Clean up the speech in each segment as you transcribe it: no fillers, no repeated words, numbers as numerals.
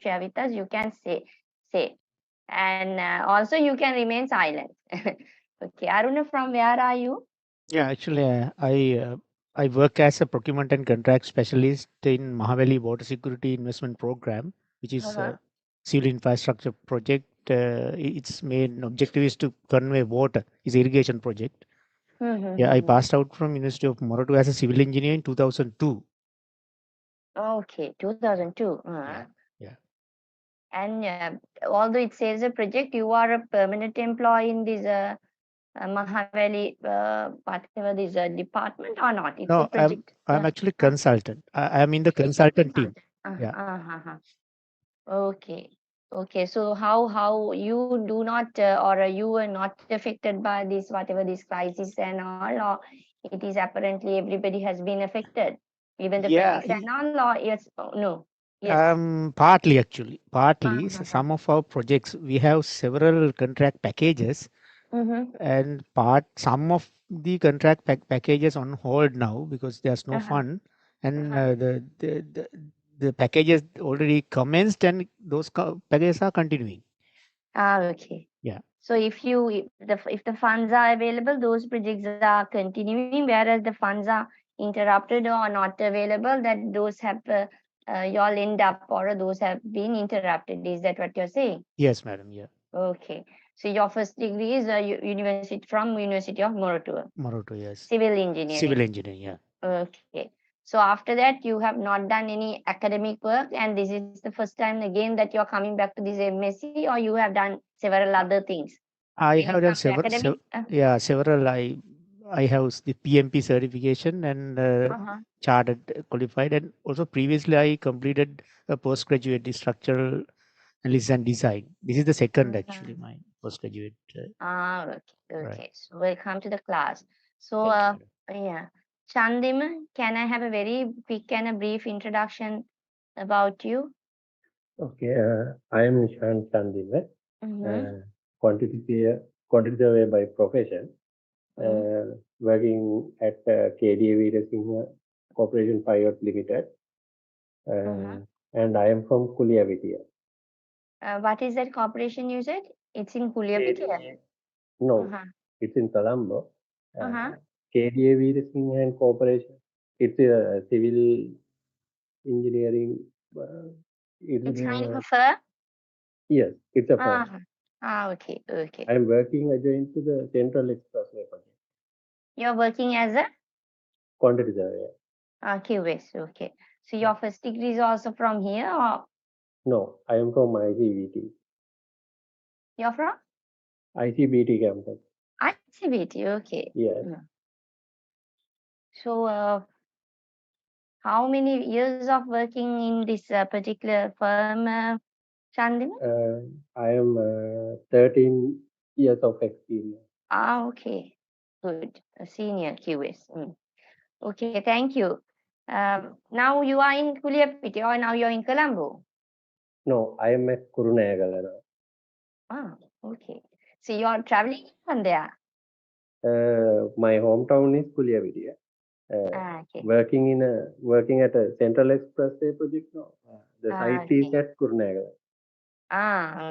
share with us, you can say. And also you can remain silent. Okay, Aruna, from where are you? Yeah, actually, I work as a procurement and contract specialist in Mahavali Water Security Investment Program, which is Uh-huh. a civil infrastructure project. Its main objective is to convey water. It's irrigation project. Yeah, I Mm-hmm. passed out from University of Morocco as a civil engineer in 2002. Okay, 2002. Yeah, yeah. And although it says a project, you are a permanent employee in this Mahavali, whatever this department or not? It's a No, project. I'm actually Uh, consultant. I'm in the consultant team. consultant. Yeah. Okay. Okay. So how you do not or you were not affected by this whatever this crisis and all, or it is apparently everybody has been affected, even the Yeah, friends and all, or yes, oh, no, yes. partly actually, partly Uh-huh. some of our projects we have several contract packages, Mm-hmm. and some of the contract packages on hold now because there's no Uh-huh. fund, and Uh-huh. the packages already commenced, and those packages are continuing. Okay. Yeah. So if the funds are available, those projects are continuing, whereas the funds are interrupted or not available, that those have y'all end up or those have been interrupted. Is that what you're saying? Yes, madam. Yeah. Okay. So your first degree is university from University of Morocco, Moroto, yes. civil engineering. Civil engineering. Yeah. Okay. So after that, you have not done any academic work, and this is the first time again that you're coming back to this MSc, or you have done several other things. I When it have done comes to academic, yeah, several. I have the PMP certification and uh-huh. chartered qualified, and also previously I completed a postgraduate in structural analysis and design. This is the second actually Mhm. my postgraduate. Okay, Right. okay. So welcome to the class. So, Thank you, madam. yeah, Chandim, can I have a very quick and a brief introduction about you? Okay, I am Nishan Chandile, Mm-hmm. uh, quantity surveyor, quantity surveyor by profession, Mm-hmm. working at KDA Veerasinghe Corporation Private Limited, Uh-huh. and I am from Kuliyavitiya. What is that corporation you said? It's in Kuliyapitiya. KDA, no, Uh-huh. it's in Colombo. Uh-huh. KDA Veerasinghe and Corporation. It's a civil engineering. Uh, it's It's kind of a firm. yes, it's a firm. Uh-huh. Okay, okay. I am working adjoint to the Central Expressway project. You're working as a Quantity surveyor. QS. Okay. So your first degree is also from here, or No, I am from ICBT. you're from ICBT campus. ICBT? Okay. Yes. Mm. So, how many years of working in this particular firm, Chandini? I am 13 years of experience. Okay. Good. A senior QS. Mm. Okay, thank you. Now you are in Kuliyapiti or now you're in Colombo? No, I am at Kurunegala now. Ah, okay. So you're traveling from there? My hometown is Kuliyavidi. Okay. Working at a Central Expressway project now. The site is Okay. at Kurunegala.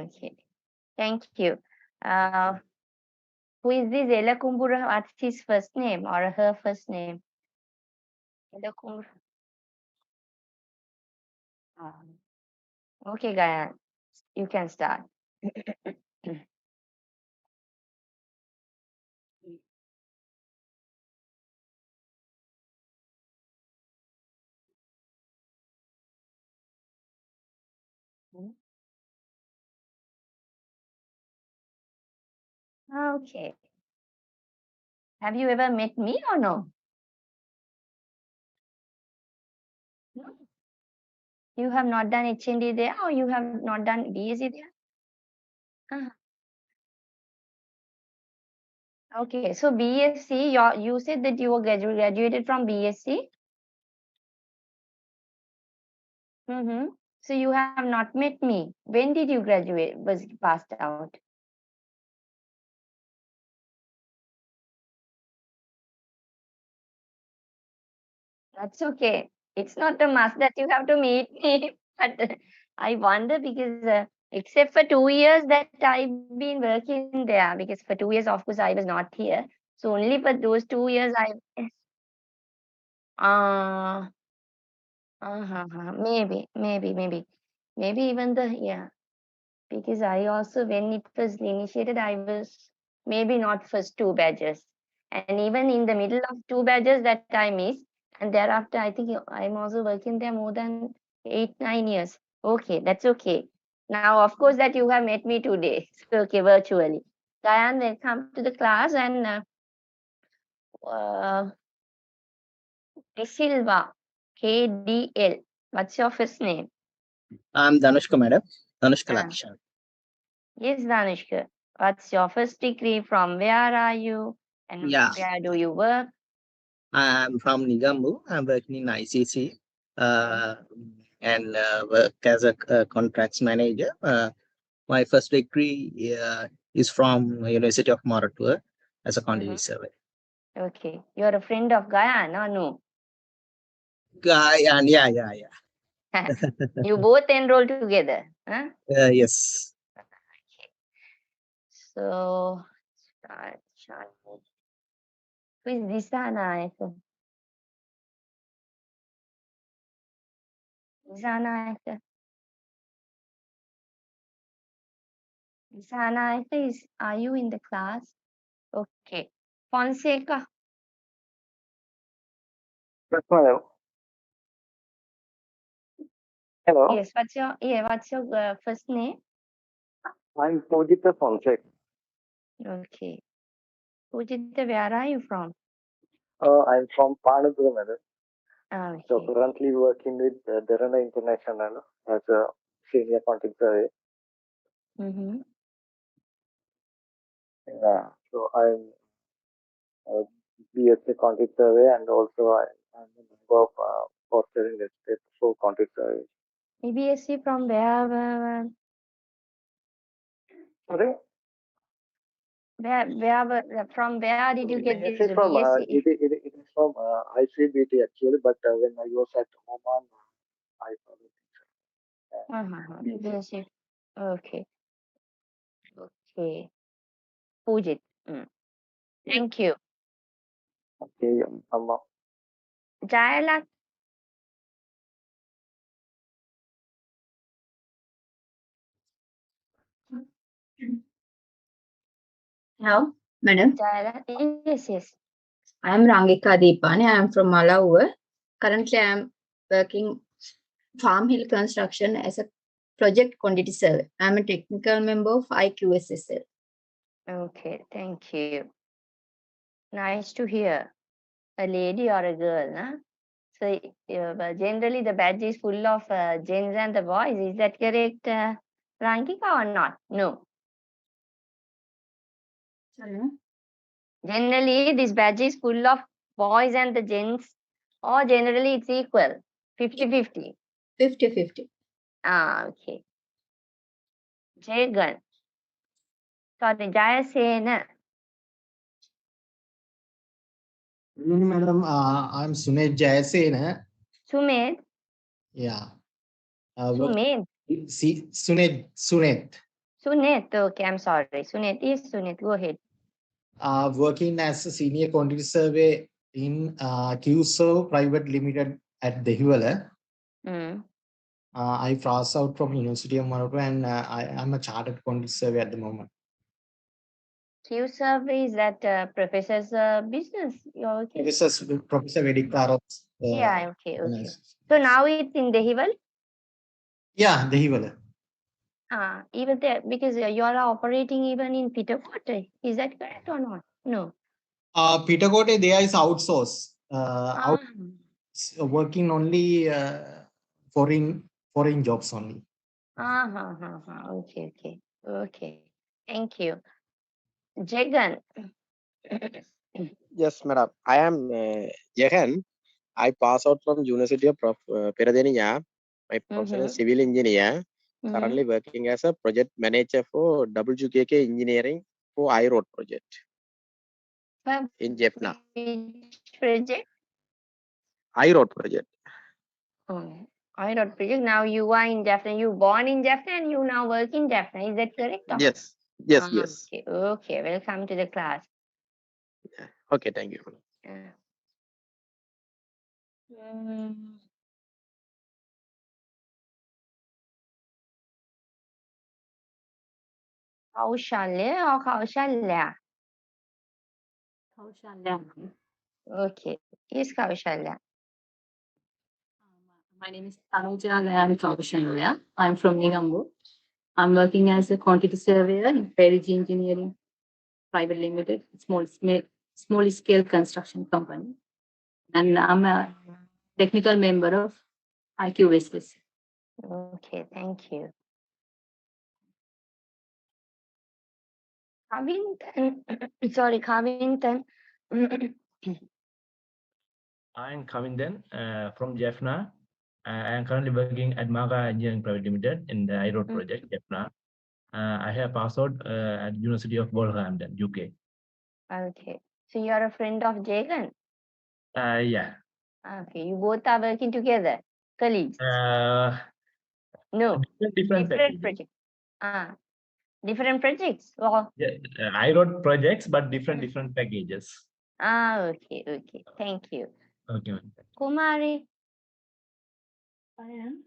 Okay. Thank you. Uh, who is this Ella Kumbura? What's his first name or her first name? Ella Kumbura. Um, okay, Gayan, you can start. Okay. Have you ever met me or no? No. You have not done HND there or you have not done BSc there? Ah, okay. So BSc, you said that you were graduated from BSc. Mm-hmm. So you have not met me. When did you graduate? Was passed out? That's okay. It's not a must that you have to meet me. But I wonder because except for 2 years that I've been working there, because for 2 years, of course, I was not here. So only for those 2 years, uh, maybe even yeah. Because I also, when it was initiated, I was maybe not first two badges. And even in the middle of two badges that I missed, and thereafter, I think I'm also working there more than 8, 9 years. Okay, that's okay. Now, of course, that you have met me today. So, okay, virtually. Diane, welcome to the class. And uh, De Silva, KDL. What's your first name? I'm Danushka, madam. Danushka Ah. Lakshan. Yes, Danishka. What's your first degree? From where are you? And Yeah. where do you work? I'm from Nigambu. I'm working in ICC and work as a contracts manager. My first degree is from University of Maratua as a quantity surveyor. Okay. You're a friend of Guyana, no? And yeah. You both enroll together. Huh? Yes. So, who is Disana? Disana, are you in the class? Okay. Fonseca. Yes, madam. Hello, Yes. What's your first name? I'm Pujita Fonseca. Okay. Pujita, where are you from? I'm from Panadura, madam. So Okay. currently working with Derana International as a senior content surveyor. Mm-hmm. So I'm a BSc content surveyor and also I'm a member of fostering estate for content survey. BSc from where? Sorry? From where did you get this BSc from BSc? it is from ICBT actually, but when I was at Oman, I followed BSc. Okay. Okay. Pujit. Thank you. Okay, Jayala. Hello, madam. Jayala. Yes. I am Rangika Deepani. I am from Malawi. Currently, I am working Farm Hill Construction as a project quantity surveyor. I am a technical member of IQSSL. Okay. Thank you. Nice to hear. A lady or a girl, huh? So but generally the badge is full of gents and the boys. Is that correct, Rangika, or not? No. Sorry, ma'am. Generally, this badge is full of boys and the gents, or generally it's equal, 50-50. 50-50. Okay. Jagan. Sorry, Jayasena. Madam, I'm Sunet Jayasena. Sumed. Yeah. Sumed. Sunet. Sunet. Okay, I'm sorry. Sunet is Sunet. Go ahead. Working as a senior quantity survey in QSO Private Limited at Dehiwala. I passed out from University of Morocco and I'm a chartered quantity survey at the moment. Q survey is that professor's business. You're okay. Professor Vedic Yeah, okay. So now it's in Dehiwal? Yeah, Dehiwala. Even there, because you are operating even in Pitakote. Is that correct or not? No. Pitakote, there is outsource. Working only foreign jobs only. Okay. Thank you. Jagan. Yes, madam. I am Jehan. I pass out from University of Peradeniya. My profession is civil engineer. Currently working as a project manager for WKK Engineering for I-Road project in Jaffna. Which project? I-Road project. Oh, IROT project. Now you are in Jaffna. You born in Jaffna and you now work in Jaffna. Is that correct? or- Yes, yes, yes. Okay. Okay. Welcome to the class. Okay, thank you. Uh, Kaushalya or Kaushalya? Okay. Is Kaushalya? My name is Tanuja and I am Kaushalya. I'm from Nigambu. I'm working as a quantity surveyor in Perigi Engineering Private Limited, small scale construction company. And I'm a technical member of IQSS. Okay. Thank you. Covington. Sorry, Covington. I'm Covington from Jaffna. I am currently working at Maga Engineering Private Limited in the IROD project, Jaffna. I have passed out at University of Wolverhampton, UK. Okay. So you are a friend of Jagan? Yeah. Okay. You both are working together? Colleagues? No. Different packages. projects. Different projects? Well, Yeah, IROD projects, but different packages. okay. Okay. Thank you. Okay. Kumari. I am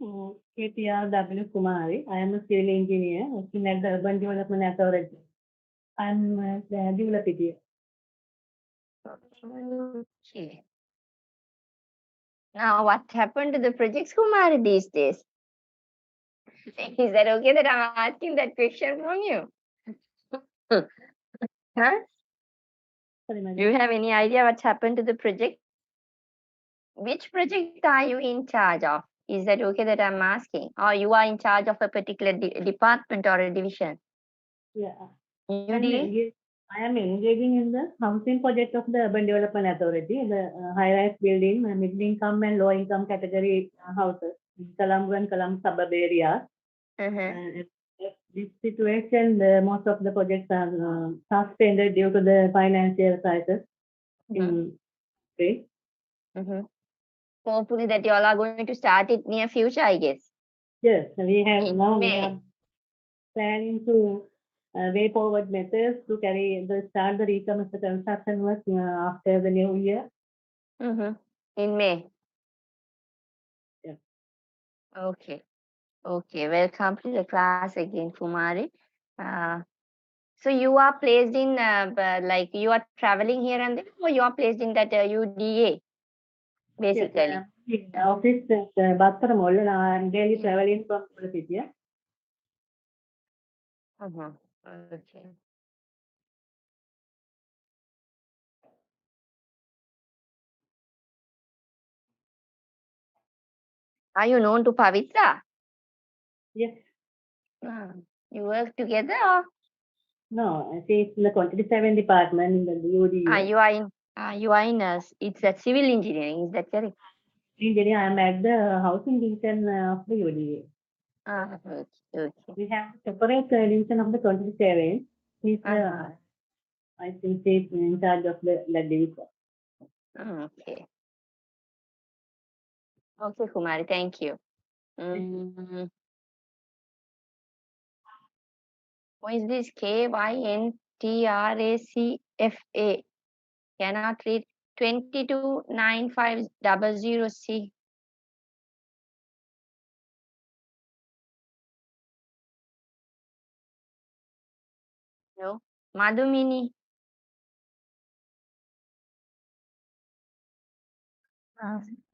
KPRW Kumari. I am a civil engineer working at the Urban Development Authority. I am a developer here. Okay. Now, what happened to the projects, Kumari, these days? Is that okay that I'm asking that question from you? Huh? Sorry, madam. Do you have any idea what's happened to the project? Which project are you in charge of? Is that okay that I'm asking? Or you are in charge of a particular department or a division? Yeah. You I am engaging in the housing project of the Urban Development Authority, the high-rise building, middle income and low income category houses in Colombo and Colombo suburb areas. And this situation, most of the projects are suspended due to the financial crisis in Spain. Hopefully that you all are going to start it near future, I guess. Yes, we have In now May. we are planning to way forward methods to start the recommence the construction work after the new year. In May. Yeah. Okay. Okay. Welcome to the class again, Kumari. So you are placed in like you are traveling here and there, or you are placed in that UDA, basically. Yes, office Batharamolla. I am daily traveling from the city. Okay. Are you known to Pavitra? Yes. You work together or? No, she is in the 27 department in the UDA. You are in it's a civil engineering, is that correct? Engineering, I am at the housing division of the UDA. Okay. We have separate division of the 27. She's I think she's in charge of the division. Okay. Okay, Kumari, thank you. Who is this KYNTRACFA? Cannot read 229500C. No. Madhumini.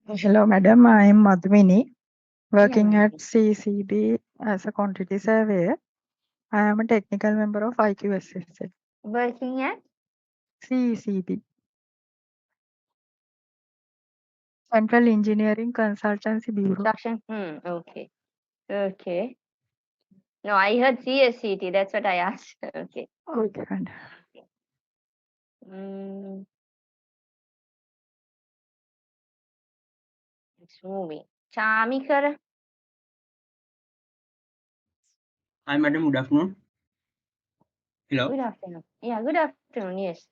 Hello, madam. I am Madhumini, working Yeah, at CCB as a quantity surveyor. I am a technical member of IQSS. Working at? CCB. Central Engineering Consultancy Bureau. Construction. Okay. Okay. No, I heard CSCT. That's what I asked. Okay. Okay. It's moving. Chamikara. Hi, madam. Good afternoon. Hello. Good afternoon. Yeah, good afternoon. Yes.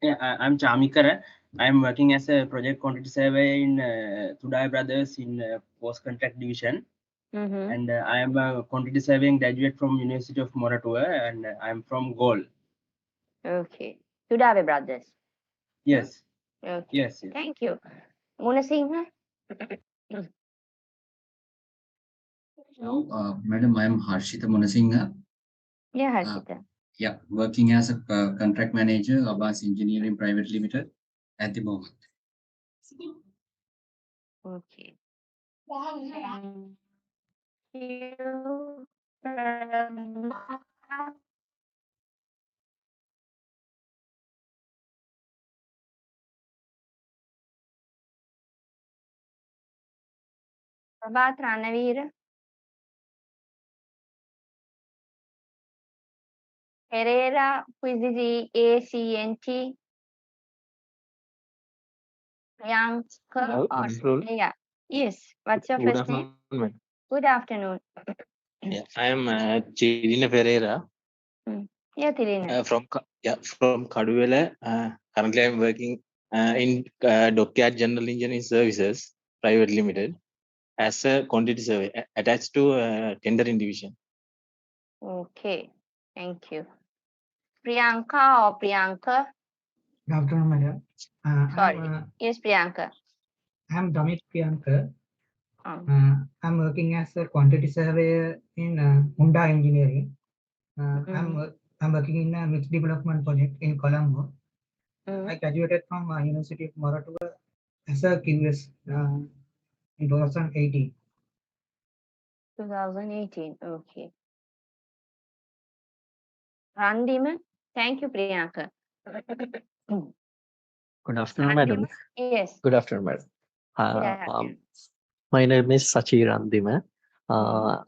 Yeah, I'm Chamikara. I am working as a project quantity surveyor in Tudai Brothers in post contract division. And I am a quantity surveying graduate from University of Moratua, and I am from Gaul. Okay. Tudave Brothers. Yes. Okay. Yes. Thank you. Munasinghe? Madam, I am Harshita Munasinghe. Yeah, Harshita. Yeah, working as a contract manager, Abbas Engineering Private Limited at the moment. Okay. Thank you. Prabhat Ranavira. Herrera, who is the ACNT? Young Hello, or Afternoon. yeah. Yes. What's your Good first name? afternoon, madam. Good afternoon. Yeah, I am Chirina Ferreira Yeah, Tirina. from Kaduvela. Currently, I am working in Dockyard General Engineering Services Private Limited as a quantity survey attached to tendering division. Okay. Thank you. Priyanka or Priyanka? Good afternoon, madam. Sorry. Yes, Priyanka. I'm Damit Priyanka. I'm working as a quantity surveyor in Honda Engineering. I'm working in a mixed development project in Colombo. I graduated from University of Moratua as a QS in 2018. 2018. Okay. Randima. Thank you, Priyanka. Good afternoon, madam. Yes. Good afternoon, madam. Good afternoon. My name is Sachi Randima.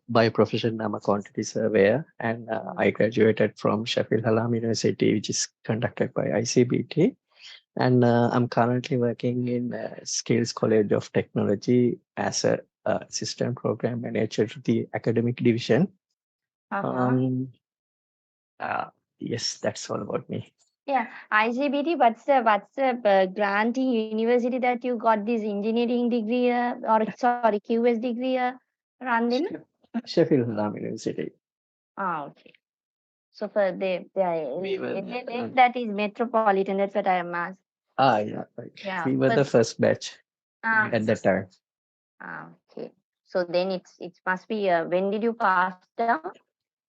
By profession, I'm a quantity surveyor, and I graduated from Sheffield Hallam University, which is conducted by ICBT. And I'm currently working in Skills College of Technology as a assistant program manager to the academic division. Yes, that's all about me. Yeah, IGBT. What's the granting university that you got this engineering degree or sorry QS degree, Randima? Sheffield Hallam University. Okay. So for that is metropolitan. That's what I am asked. Yeah, right. Yeah. We were the first batch at that time. Okay. So then it must be. When did you pass down?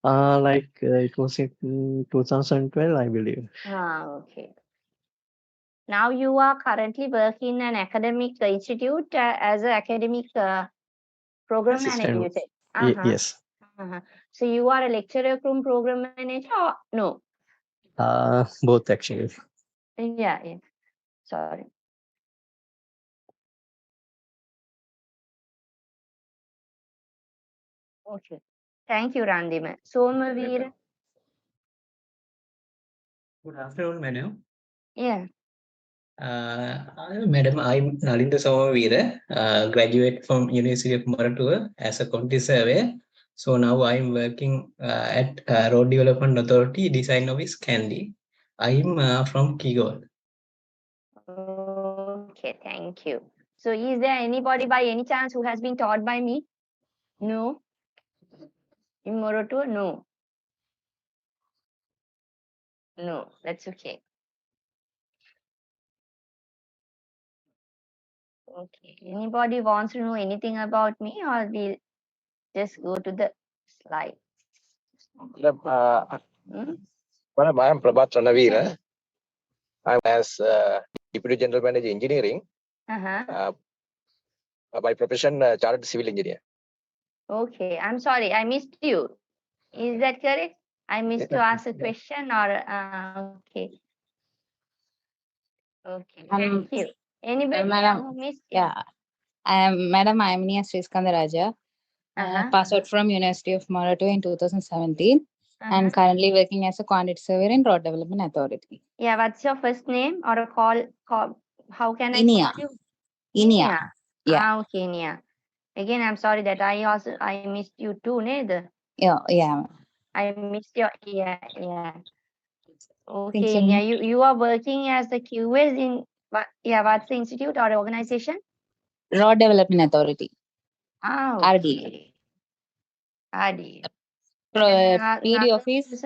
It was in 2012, I believe. Okay. Now you are currently working in an academic institute as an academic program manager, you said. Yes. So you are a lecturer from program manager or no? Both actually. Yeah. Sorry. Okay. Thank you, Randima. Somavir. Good afternoon, madam. Yeah. Madam, I'm Nalinda Somavira, graduate from University of Moratua as a quantity surveyor. So now I'm working at Road Development Authority Design Office, Kandy. I'm from Kigol. Okay, thank you. So is there anybody by any chance who has been taught by me? No. In Moratua? No. No, that's okay. Okay. Anybody wants to know anything about me, or we'll just go to the slide? Madam, I am Prabhat Ranavira. I'm as Deputy General Manager Engineering. By profession, Chartered Civil Engineer. Okay, I'm sorry, I missed you. Is that correct? I missed to ask a question or okay. Okay, thank you. Anybody who missed? Yeah, Madam, I am Nia Sriskandaraja. Passed out from University of Moratua in 2017 and currently working as a quantity surveyor in Road Development Authority. Yeah, what's your first name or a call? How can I Inia. call you? Inia. Yeah. Okay, Inia. Again, I'm sorry that I missed you too, Ned. Yeah. I missed your yeah. Thank Okay, you. Inia, you are working as a QS in What's the institute or organization? Road Development Authority. Ah, RD. RD. PD office.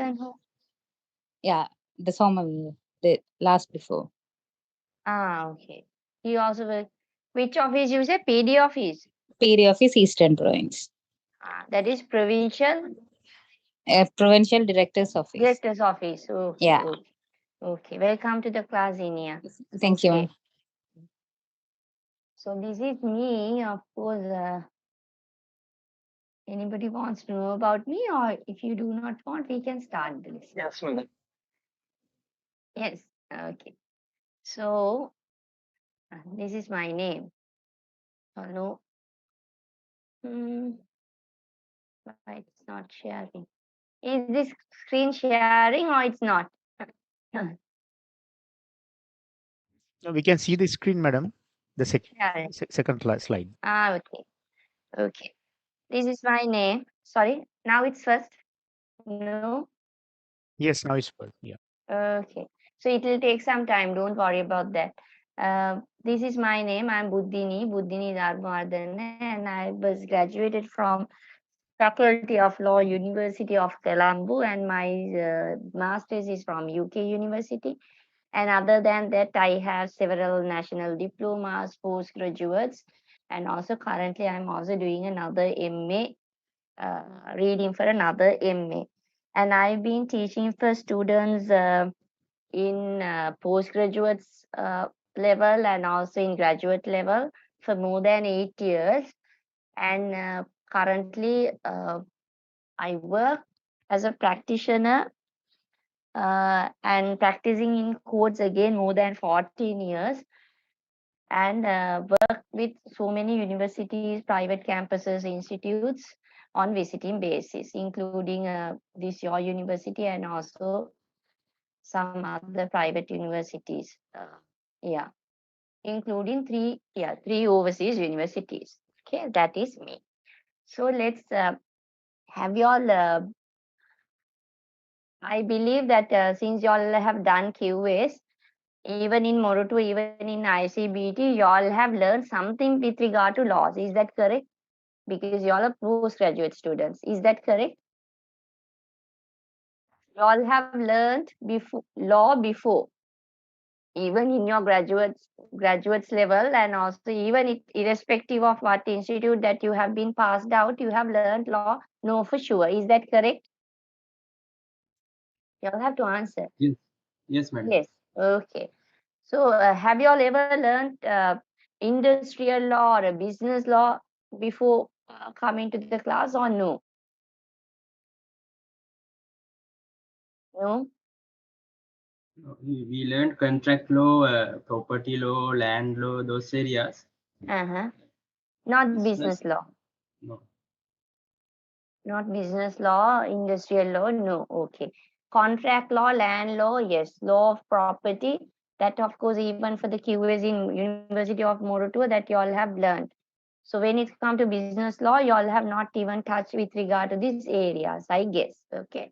Yeah, the Somavir, the last before. Okay. You also work. Which office you say? PD office. PD office, Eastern Province. That is provincial. Provincial Director's Office. Director's office. Okay. Yeah. Okay. Welcome to the class, Inia. Thank you, ma'am. So this is me, of course. Anybody wants to know about me, or if you do not want, we can start the lesson. Yes, madam. Yes. Okay. So this is my name. Hello. Why it's not sharing? Is this screen sharing or it's not? No, we can see the screen, madam. The Sharing. second slide. Okay. Okay. This is my name. Sorry. Now it's first. No. Yes, now it's first. Yeah. Okay. So it will take some time. Don't worry about that. This is my name. I'm Buddhini Dharmavardhana, and I was graduated from Faculty of Law, University of Colombo, and my master's is from UK University. And other than that, I have several national diplomas, postgraduates, and also currently I'm also doing another MA, reading for another MA. And I've been teaching for students in postgraduate level and also in graduate level for more than 8 years. And currently, I work as a practitioner and practicing in courts again more than 14 years, and work with so many universities, private campuses, institutes on visiting basis, including this your university and also some other private universities. Yeah, including three overseas universities. Okay, that is me. So let's have you all. I believe that since you all have done QAs, even in Morutu, even in ICBT, you all have learned something with regard to laws. Is that correct? Because you all are postgraduate students. Is that correct? You all have learned law before, even in your graduates level, and also even irrespective of what institute that you have been passed out, you have learned law. No, for sure. Is that correct? You all have to answer. Yes. Yes, madam. Yes. Okay. So, have you all ever learned industrial law or a business law before coming to the class, or no? No? We learned contract law, property law, land law, those areas. Not business law. No. Not business law, industrial law, no. Okay. Contract law, land law, yes. Law of property, that of course even for the QAs in University of Moratuwa that you all have learned. So when it comes to business law, you all have not even touched with regard to these areas, I guess. Okay.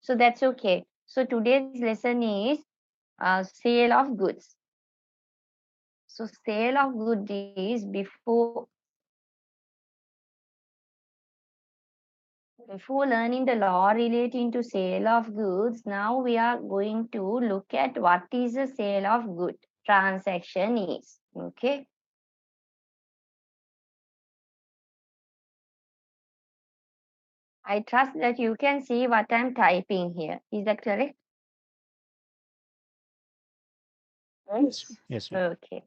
So that's okay. So today's lesson is sale of goods. So sale of goods is before learning the law relating to sale of goods, now we are going to look at what is a sale of good transaction is. Okay. I trust that you can see what I'm typing here. Is that correct? Yes. Okay.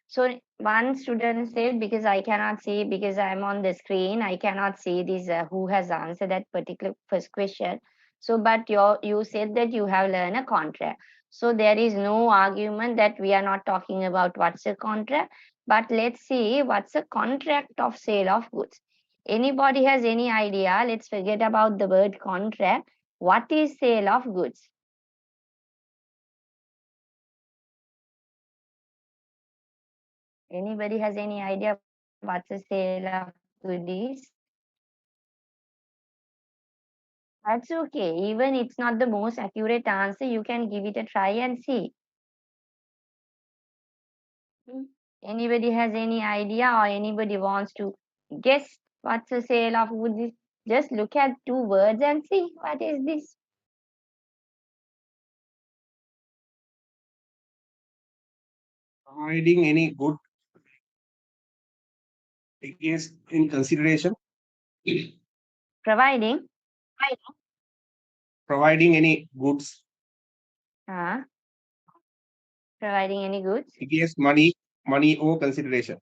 So one student said, because I cannot see, because I'm on the screen, I cannot see this who has answered that particular first question. So, but you said that you have learned a contract. So there is no argument that we are not talking about what's a contract, but let's see what's a contract of sale of goods. Anybody has any idea? Let's forget about the word contract. What is sale of goods? Anybody has any idea what's a sale of goodies? That's okay. Even it's not the most accurate answer, you can give it a try and see. Anybody has any idea or anybody wants to guess what's a sale of goods is? Just look at two words and see what is this. Providing any good against in consideration. Providing Any goods providing any goods. against money or consideration.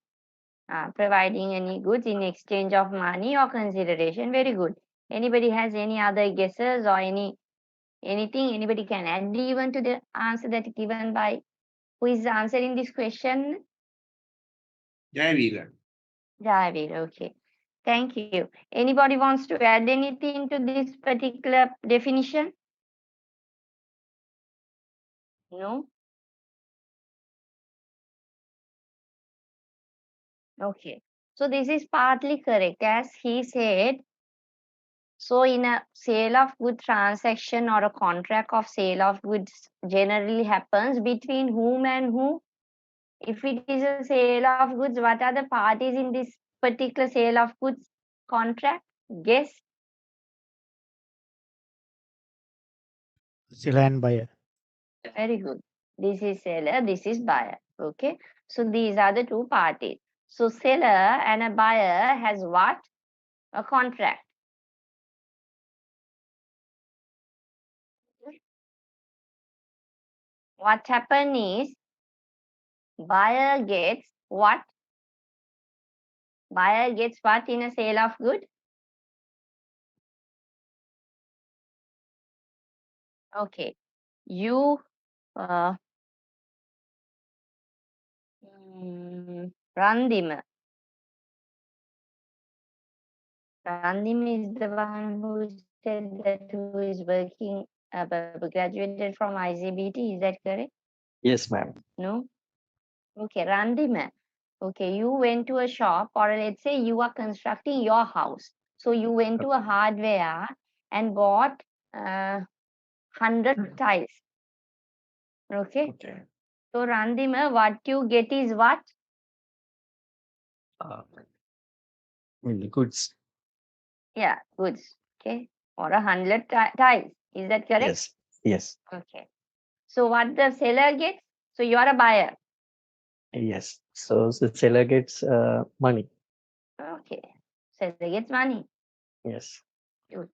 Providing any goods in exchange of money or consideration. Very good. Anybody has any other guesses or anything? Anybody can add even to the answer that given by who is answering this question? Jayavira. Javir, okay. Thank you. Anybody wants to add anything to this particular definition? No? Okay. So this is partly correct. As he said, so in a sale of goods transaction or a contract of sale of goods generally happens between whom and who? If it is a sale of goods, what are the parties in this particular sale of goods contract? Guess. Seller and buyer. Very good. This is seller, this is buyer. Okay. So these are the two parties. So seller and a buyer has what? A contract. What happen is buyer gets what? Buyer gets what in a sale of good? Okay. You Randim. Randim is the one who said that who is working, graduated from ICBT. Is that correct? Yes, ma'am. No? Okay, Randim. Okay, you went to a shop, or let's say you are constructing your house. So you went to a hardware and bought 100 tiles. Okay. So Randim, what you get is what? Goods. Yeah, goods. Okay. Or 100 tiles. Is that correct? Yes. Yes. Okay. So what the seller gets? So you are a buyer. Yes. So the seller gets money. Okay. Seller gets money. Yes. Good.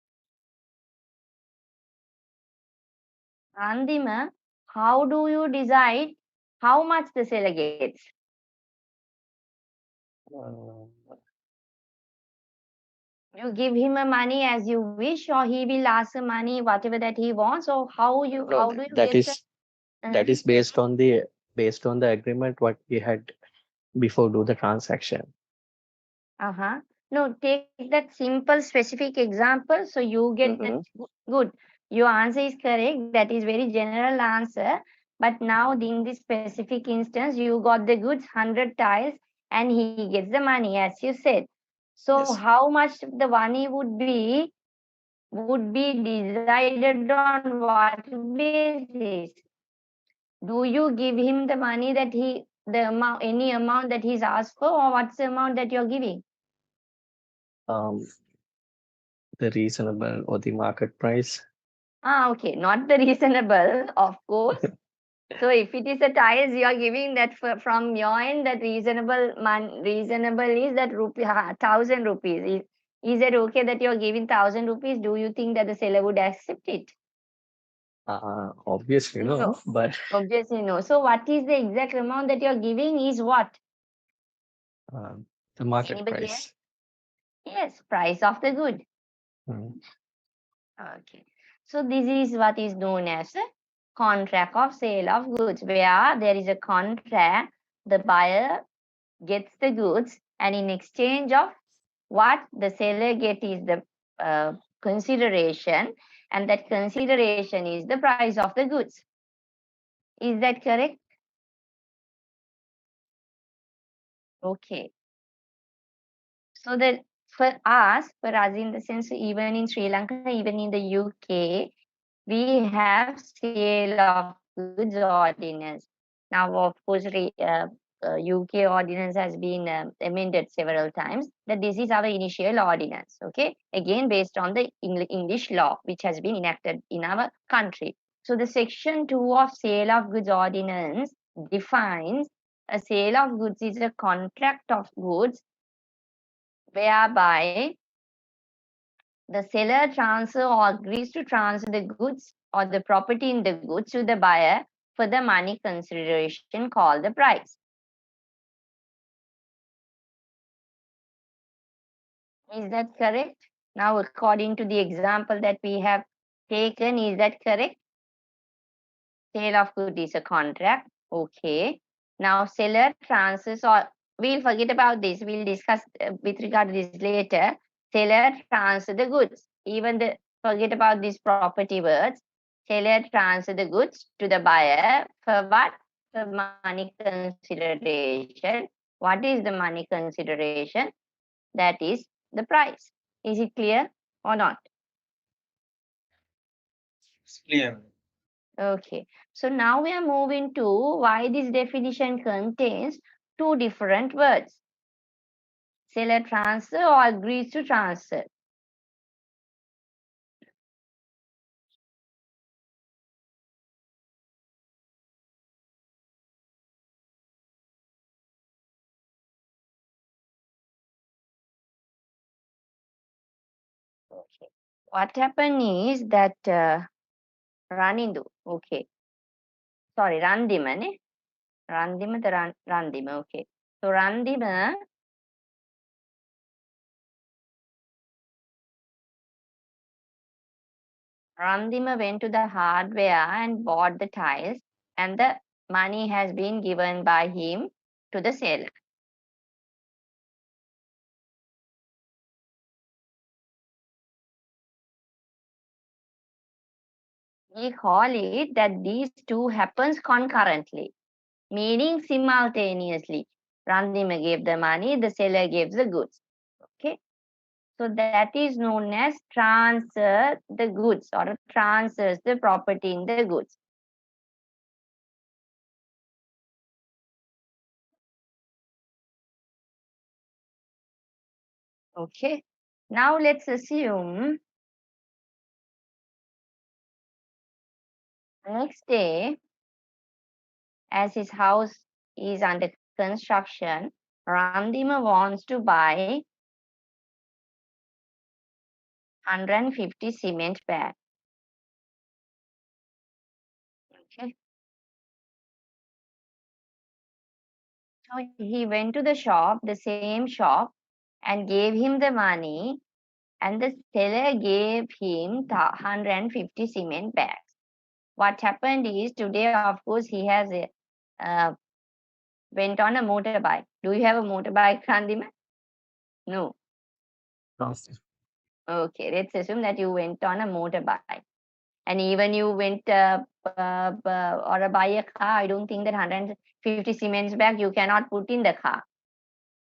Andima, how do you decide how much the seller gets? You give him a money as you wish, or he will ask the money whatever that he wants, or how do you That get is that is based on the agreement what we had before do the transaction. No, take that simple specific example. So you get that good. Your answer is correct. That is very general answer. But now in this specific instance, you got the goods 100 tiles and he gets the money as you said. So how much the money would be decided on what basis? Do you give him the money that any amount that he's asked for, or what's the amount that you're giving? The reasonable or the market price. Okay, not the reasonable, of course. So if it is a tiles, you are giving that from your end, that reasonable is that 1,000 rupees. Is it okay that you are giving 1,000 rupees? Do you think that the seller would accept it? Obviously no, but obviously no. So what is the exact amount that you are giving is what? The market price. Yes, price of the good. Okay. So this is what is known as a contract of sale of goods, where there is a contract, the buyer gets the goods, and in exchange of what the seller gets is the consideration, and that consideration is the price of the goods. Is that correct? Okay. So that for us in the sense, even in Sri Lanka, even in the UK, we have sale of goods ordinance. Now, of course, UK ordinance has been amended several times, that this is our initial ordinance, okay? Again, based on the English law, which has been enacted in our country. So the section 2 of Sale of Goods Ordinance defines a sale of goods is a contract of goods whereby the seller transfers or agrees to transfer the goods or the property in the goods to the buyer for the money consideration called the price. Is that correct? Now, according to the example that we have taken, is that correct? Sale of good is a contract. Okay. Now, seller transfers, or we'll forget about this. We'll discuss with regard to this later. Seller transfers the goods. Even the forget about these property words. Seller transfers the goods to the buyer for what? For money consideration. What is the money consideration? That is the price. Is it clear or not? It's clear. Okay. So now we are moving to why this definition contains two different words. Seller transfer or agrees to transfer. Okay. What happened is that Ranindu, okay. Sorry, Randima, ne? Randima, the Randima, okay. So Randima went to the hardware and bought the tiles, and the money has been given by him to the seller. We call it that these two happens concurrently, meaning simultaneously. Randima gave the money, the seller gives the goods. Okay. So that is known as transfer the goods or transfers the property in the goods. Okay. Now let's assume next day, as his house is under construction, Randima wants to buy 150 cement bags. Okay. So he went to the shop, the same shop, and gave him the money, and the seller gave him 150 cement bags. What happened is today, of course, he has went on a motorbike. Do you have a motorbike, Randima? No. Okay, let's assume that you went on a motorbike. And even you went or buy a car, I don't think that 150 cements bag you cannot put in the car.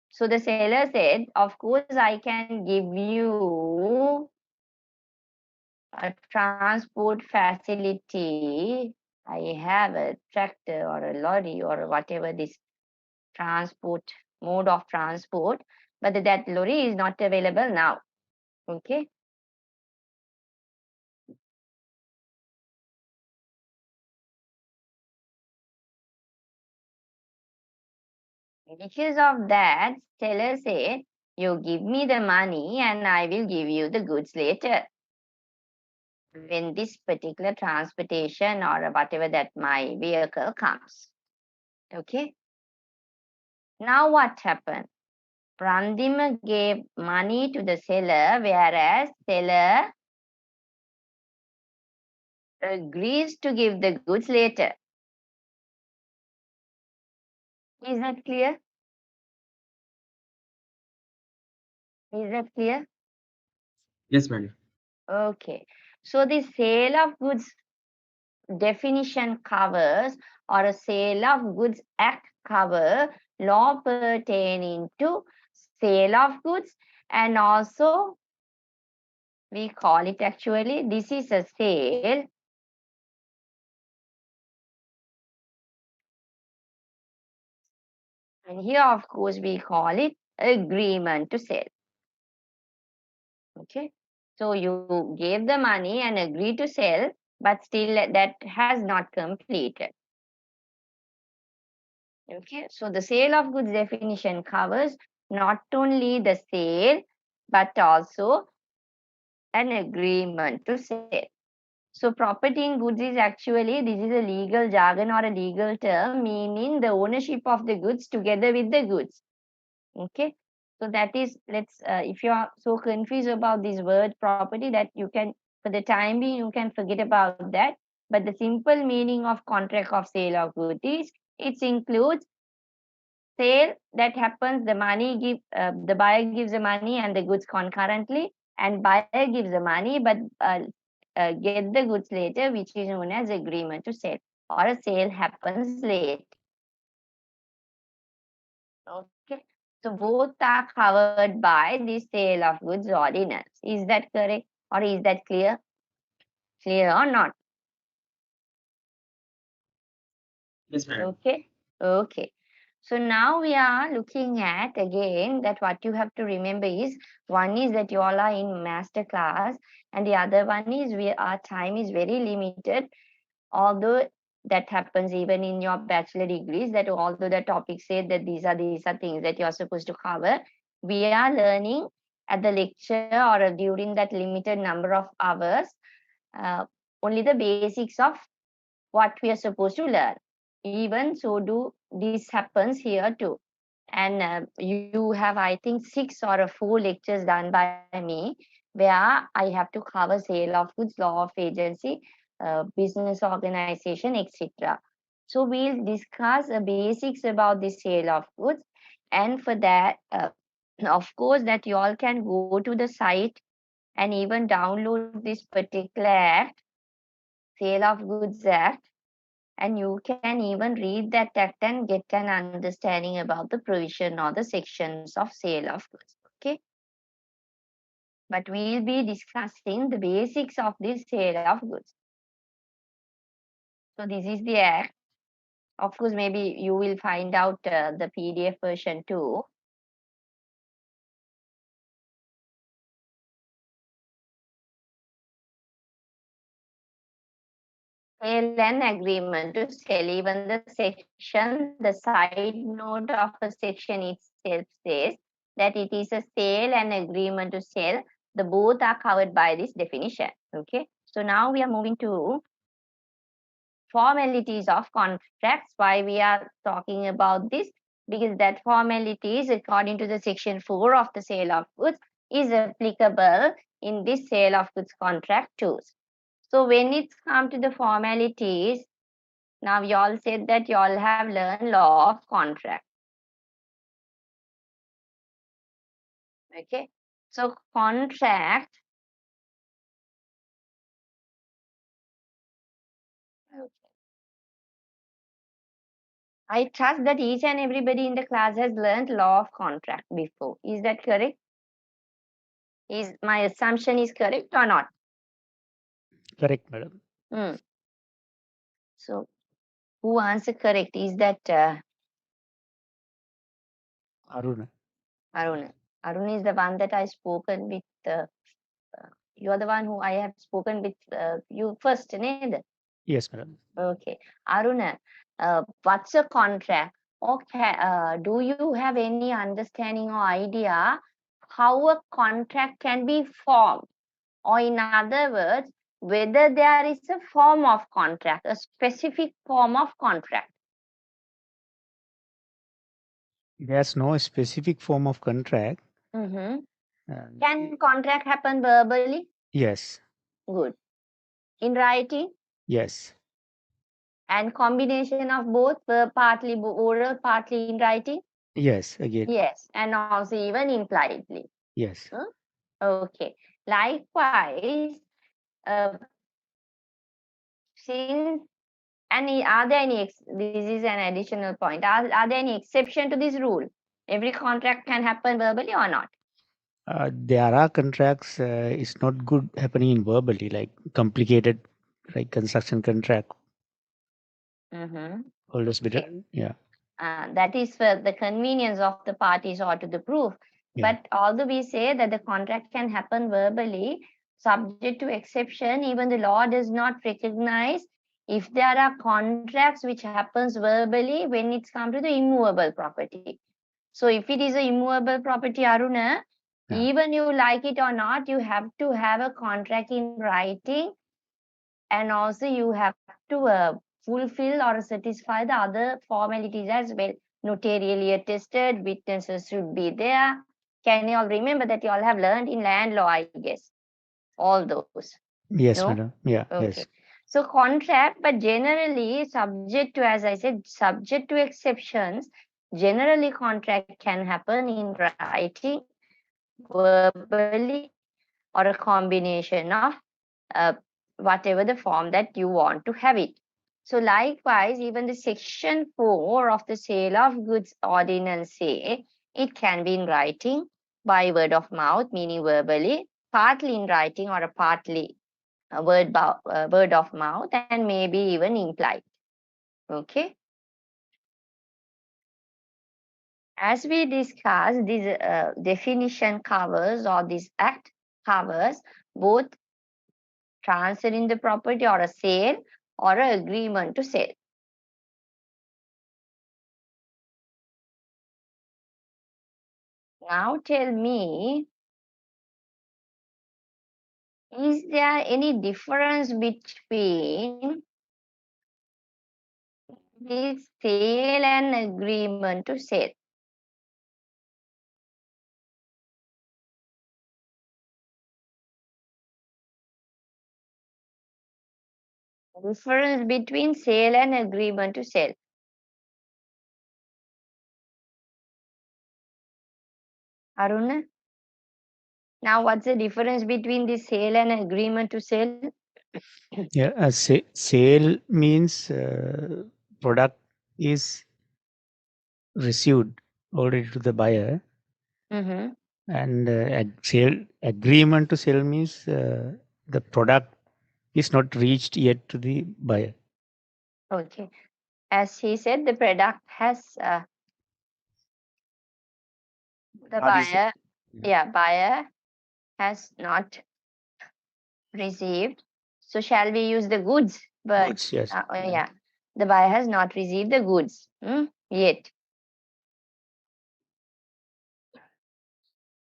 So the seller said, of course, I can give you a transport facility. I have a tractor or a lorry or whatever this transport mode of transport, but that lorry is not available now. Okay. Because of that, seller said, you give me the money and I will give you the goods later. When this particular transportation or whatever that my vehicle comes. Okay. Now what happened? Randima gave money to the seller, whereas seller agrees to give the goods later. Is that clear? Is that clear? Yes, madam. Okay. So the sale of goods definition covers, or a sale of goods act cover law pertaining to sale of goods, and also we call it, actually this is a sale And here, of course, we call it agreement to sell. Okay. So you gave the money and agreed to sell, but still that has not completed. Okay. So the sale of goods definition covers not only the sale, but also an agreement to sell. So property in goods is actually, this is a legal jargon or a legal term meaning the ownership of the goods together with the goods. Okay. So that is, if you are so confused about this word property, that you can, for the time being, you can forget about that. But the simple meaning of contract of sale of goods is, it includes sale that happens, the buyer gives the money and the goods concurrently, and buyer gives the money but get the goods later, which is known as agreement to sell, or a sale happens late. Okay, so both are covered by the sale of goods ordinance. Is that correct, or is that clear? Clear or not? Yes, madam. Okay. Okay. So now we are looking at again that what you have to remember is, one is that you all are in master class, and the other one is our time is very limited. Although that happens even in your bachelor degrees, that although the topic said that these are things that you are supposed to cover, we are learning at the lecture or during that limited number of hours only the basics of what we are supposed to learn. Even so, this happens here too. And you have, I think, 6 or 4 lectures done by me, where I have to cover sale of goods, law of agency, business organization, etc. So we'll discuss the basics about the sale of goods, and for that, of course, that you all can go to the site and even download this particular act, Sale of Goods Act, and you can even read that act and get an understanding about the provision or the sections of sale of goods. Okay, but we'll be discussing the basics of this sale of goods. So this is the act. Of course, maybe you will find out the PDF version too. Sale and agreement to sell. Even the section, the side note of a section itself says that it is a sale and agreement to sell. The both are covered by this definition. Okay. So now we are moving to formalities of contracts. Why we are talking about this? Because that formalities, according to the section 4 of the sale of goods, is applicable in this sale of goods contract too. So when it's come to the formalities, now you all said that you all have learned law of contract. Okay. So contract. Okay. I trust that each and everybody in the class has learned law of contract before. Is that correct? Is my assumption is correct or not? Correct, madam. So who answered correct? Is that Aruna. Arun? Arun is the one that I spoken with. You are the one who I have spoken with you first, Ned? Yes, madam. Okay. Aruna, what's a contract? Okay. Do you have any understanding or idea how a contract can be formed? Or in other words, whether there is a form of contract, a specific form of contract? There's no specific form of contract. Mm-hmm. Can contract happen verbally? Yes. Good. In writing? Yes. And combination of both, partly oral, partly in writing? Yes, again. Yes, and also even impliedly. Yes. Okay. Likewise, since are there any this is an additional point. Are there any exception to this rule? Every contract can happen verbally or not? There are contracts. It's not good happening in verbally, like complicated, like construction contract. Mm-hmm. Always better. Okay. Yeah. That is for the convenience of the parties or to the proof. Yeah. But although we say that the contract can happen verbally, subject to exception, even the law does not recognize if there are contracts which happens verbally when it's come to the immovable property. So if it is a immovable property, Aruna, even you like it or not, you have to have a contract in writing, and also you have to fulfill or satisfy the other formalities as well. Notarially attested, witnesses should be there. Can you all remember that you all have learned in land law, I guess? All those. Yes, No? madam. Yeah. Okay. Yes. So contract, but generally subject to, as I said, subject to exceptions, generally contract can happen in writing, verbally, or a combination of whatever the form that you want to have it. So likewise, even the section 4 of the sale of goods ordinance say it can be in writing, by word of mouth, meaning verbally, partly in writing or a partly word of mouth, and maybe even implied. Okay. As we discussed, this definition covers, or this act covers, both transferring the property or a sale or an agreement to sell. Now tell me, is there any difference between this sale and agreement to sell? Difference between sale and agreement to sell. Aruna? Now what's the difference between the sale and agreement to sell? Yeah. Sale means product is received already to the buyer, Mm-hmm. and sale agreement to sell means the product is not reached yet to the buyer. Okay. As he said, the product has the buyer, buyer has not received. So shall we use the goods? But Goods, yes. yeah, the buyer has not received the goods yet.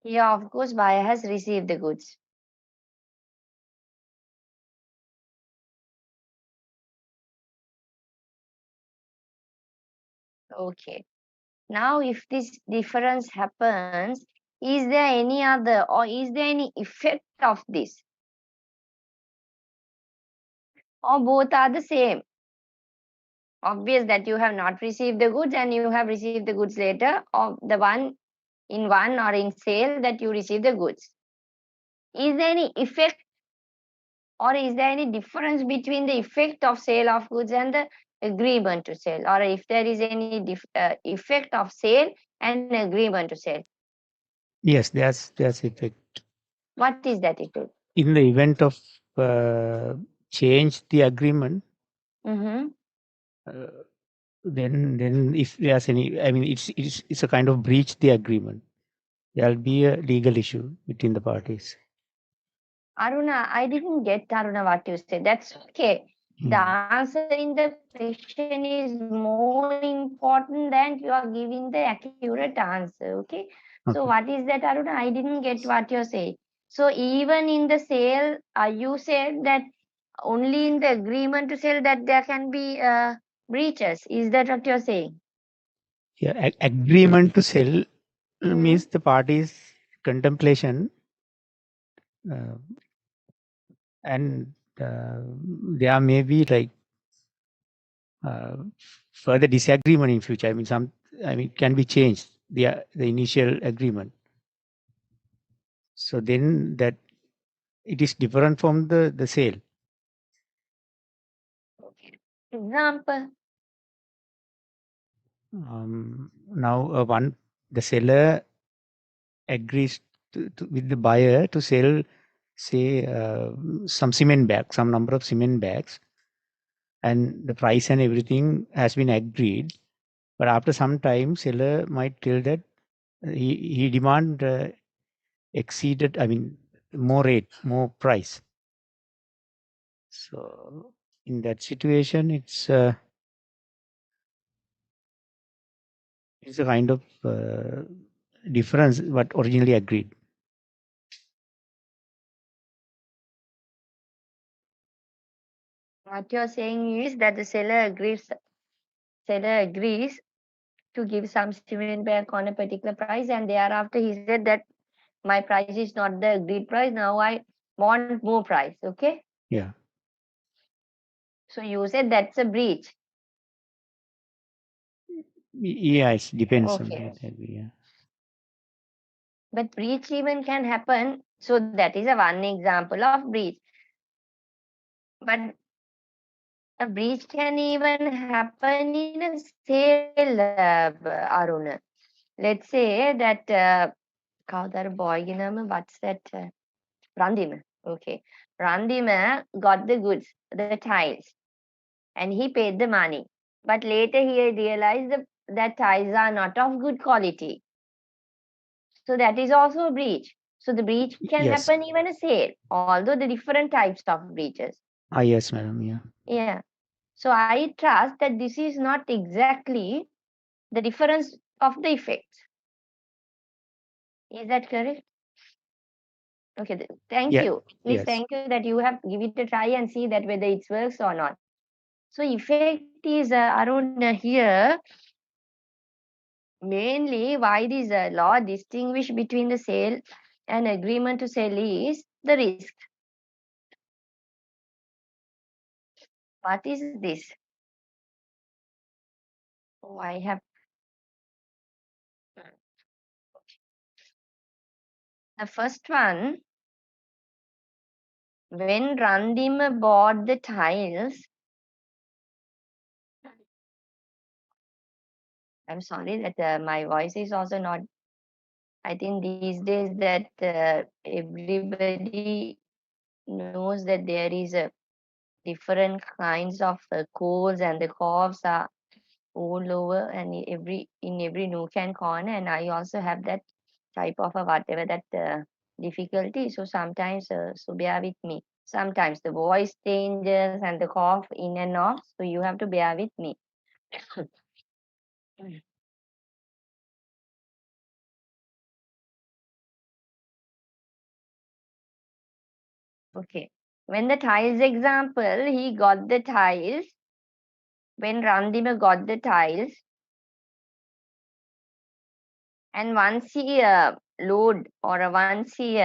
Here, of course, buyer has received the goods. Okay. Now, if this difference happens, is there any other, or is there any effect of this? Or both are the same? Obvious that you have not received the goods and you have received the goods later, or the one or in sale that you receive the goods. Is there any effect, or is there any difference between the effect of sale of goods and the agreement to sell, or if there is any effect of sale and agreement to sell? Yes, there's effect. What is that effect? In the event of change the agreement, Mm-hmm. Then if there's any, I mean, it's a kind of breach the agreement. There'll be a legal issue between the parties. Aruna, I didn't get, Aruna, what you said. That's okay. The answer in the question is more important than you are giving the accurate answer. Okay. So what is that, Aruna? I didn't get what you're saying. So even in the sale, you said that only in the agreement to sell that there can be breaches. Is that what you're saying? Yeah, agreement to sell means the parties' contemplation, and there may be like further disagreement in future. I mean, can be changed the initial agreement. So then that it is different from the sale. Example. Now the seller agrees with the buyer to sell, say, some number of cement bags, and the price and everything has been agreed. But after some time, seller might tell that he demand exceeded, I mean, more rate, more price. So in that situation, it's a kind of difference what originally agreed. What you're saying is that the seller agrees to give some cement back on a particular price, and thereafter he said that my price is not the agreed price. Now I want more price. Okay. Yeah. So you said that's a breach. Yeah, it depends on Okay. that. Yeah. But breach even can happen. So that is a one example of breach. But a breach can even happen in a sale, Aruna. Let's say that Kaudar boy, what's that? Randima. Okay. Randima got the goods, the tiles, and he paid the money. But later he realized that tiles are not of good quality. So that is also a breach. So the breach can Yes. happen even a sale, although the different types of breaches. Yes, madam. Yeah. Yeah. So I trust that this is not exactly the difference of the effects. Is that correct? Okay. Thank Yeah. you. Please, Yes. thank you that you have give it a try and see that whether it works or not. So effect is around here. Mainly, why this law distinguish between the sale and agreement to sell is the risk. What is this? Oh, I have the first one. When Randima bought the tiles, I'm sorry that my voice is also not. I think these days that everybody knows that there is a different kinds of colds and the coughs are all over and in every nook and corner, and I also have that type of a whatever that difficulty. So sometimes, so bear with me. Sometimes the voice changes and the cough in and off, so you have to bear with me. Okay. When the tiles example, he got the tiles. When Randima got the tiles, and once he load or once he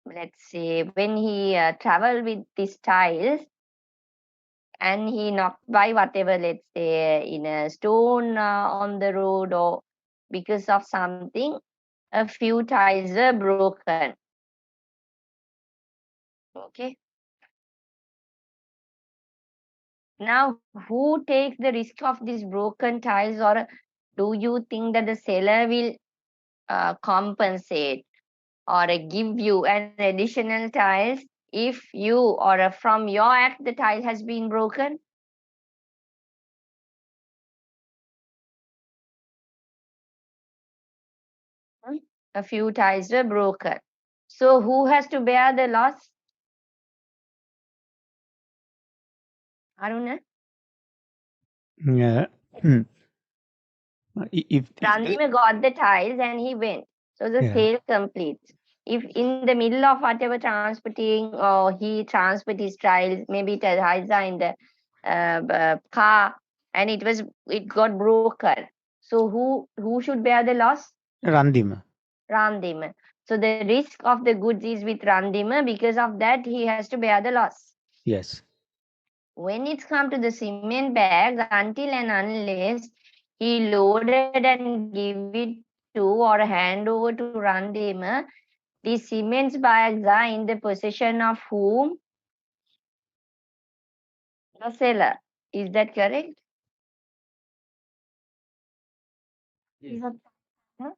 let's say when he travel with these tiles and he knocked by whatever, let's say in a stone on the road or because of something, a few tiles were broken. Okay. Now, who takes the risk of these broken tiles, or do you think that the seller will compensate or give you an additional tiles if you or from your act the tile has been broken? A few tiles were broken. So who has to bear the loss? Aruna? Yeah. If Randima got the tiles and he went. So the yeah. sale completes. If in the middle of whatever transporting or he transport his tiles, maybe tiles are in the car and it got broken. So who should bear the loss? Randima. Randima. So the risk of the goods is with Randima. Because of that, he has to bear the loss. Yes. When it's come to the cement bags, until and unless he loaded and give it to or hand over to Randima, the cement bags are in the possession of whom? The seller. Is that correct? Is that, huh?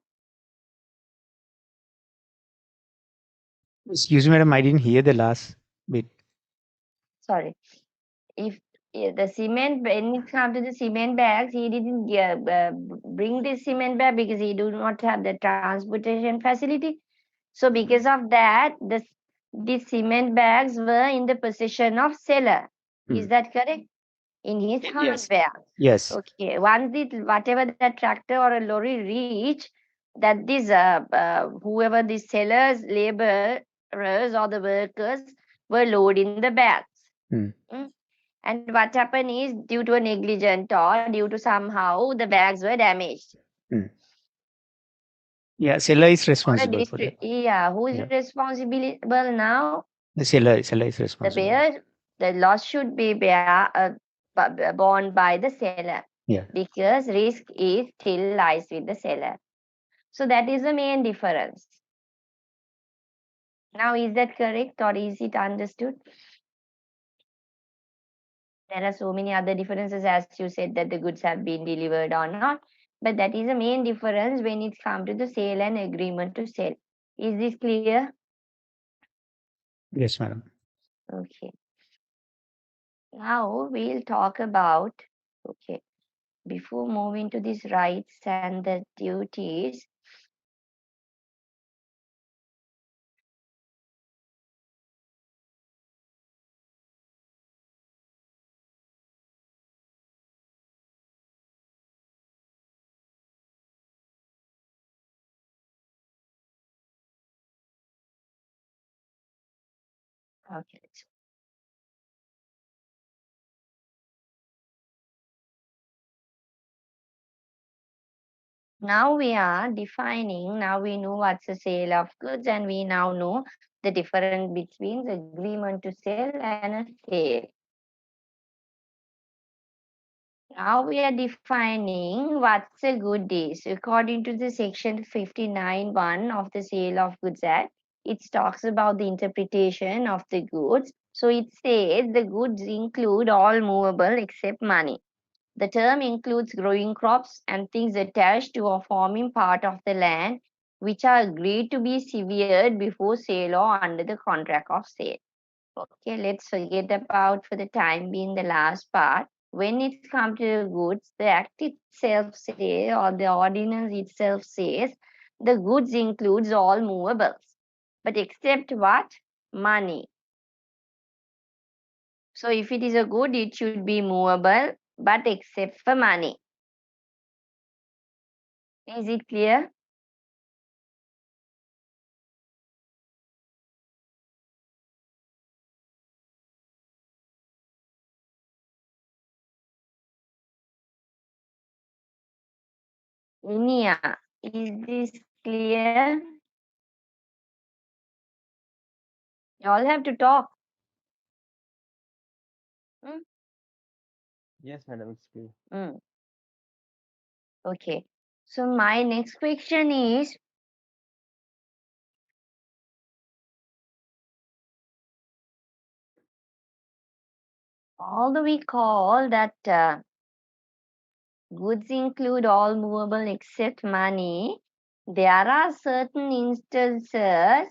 Excuse me, madam. I didn't hear the last bit. Sorry. If the cement, when it comes to the cement bags, he didn't bring the cement bag because he do not have the transportation facility. So because of that, the cement bags were in the possession of seller. Is that correct? In his Yes. hardware. Yes. Okay. Once whatever the tractor or a lorry reach, that this whoever the sellers, laborers or the workers were loading the bags. Mm. And what happened is, due to a negligent or due to somehow the bags were damaged. Mm. Yeah, seller is Or a responsible for that. yeah, who is Yeah. responsible now? The seller is The responsible. bear, the loss should be borne by the seller. Yeah. Because risk is still lies with the seller. So that is the main difference. Now, is that correct or is it understood? There are so many other differences, as you said, that the goods have been delivered or not. But that is the main difference when it comes to the sale and agreement to sell. Is this clear? Yes, madam. Okay. Now we'll talk about, okay, before moving to these rights and the duties, okay. Now we are defining, now we know what's a sale of goods and we now know the difference between the agreement to sell and a sale. Now we are defining what's a good is. According to the section 59(1) of the Sale of Goods Act, it talks about the interpretation of the goods. So it says the goods include all movable except money. The term includes growing crops and things attached to or forming part of the land, which are agreed to be severed before sale or under the contract of sale. Okay, let's forget about for the time being the last part. When it comes to goods, the act itself says, or the ordinance itself says, the goods includes all movables, but except what? Money. So if it is a good, it should be movable, but except for money. Is it clear? Inia, is this clear? You all have to talk. Yes, madam, it's clear. Okay. So my next question is, although we call that goods include all movable except money, there are certain instances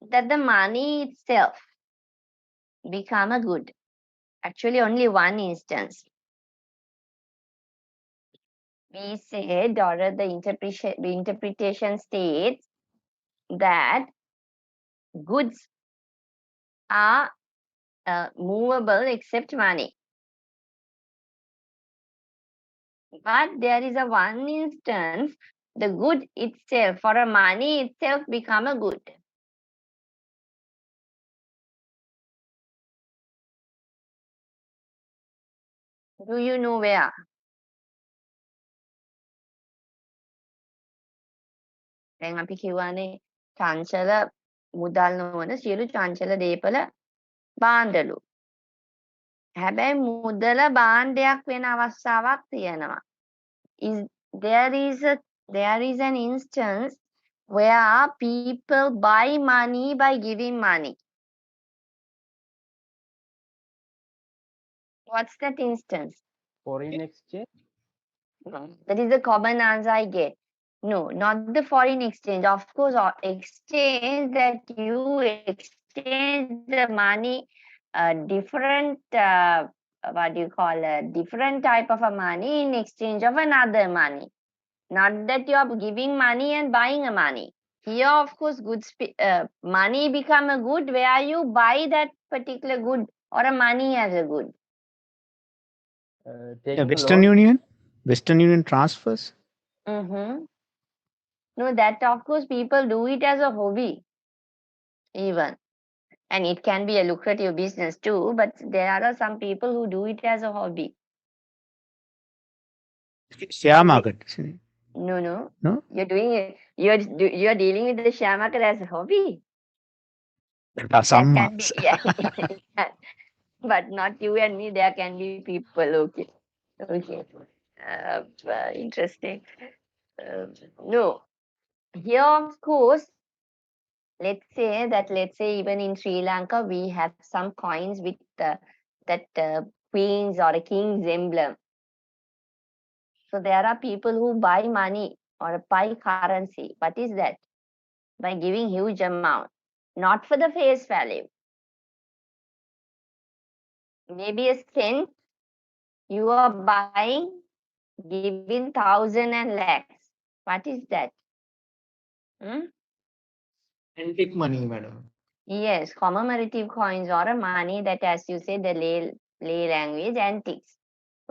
that the money itself become a good. Actually, only one instance. We said, or the interpretation states that goods are movable except money. But there is a one instance, the good itself, or a money itself become a good. Do you know where? දැන් අපි කියවනේ චංචල මුදල් නොවන සියලු චංචල දේපල බාණ්ඩලු. හැබැයි මුදල භාණ්ඩයක් වෙන අවස්ථාවක් තියෙනවා. There is an instance where people buy money by giving money. What's that instance? Foreign exchange? That is the common answer I get. No, not the foreign exchange. Of course, exchange that you exchange the money a different, what do you call, a different type of a money in exchange of another money. Not that you are giving money and buying a money. Here, of course, goods, money become a good where you buy that particular good or a money as a good. Western Union transfers. No, that of course people do it as a hobby, even. And it can be a lucrative business too, but there are some people who do it as a hobby. Share market. No. No? You're doing it. You're dealing with the share market as a hobby. That can be, yeah, but not you and me. There can be people. Okay. Interesting. No. Here, of course, let's say even in Sri Lanka, we have some coins with that queen's or a king's emblem. So there are people who buy money or buy currency. What is that? By giving huge amount, not for the face value. Maybe a cent you are buying, giving 1,000 and lakhs. What is that? Antique money, madam. Yes, commemorative coins or a money that, as you say, the lay language, antiques.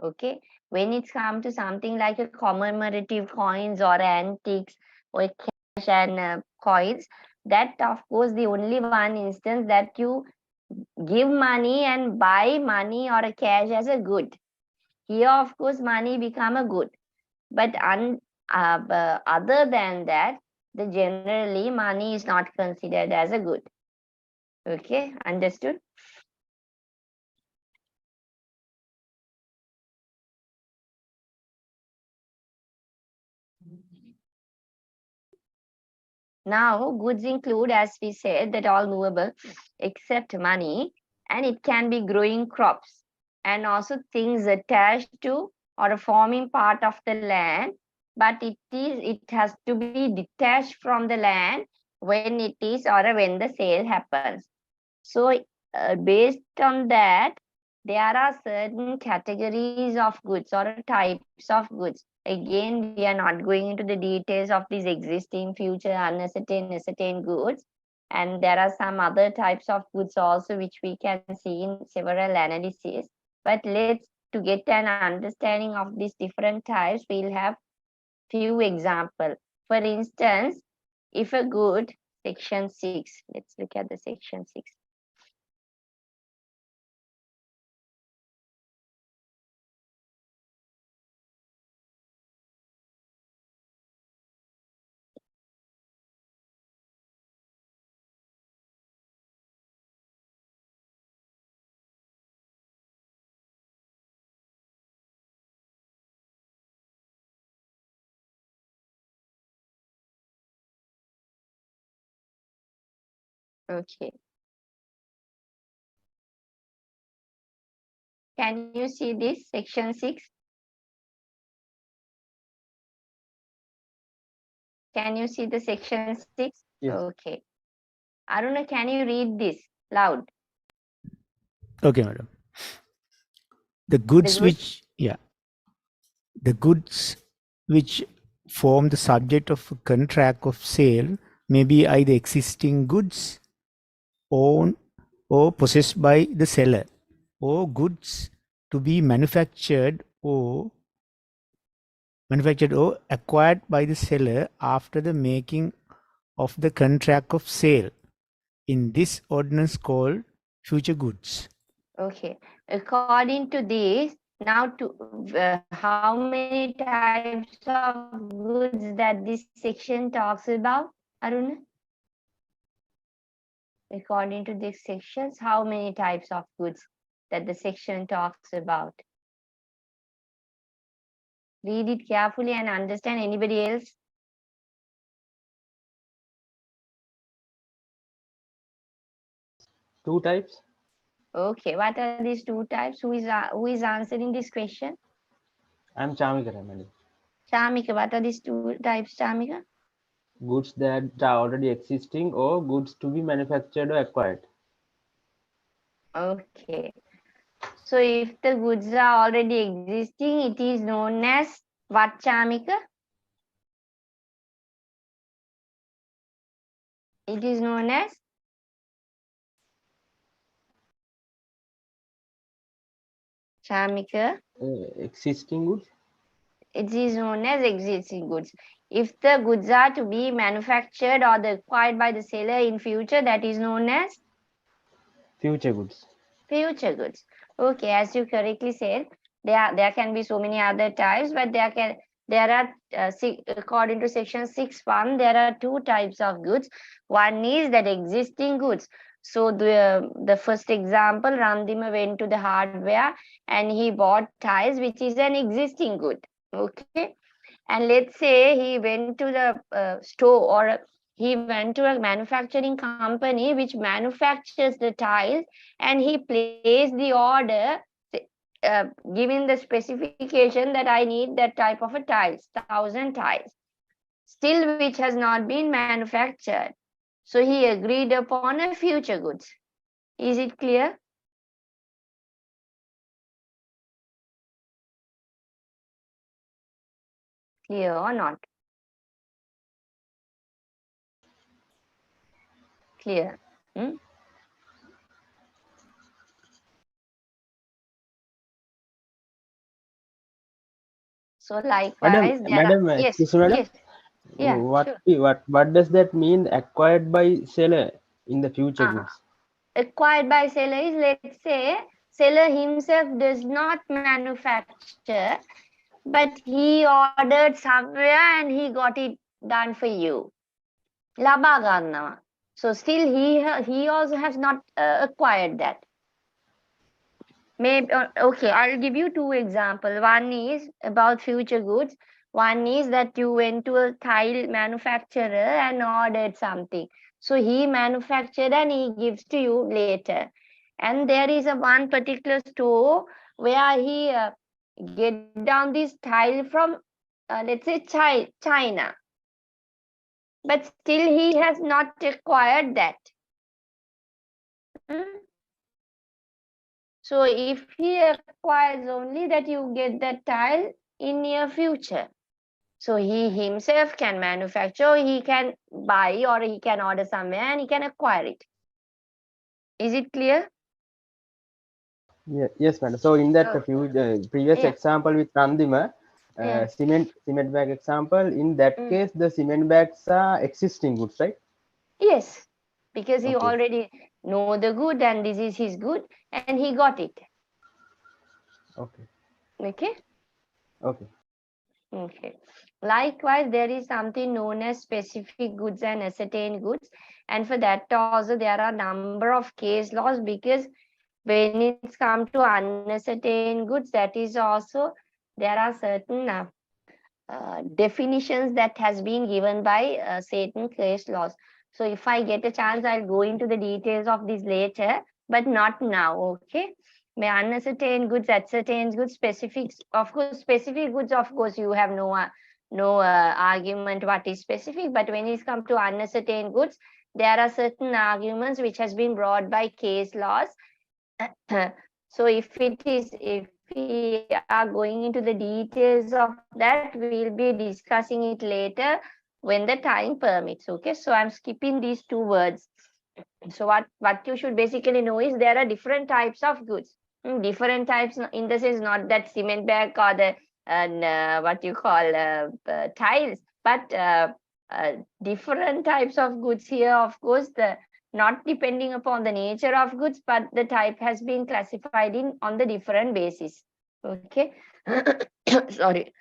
Okay, when it's come to something like a commemorative coins or antiques or cash and coins, that of course the only one instance that you give money and buy money or a cash as a good. Here, of course, money become a good. But other than that, generally money is not considered as a good. Okay, understood? Now, goods include, as we said, that all movable except money, and it can be growing crops and also things attached to or forming part of the land, but it has to be detached from the land when it is or when the sale happens. So, based on that, there are certain categories of goods or types of goods. Again, we are not going into the details of these existing, future, uncertain goods. And there are some other types of goods also which we can see in several analyses. But to get an understanding of these different types, we'll have few examples. For instance, if a good, section 6, let's look at the section 6. Okay. Can you see this section 6? Can you see the section 6? Yes. Okay. Aruna, can you read this loud? Okay, madam. The goods which form the subject of a contract of sale may be either existing goods owned or possessed by the seller, or goods to be manufactured or acquired by the seller after the making of the contract of sale. In this ordinance called future goods. Okay. According to this, now how many types of goods that this section talks about, Aruna? According to these sections, how many types of goods that the section talks about? Read it carefully and understand. Anybody else? Two types. Okay, what are these two types? Who is answering this question? I'm Chamika, madam. Chamika, what are these two types, Chamika? Goods that are already existing or goods to be manufactured or acquired. Okay. So if the goods are already existing, it is known as what, Chamika? It is known as Chamika. Existing goods. It is known as existing goods. If the goods are to be manufactured or acquired by the seller in future, that is known as Future goods. future goods. Okay, as you correctly said, there can be so many other types, but there are according to section 6.1, there are two types of goods. One is that existing goods. So the first example, Ramdima went to the hardware and he bought tiles, which is an existing good. Okay, and let's say he went to the store, or he went to a manufacturing company which manufactures the tiles, and he placed the order, giving the specification that I need that type of a tiles, 1,000 tiles, still which has not been manufactured. So he agreed upon a future goods. Is it clear? Clear or not? Clear. So likewise, Madam, yes, excuse me, madam. yes, yeah, What does that mean? Acquired by seller in the future goods. Acquired by seller is, let's say, seller himself does not manufacture, but he ordered somewhere and he got it done for you. Laba gannawa. So still he also has not acquired that. Maybe okay, I'll give you two examples. One is about future goods. One is that you went to a tile manufacturer and ordered something. So he manufactured and he gives to you later. And there is a one particular store where he get down this tile from, let's say, China. But still he has not acquired that. So if he acquires only that, you get that tile in near future. So he himself can manufacture, he can buy, or he can order somewhere and he can acquire it. Is it clear? Yeah, yes, madam. So in that previous Yeah. example with Randima, Yeah. cement bag example, in that case, the cement bags are existing goods, right? Yes, because he Okay. already know the good and this is his good and he got it. Okay. Okay. Okay. Okay. Likewise, there is something known as specific goods and ascertained goods. And for that also, there are a number of case laws, because when it's come to unascertained goods, that is also, there are certain definitions that has been given by certain case laws. So if I get a chance, I'll go into the details of this later, but not now, okay? May unascertained goods, ascertained goods, specifics, of course, specific goods, of course, you have no argument what is specific, but when it's come to unascertained goods, there are certain arguments which has been brought by case laws. So if we are going into the details of that, we'll be discussing it later when the time permits. Okay, so I'm skipping these two words. So what you should basically know is there are different types of goods. Different types in the sense, not that cement bag or the what you call tiles, but different types of goods here. Of course, not depending upon the nature of goods, but the type has been classified in on the different basis. Okay. Sorry.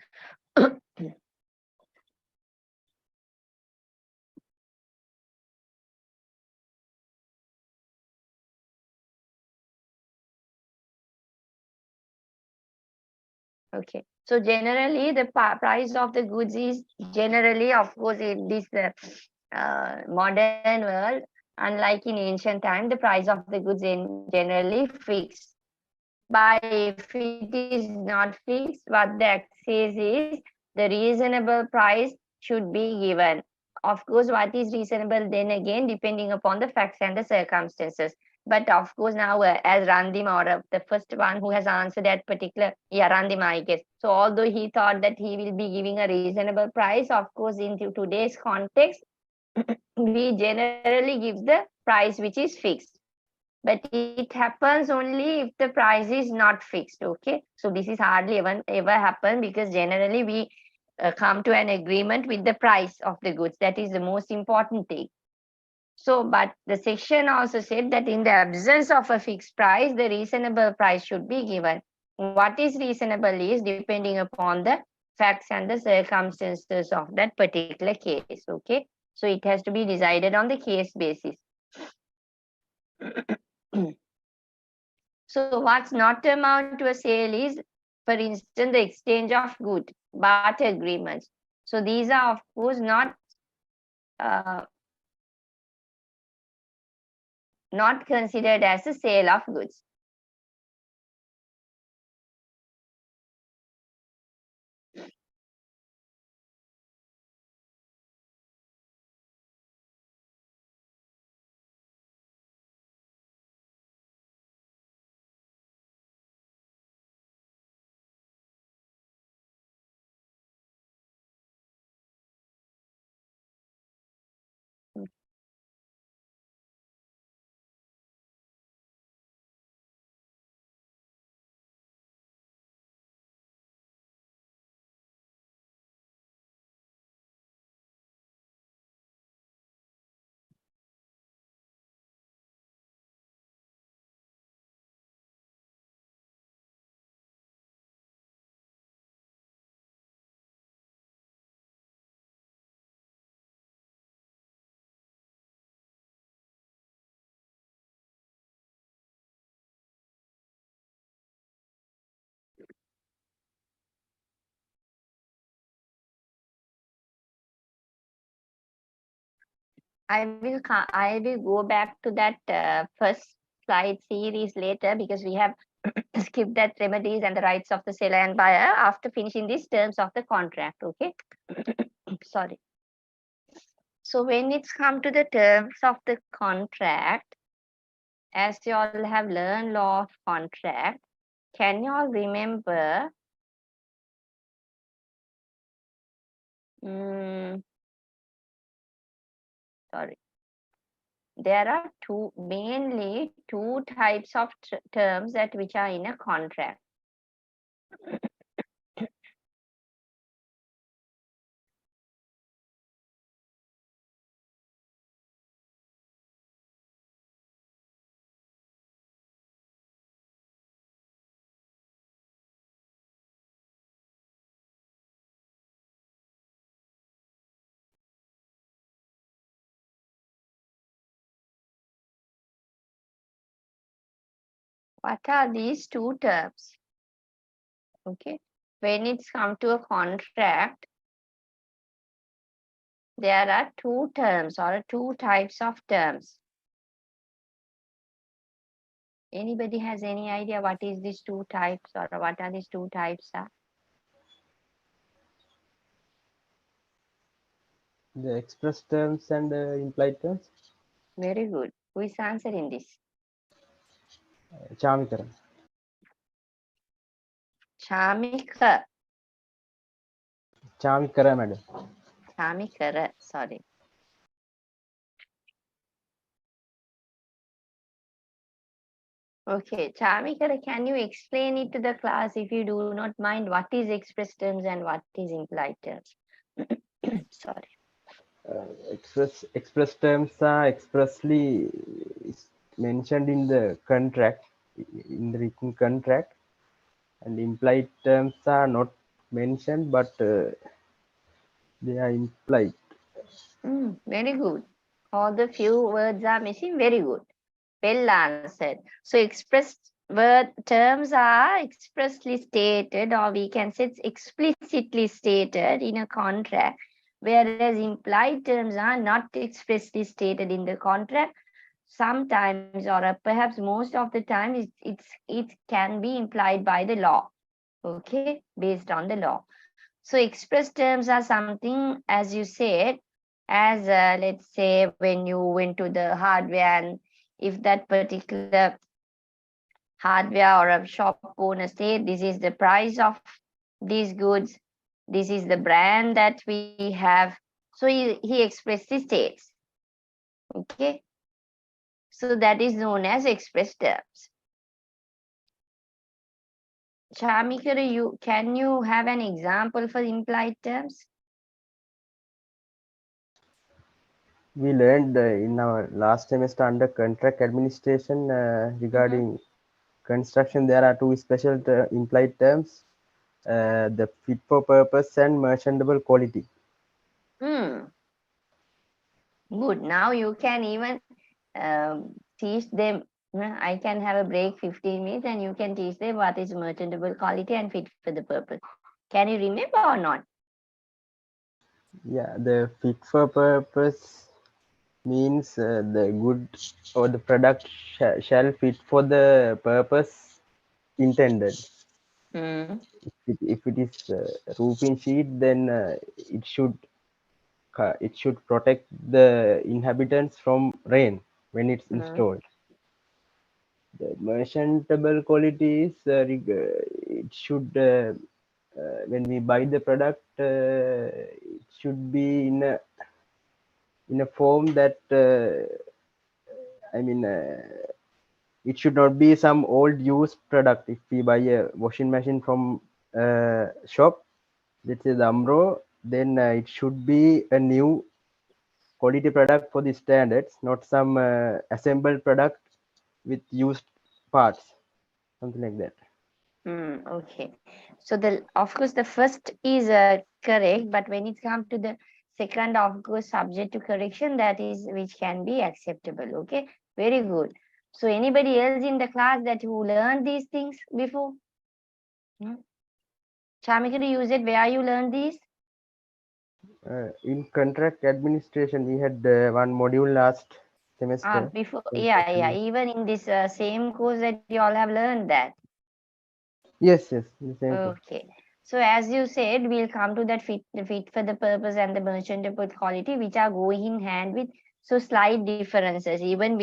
Okay, so generally the price of the goods is generally, of course, in this modern world, unlike in ancient time, the price of the goods in generally fixed. But if it is not fixed, what the act says is the reasonable price should be given. Of course, what is reasonable then again, depending upon the facts and the circumstances. But of course, now as Randima, or the first one who has answered that particular, yeah, Randima, I guess. So although he thought that he will be giving a reasonable price, of course, in today's context, we generally give the price which is fixed. But it happens only if the price is not fixed. Okay, so this is hardly ever happen, because generally we come to an agreement with the price of the goods. That is the most important thing. So, but the section also said that in the absence of a fixed price, the reasonable price should be given. What is reasonable is depending upon the facts and the circumstances of that particular case. Okay, so it has to be decided on the case basis. So what's not amount to a sale is, for instance, the exchange of goods, barter agreements. So these are of course not considered as a sale of goods. I will go back to that first slide series later, because we have skipped that remedies and the rights of the seller and buyer after finishing these terms of the contract. Okay. Sorry. So when it's come to the terms of the contract, as you all have learned law of contract, can you all remember sorry, there are mainly two types of terms that which are in a contract. What are these two terms? Okay, when it's come to a contract, there are two terms or two types of terms. Anybody has any idea what is these two types, or what are these two types are? The express terms and implied terms. Very good. Who is answering this? Chamikara. Chamika. Chamikara, madam. Chamikara, sorry. Okay, Chamikara, can you explain it to the class, if you do not mind, what is express terms and what is implied terms? Sorry. Express terms are expressly mentioned in the contract, in the written contract, and implied terms are not mentioned, but they are implied. Very good. All the few words are missing. Very good. Well answered. So express word terms are expressly stated, or we can say it's explicitly stated in a contract, whereas implied terms are not expressly stated in the contract. Sometimes, or perhaps most of the time, it can be implied by the law. Okay, based on the law. So express terms are something, as you said, as let's say when you went to the hardware and if that particular hardware or a shop owner say this is the price of these goods, this is the brand that we have. So he expressly states. Okay. So that is known as express terms. Shamikara, can you have an example for implied terms? We learned in our last semester under contract administration regarding construction, there are two special implied terms, the fit for purpose and merchantable quality. Good. Now you can even teach them. I can have a break 15 minutes and you can teach them what is merchantable quality and fit for the purpose. Can you remember or not? Yeah, the fit for purpose means the good or the product shall fit for the purpose intended. If it is roofing sheet, then it should protect the inhabitants from rain when it's installed. The merchantable quality is it should when we buy the product, it should be in a form that it should not be some old used product. If we buy a washing machine from a shop, let's say the Amro, then it should be a new quality product for the standards, not some assembled product with used parts, something like that. Okay. So of course the first is correct, but when it comes to the second, of course, subject to correction, that is which can be acceptable. Okay, very good. So anybody else in the class that who learned these things before? Shamikara, you said where you learned these? In contract administration, we had one module last semester. Before, yeah. Even in this same course that you all have learned that. Yes, the same course. Okay. So as you said, we'll come to that fit for the purpose and the merchantable quality, which are going in hand with so slight differences. Even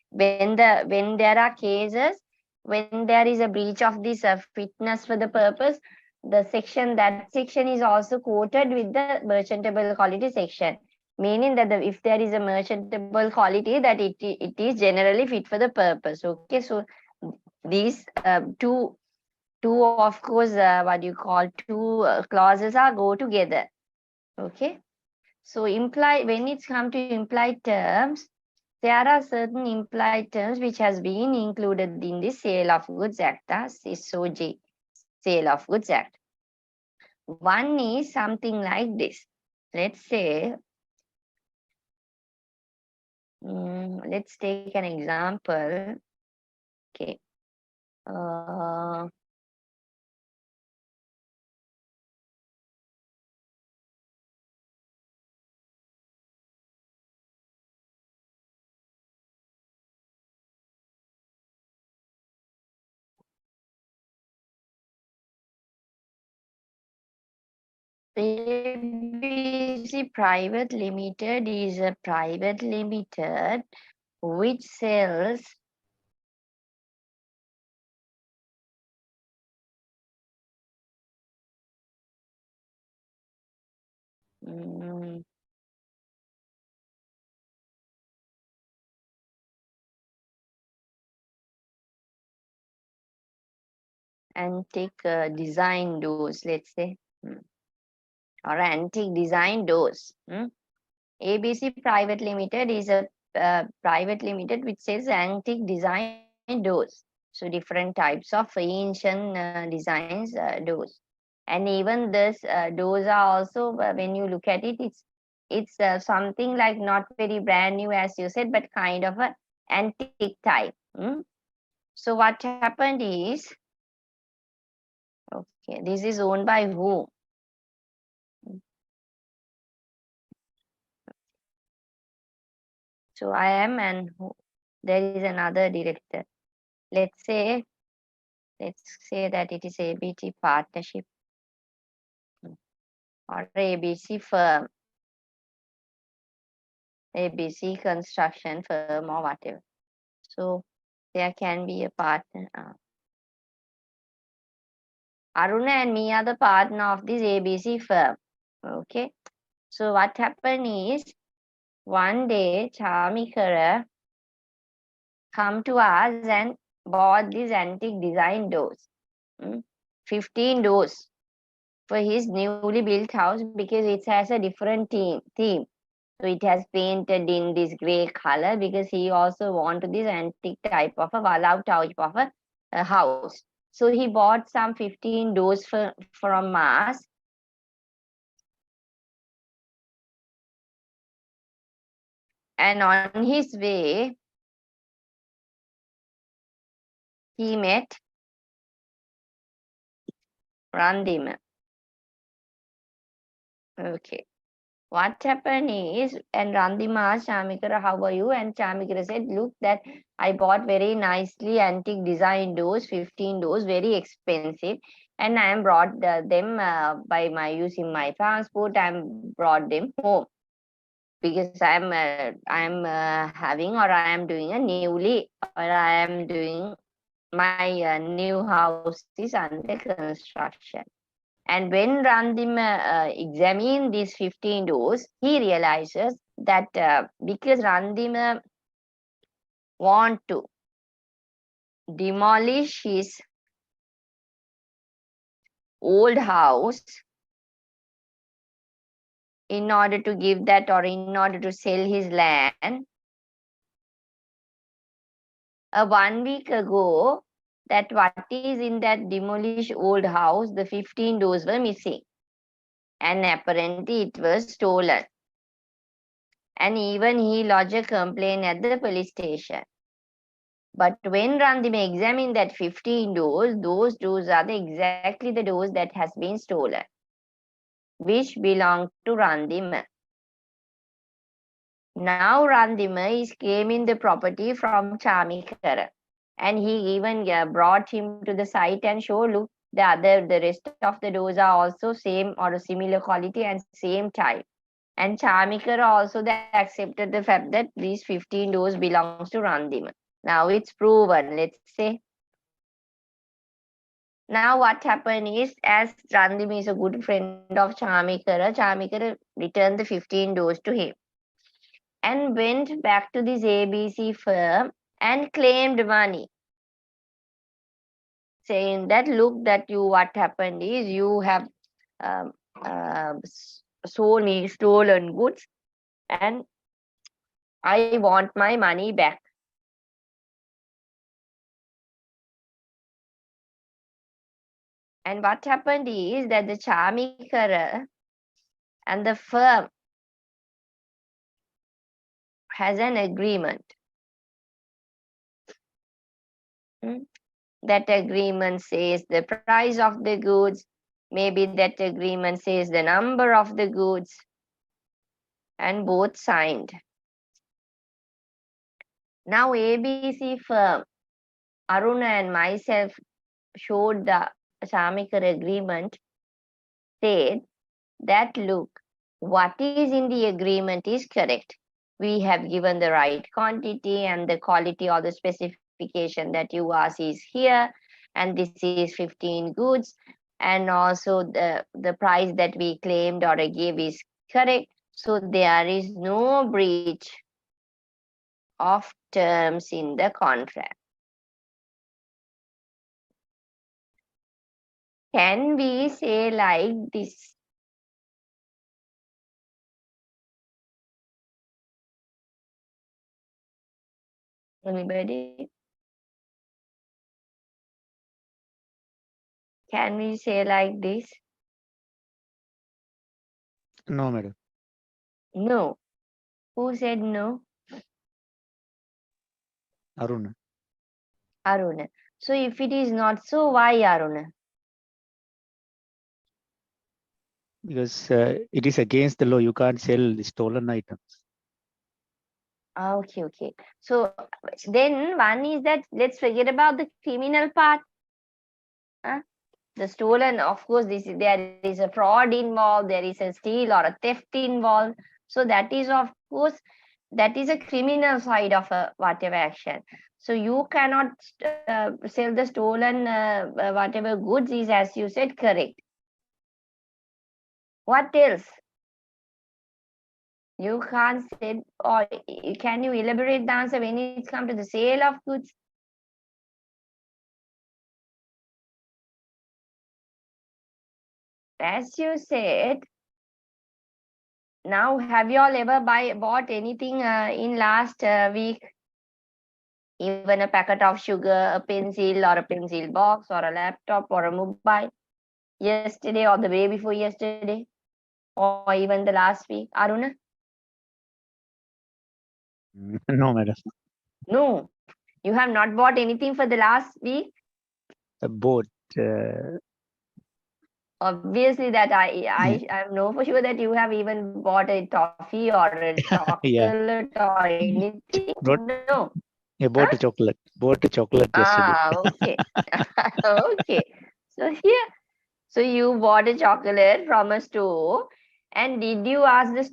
when there are cases when there is a breach of this fitness for the purpose, that section is also quoted with the merchantable quality section, meaning that if there is a merchantable quality, that it is generally fit for the purpose. Okay, so these two of course two clauses are go together. Okay, so when it's come to implied terms, there are certain implied terms which has been included in the Sale of Goods Act, SOG, Sale of Goods Act. One is something like this. Let's say let's take an example. Okay. ABC Private Limited is a private limited which sells antique design doors, let's say, or antique design doors. ABC Private Limited is a private limited which sells antique design doors. So different types of ancient designs doors, and even this doors are also when you look at it, it's something like not very brand new as you said, but kind of a antique type. So what happened is, okay, this is owned by who? So I am, and who? There is another director. Let's say that it is ABT partnership or ABC firm, ABC construction firm or whatever. So there can be a partner. Aruna and me are the partner of this ABC firm. Okay. So what happened is, one day Chamikara come to us and bought these antique design doors. 15 doors for his newly built house because it has a different theme. So it has painted in this grey color because he also wanted this antique type of a wallout type of a house. So he bought some 15 doors from us. And on his way, he met Randima. Okay. What happened is, and Randima asked Chamikara, how are you? And Chamikara said, look, that I bought very nicely antique design doors, 15 doors, very expensive. And I am brought them by my using my transport. I am brought them home because I am having, or I am doing a newly, or I am doing my new house is under construction. And when Randim examined these 15 doors, he realizes that because Randim want to demolish his old house in order to give that, or in order to sell his land, 1 week ago, that what is in that demolished old house, the 15 doors were missing. And apparently it was stolen. And even he lodged a complaint at the police station. But when Randima examined that 15 doors, those doors are exactly the doors that has been stolen, which belong to Randima. Now Randima is claiming the property from Chamikara. And he even brought him to the site and showed, look, the rest of the doors are also same or a similar quality and same type. And Chamikara also accepted the fact that these 15 doors belongs to Randima. Now it's proven, let's say. Now what happened is, as Randima is a good friend of Chamikara, Chamikara returned the 15 doors to him and went back to this ABC firm and claimed money, saying that, look, that you, what happened is, you have sold me stolen goods and I want my money back. And what happened is that the Chamikara and the firm has an agreement. That agreement says the price of the goods, maybe that agreement says the number of the goods, and both signed. Now ABC firm, Aruna and myself showed the Chamikara agreement, said that, look, what is in the agreement is correct. We have given the right quantity and the quality or the specification that you ask is here, and this is 15 goods, and also the price that we claimed or gave is correct. So there is no breach of terms in the contract. Can we say like this? Anybody? Can we say like this? No, madam. No. Who said no? Aruna. Aruna. So if it is not so, why Aruna? Because it is against the law. You can't sell the stolen items. Okay, okay. So then one is that, let's forget about the criminal part. The stolen, of course, there is a fraud involved, there is a steal or a theft involved. So that is, of course, that is a criminal side of a whatever action. So you cannot sell the stolen whatever goods is, as you said, correct. What else? You can't say, or can you elaborate the answer when it's come to the sale of goods? As you said, now have you all ever bought anything in last week? Even a packet of sugar, a pencil or a pencil box or a laptop or a mobile? Yesterday or the day before yesterday? Or even the last week? Aruna? No, madam. No. You have not bought anything for the last week? Both. Obviously that I know for sure that you have even bought a toffee or a chocolate or anything. No. Yeah, bought a chocolate. Bought a chocolate yesterday. Okay. Okay. So you bought a chocolate from a store, and did you ask the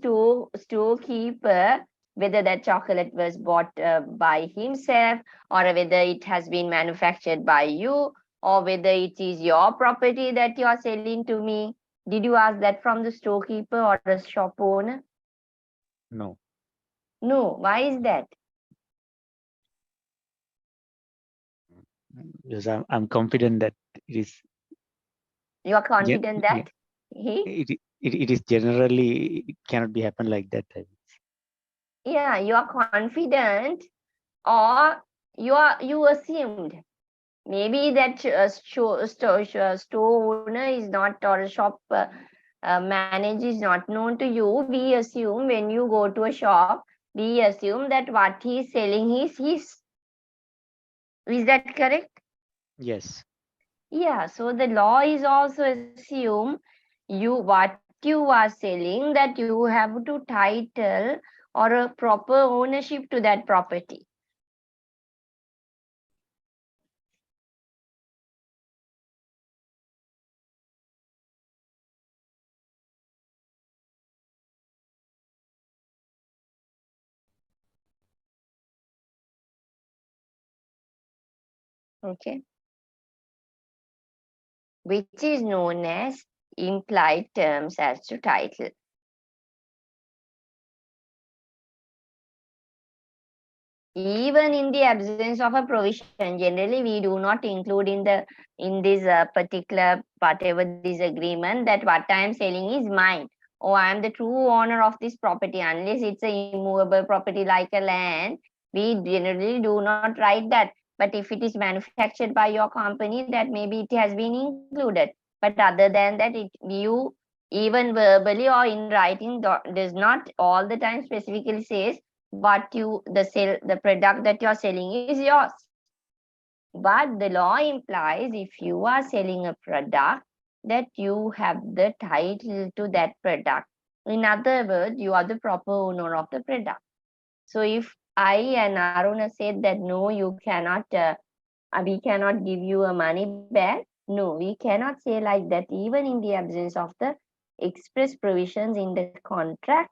storekeeper whether that chocolate was bought by himself, or whether it has been manufactured by you, or whether it is your property that you are selling to me? Did you ask that from the storekeeper or the shop owner? No. No. Why is that? Because I'm confident that it is. You are confident that It is generally, it cannot be happen like that. Yeah, you are confident, or you assumed. Maybe that store owner is not, or a shop manager is not known to you. We assume when you go to a shop, we assume that what he is selling is his. Is that correct? Yes. Yeah, so the law is also assume what you are selling, that you have to title or a proper ownership to that property. Okay. Which is known as implied terms as to title. Even in the absence of a provision, generally we do not include in this particular whatever this agreement that what I am selling is mine, or I am the true owner of this property, unless it's a immovable property like a land. We generally do not write that. But if it is manufactured by your company, that maybe it has been included. But other than that, you even verbally or in writing does not all the time specifically says the product that you're selling is yours. But the law implies if you are selling a product, that you have the title to that product. In other words, you are the proper owner of the product. So if I and Aruna said that no, you cannot, we cannot give you a money back. No, we cannot say like that. Even in the absence of the express provisions in the contract,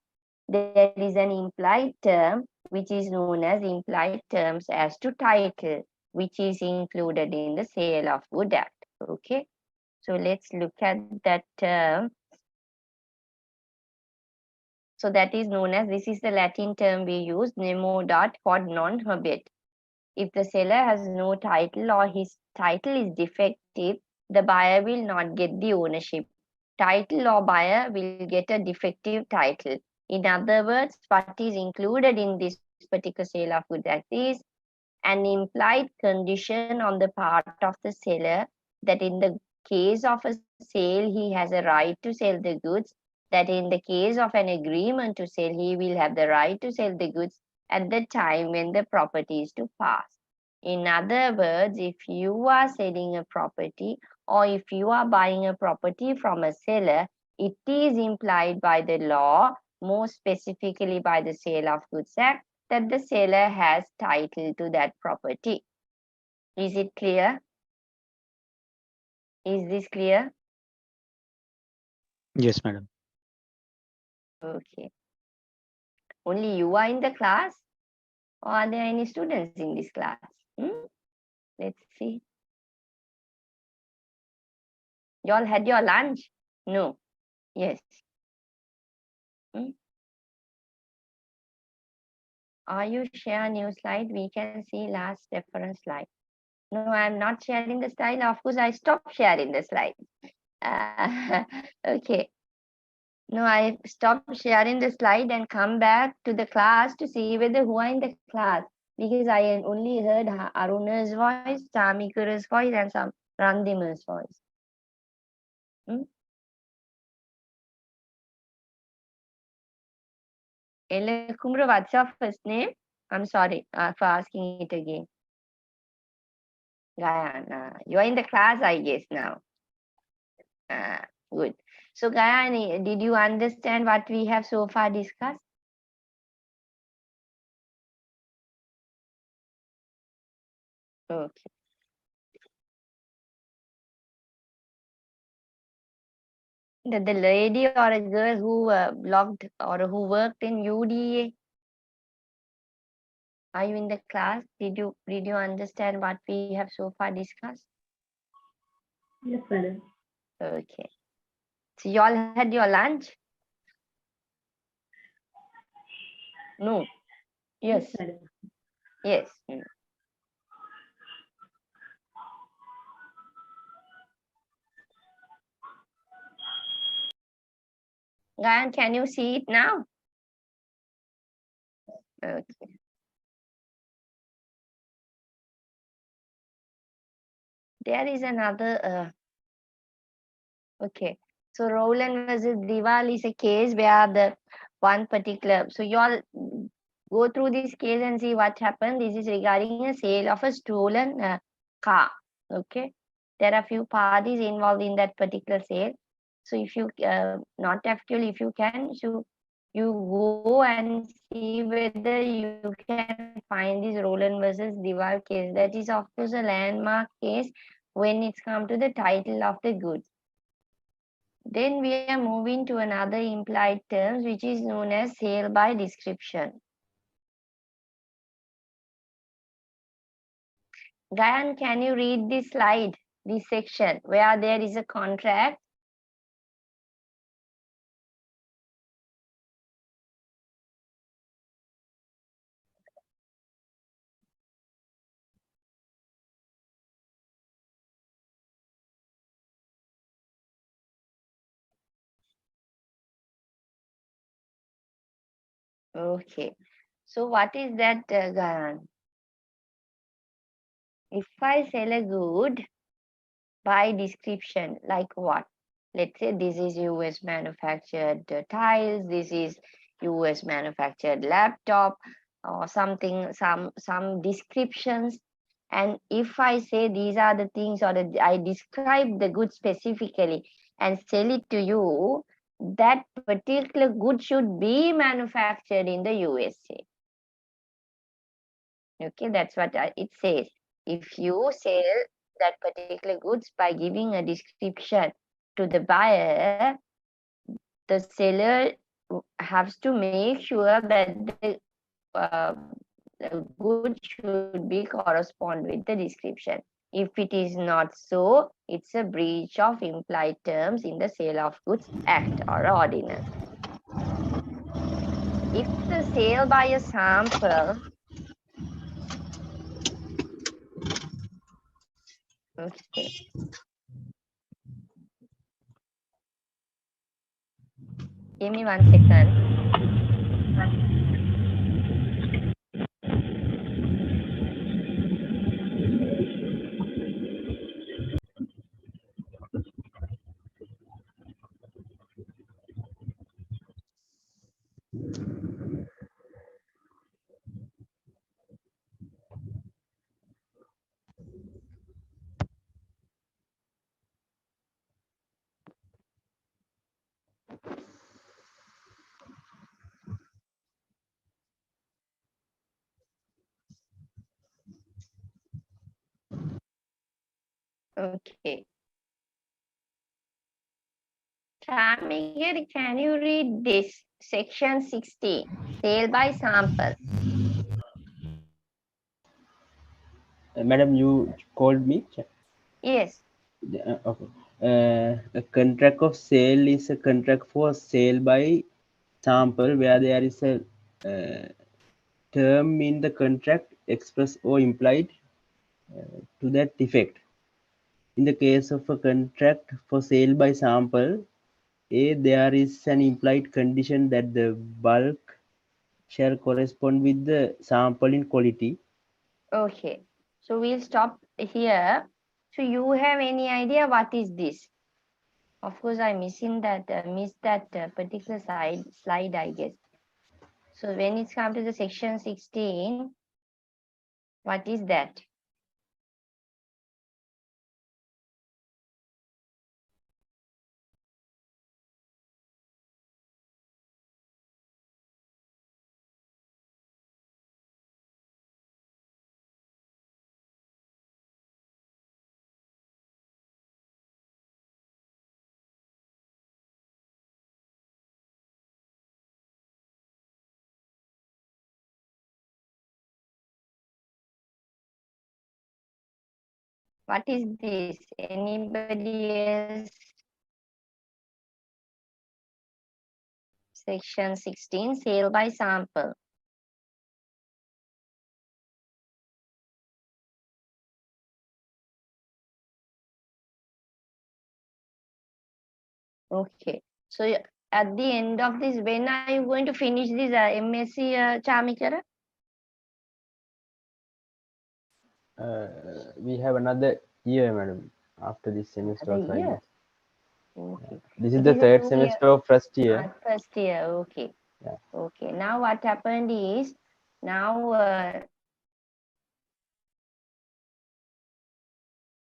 there is an implied term which is known as implied terms as to title, which is included in the Sale of Good Act. Okay, so let's look at that term. So that is known as, this is the Latin term we use, nemo dat quod non habet. If the seller has no title or his title is defective, the buyer will not get the ownership. Title or buyer will get a defective title. In other words, what is included in this particular Sale of Goods Act is an implied condition on the part of the seller that in the case of a sale, he has a right to sell the goods, that in the case of an agreement to sell, he will have the right to sell the goods at the time when the property is to pass. In other words, if you are selling a property or if you are buying a property from a seller, it is implied by the law, more specifically by the Sale of Goods Act, that the seller has title to that property. Is it clear? Is this clear? Yes, madam. Okay. Only you are in the class, or are there any students in this class? Let's see. You all had your lunch? No. Yes. Or you share new slide, we can see last reference slide. No, I'm not sharing the slide. Of course, I stopped sharing the slide. Okay. No, I stopped sharing the slide and come back to the class to see whether who are in the class. Because I only heard Aruna's voice, Tamikura's voice, and some Randima's voice. Kumra, what's your first name? I'm sorry for asking it again. Gayana, you are in the class, I guess, now. Good. So, Gayani, did you understand what we have so far discussed? Okay. The lady or a girl who blogged or who worked in UDA, are you in the class? Did you understand what we have so far discussed? Yes, madam. Okay. So you all had your lunch? No. Yes. Madam. Yes. Gayan, can you see it now? Okay. There is another. Okay. So Roland versus Diwali is a case where the one particular. So you all go through this case and see what happened. This is regarding a sale of a stolen car. Okay. There are few parties involved in that particular sale. So if you not actually, if you can, so you go and see whether you can find this Roland versus Diwali case. That is of course a landmark case when it's come to the title of the goods. Then we are moving to another implied terms which is known as sale by description. Gayan, can you read this slide, this section where there is a contract? Okay. So what is that, Gayan? If I sell a good by description, like what? Let's say this is US manufactured tiles, this is US manufactured laptop, or something, some descriptions. And if I say these are the things, or I describe the good specifically and sell it to you, that particular good should be manufactured in the USA. Okay, that's what it says. If you sell that particular goods by giving a description to the buyer, the seller has to make sure that the good should be correspond with the description. If it is not so, it's a breach of implied terms in the Sale of Goods Act or Ordinance. If the sale by a sample, okay. Give me 1 second. Okay. Tamigiri, can you read this? Section 60, sale by sample. Madam, you called me? Yes. Okay. A contract of sale is a contract for sale by sample where there is a term in the contract express or implied to that effect. In the case of a contract for sale by sample, there is an implied condition that the bulk shall correspond with the sample in quality. Okay. So we'll stop here. So you have any idea what is this? Of course, I missed that particular slide, I guess. So when it's come to the section 16, what is that? What is this? Anybody else? Section 16, sale by sample. Okay. So at the end of this, when are you going to finish this MSc, Chamikara? We have another year, madam, after this semester. Another Also, I year? guess. Okay. This is It the is a third 2 year. semester of first year. First year, okay. Yeah. Okay. Now what happened is, now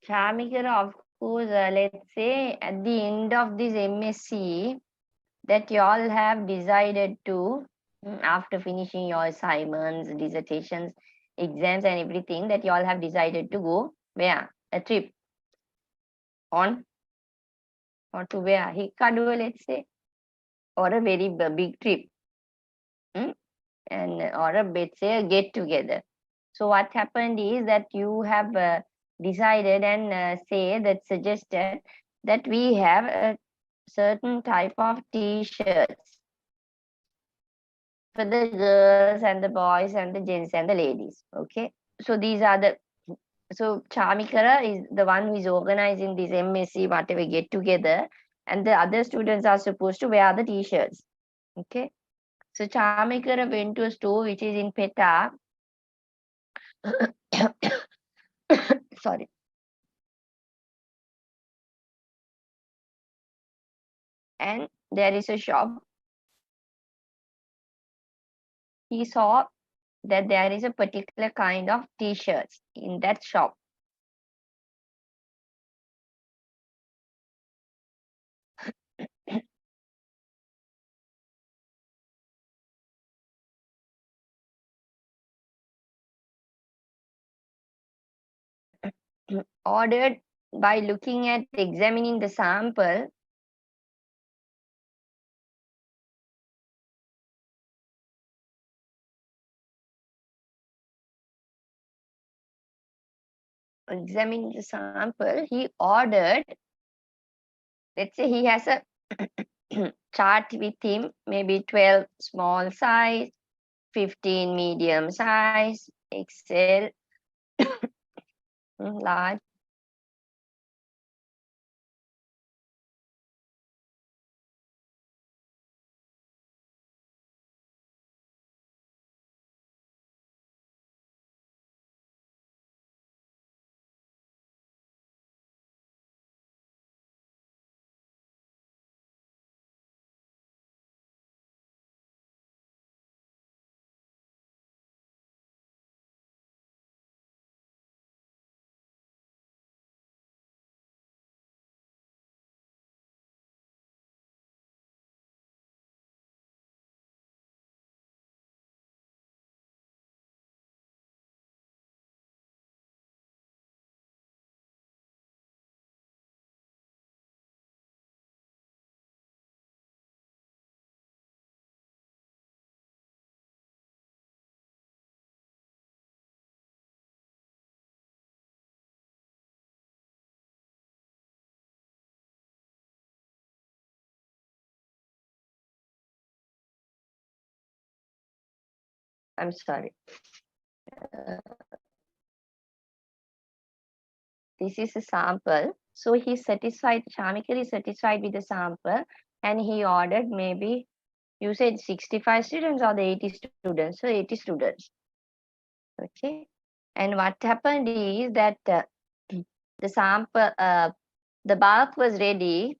Chamikara, of course, let's say at the end of this MSc, that you all have decided to, after finishing your assignments, dissertations, exams and everything, that you all have decided to go where? A trip on, or to where? Hikkaduwa, let's say, or a very big trip, and or let's say a get together. So what happened is that you have decided and suggested that we have a certain type of t-shirts for the girls and the boys and the gents and the ladies. Okay. So these are the, so Chamikara is the one who is organizing this MSc whatever get together, and the other students are supposed to wear the t-shirts. Okay. So Chamikara went to a store which is in Peta. Sorry. And there is a shop. He saw that there is a particular kind of t-shirts in that shop. Ordered by looking at examining the sample, he ordered, let's say he has a chart with him, maybe 12 small size, 15 medium size, XL, large. I'm sorry. This is a sample. So he's satisfied, Shamikar is satisfied with the sample, and he ordered maybe, you said 65 students or the 80 students? So 80 students. Okay. And what happened is that the sample, the bulk was ready,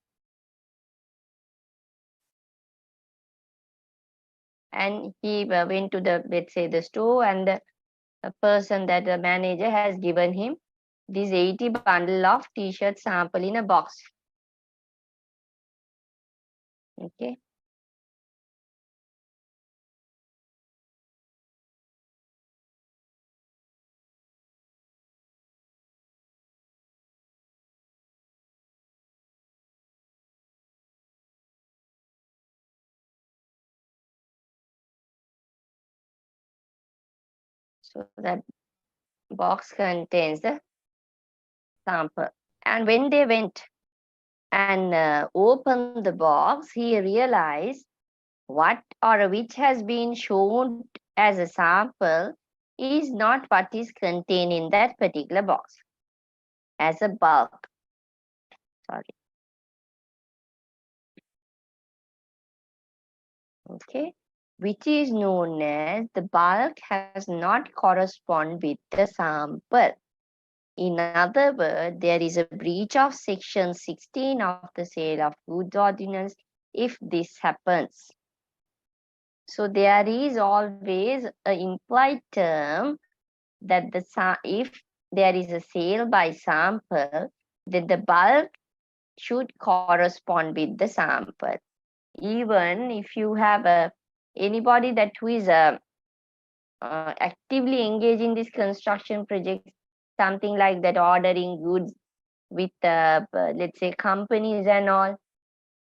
and he went to the, let's say, the store, and the person, that the manager has given him this 80 bundle of t-shirt sample in a box. Okay. So that box contains the sample. And when they went and opened the box, he realized what or which has been shown as a sample is not what is contained in that particular box as a bulk. Sorry. Okay. Which is known as the bulk has not correspond with the sample. In other words, there is a breach of section 16 of the Sale of Goods Ordinance if this happens. So there is always an implied term that if there is a sale by sample, then the bulk should correspond with the sample. Even if you have anybody that who is actively engaged in this construction project, something like that, ordering goods with let's say companies and all,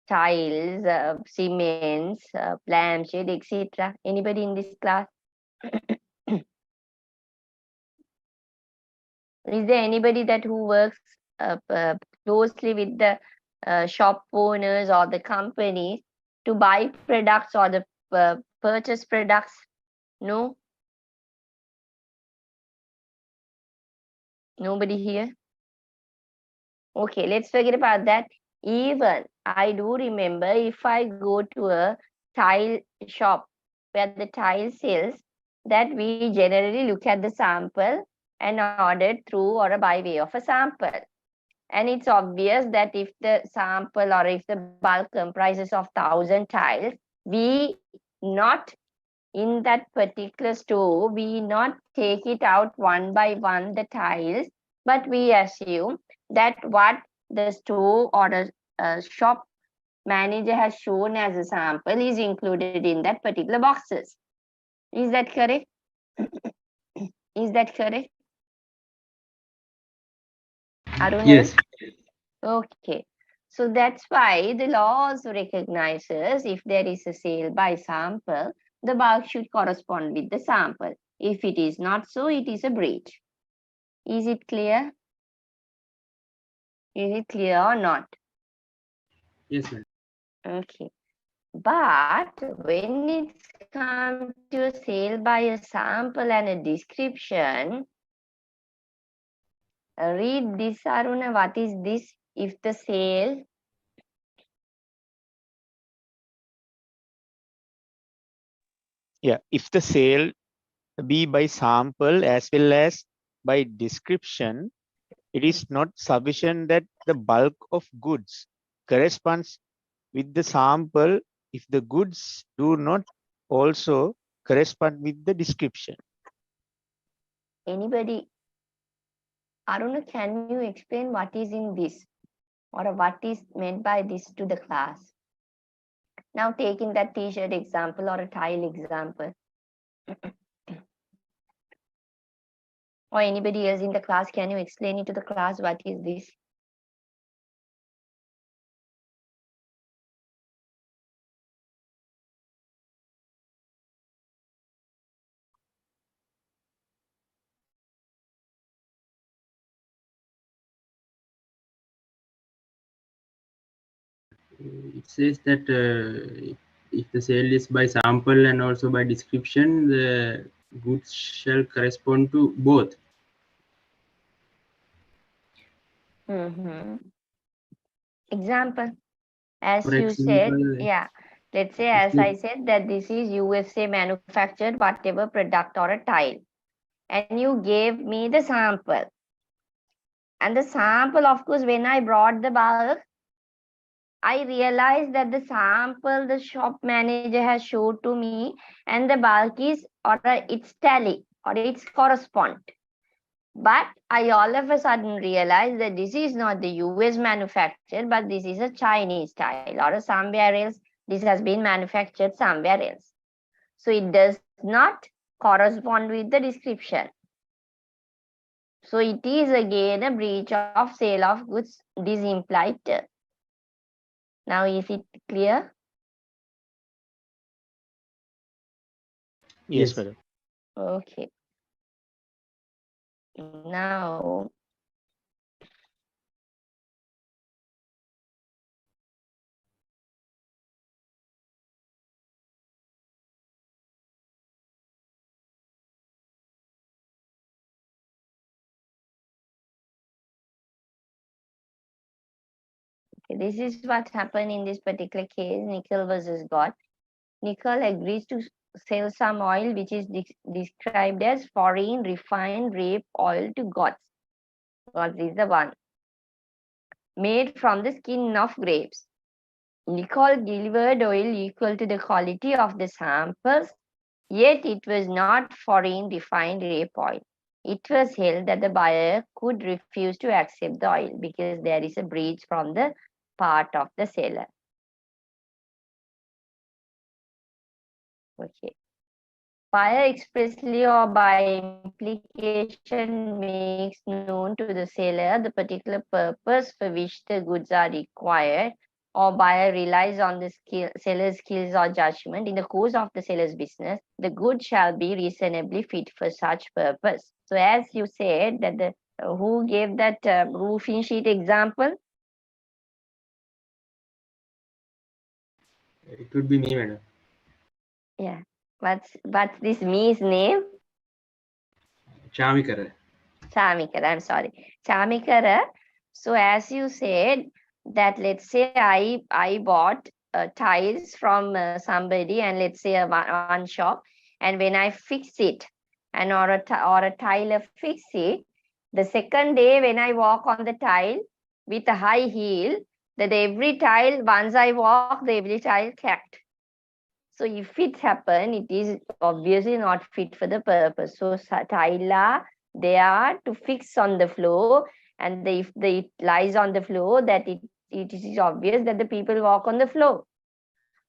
tiles, cements, lampshade, etc. Anybody in this class? Is there anybody that who works closely with the shop owners or the companies to buy products or the purchase products? No? Nobody here? Okay, let's forget about that. Even I do remember, if I go to a tile shop where the tile sells, that we generally look at the sample and order it through or by way of a sample. And it's obvious that if the sample or if the bulk comprises of 1,000 tiles, we not in that particular store, we not take it out one by one, the tiles, but we assume that what the store or a shop manager has shown as a sample is included in that particular boxes. Is that correct? Is that correct? Aruna? Yes. Okay. So that's why the law also recognizes if there is a sale by sample, the bulk should correspond with the sample. If it is not so, it is a breach. Is it clear? Is it clear or not? Yes, ma'am. Okay. But when it's come to a sale by a sample and a description, read this, Aruna. What is this? If the sale if the sale be by sample as well as by description, it is not sufficient that the bulk of goods corresponds with the sample if the goods do not also correspond with the description. Anybody? Aruna, can you explain what is in this or what is meant by this to the class? Now taking that t-shirt example or a tile example. Or anybody else in the class, can you explain it to the class? What is this? It says that if the sale is by sample and also by description, the goods shall correspond to both. Example, as For you said, example, yeah. Let's say, as I said, that this is USA manufactured whatever product or a tile, and you gave me the sample. And the sample, of course, when I brought the bulk, I realized that the sample the shop manager has showed to me and the bulk is, or it's tally, or it's correspond. But I all of a sudden realized that this is not the US manufactured, but this is a Chinese tile, or somewhere else. This has been manufactured somewhere else. So it does not correspond with the description. So it is again a breach of sale of goods, this implied term. Now is it clear? Yes, Yes. madam. Okay. Now, this is what happened in this particular case, nickel versus God. Nickel agrees to sell some oil which is described as foreign refined rape oil to gods. Gods is the one. Made from the skin of grapes. Nickel delivered oil equal to the quality of the samples, yet it was not foreign refined rape oil. It was held that the buyer could refuse to accept the oil because there is a breach from the part of the seller. Okay. Buyer expressly or by implication makes known to the seller the particular purpose for which the goods are required, or buyer relies on the seller's skills or judgment in the course of the seller's business, the good shall be reasonably fit for such purpose. So as you said that the who gave that roofing sheet example? it could be me, madam. Yeah. What's this me's name? Chamikara. Chamikara, I'm sorry. Chamikara. So as you said that, let's say I bought tiles from somebody, and let's say one shop, and when I fix it, and or a tiler fix it, the second day when I walk on the tile with a high heel, that every tile, once I walk, the every tile cracked. So if it happen, it is obviously not fit for the purpose. So tile they are to fix on the floor, and if it lies on the floor, that it is obvious that the people walk on the floor.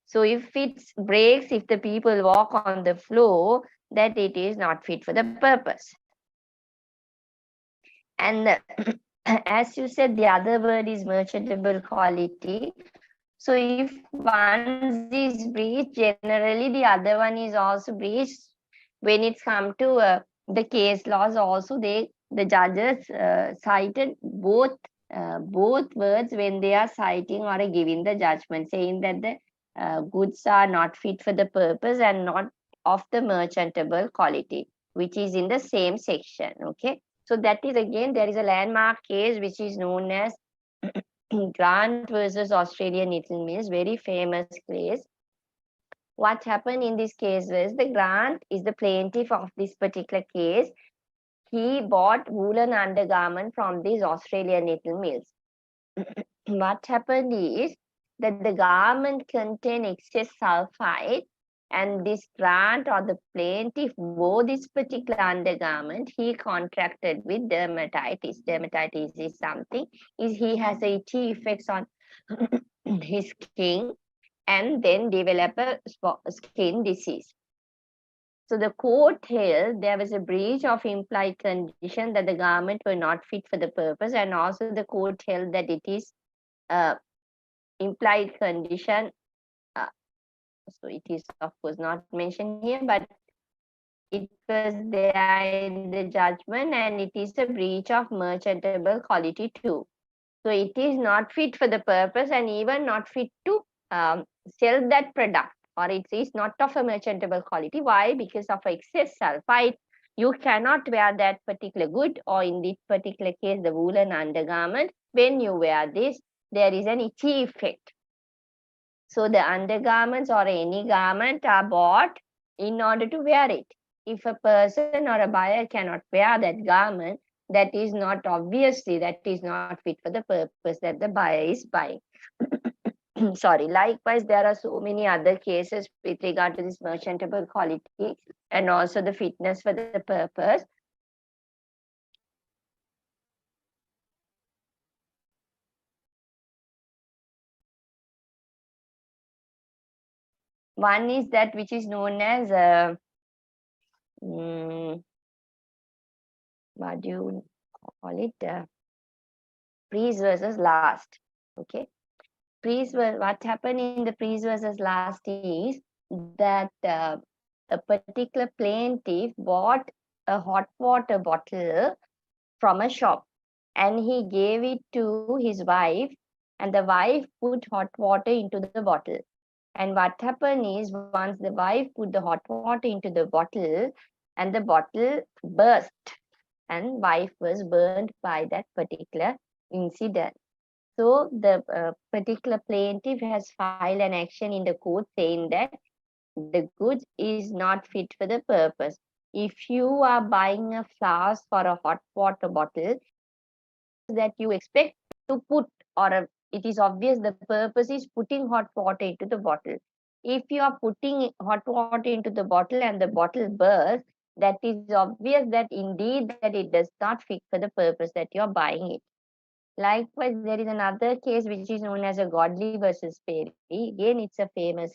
So if it breaks, if the people walk on the floor, that it is not fit for the purpose. And as you said, the other word is merchantable quality. So if one is breached, generally the other one is also breached. When it's come to the case laws, also the judges cited both words when they are citing or giving the judgment, saying that the goods are not fit for the purpose and not of the merchantable quality, which is in the same section. Okay, so that is again, there is a landmark case which is known as Grant versus Australian Knitting Mills, very famous case. What happened in this case was, the Grant is the plaintiff of this particular case. He bought woolen undergarment from these Australian knitting mills. What happened is that the garment contained excess sulfide, and this Grant or the plaintiff wore this particular undergarment. He contracted with dermatitis. Dermatitis is something, he has itchy effects on his skin, and then develop a skin disease. So the court held there was a breach of implied condition, that the garment were not fit for the purpose, and also the court held that it is implied condition. So it is of course not mentioned here, but it was there in the judgment, and it is a breach of merchantable quality too. So it is not fit for the purpose, and even not fit to sell that product. or it is not of a merchantable quality. Why? Because of excess sulfite, you cannot wear that particular good, or in this particular case, the woolen undergarment. When you wear this, there is an itchy effect. So the undergarments or any garment are bought in order to wear it. If a person or a buyer cannot wear that garment, that is not obviously, that is not fit for the purpose that the buyer is buying. Sorry. Likewise, there are so many other cases with regard to this merchantable quality and also the fitness for the purpose. One is that which is known as what do you call it? Priest versus last. Okay. What happened in the priest versus last is that a particular plaintiff bought a hot water bottle from a shop and he gave it to his wife, and the wife put hot water into the bottle. And what happened is, once the wife put the hot water into the bottle and the bottle burst, and wife was burned by that particular incident. So the particular plaintiff has filed an action in the court saying that the goods is not fit for the purpose. If you are buying a flask or a hot water bottle that you expect to put, it is obvious the purpose is putting hot water into the bottle. If you are putting hot water into the bottle and the bottle bursts, that is obvious that indeed that it does not fit for the purpose that you are buying it. Likewise, there is another case which is known as a Godley versus Perry. Again, it's a famous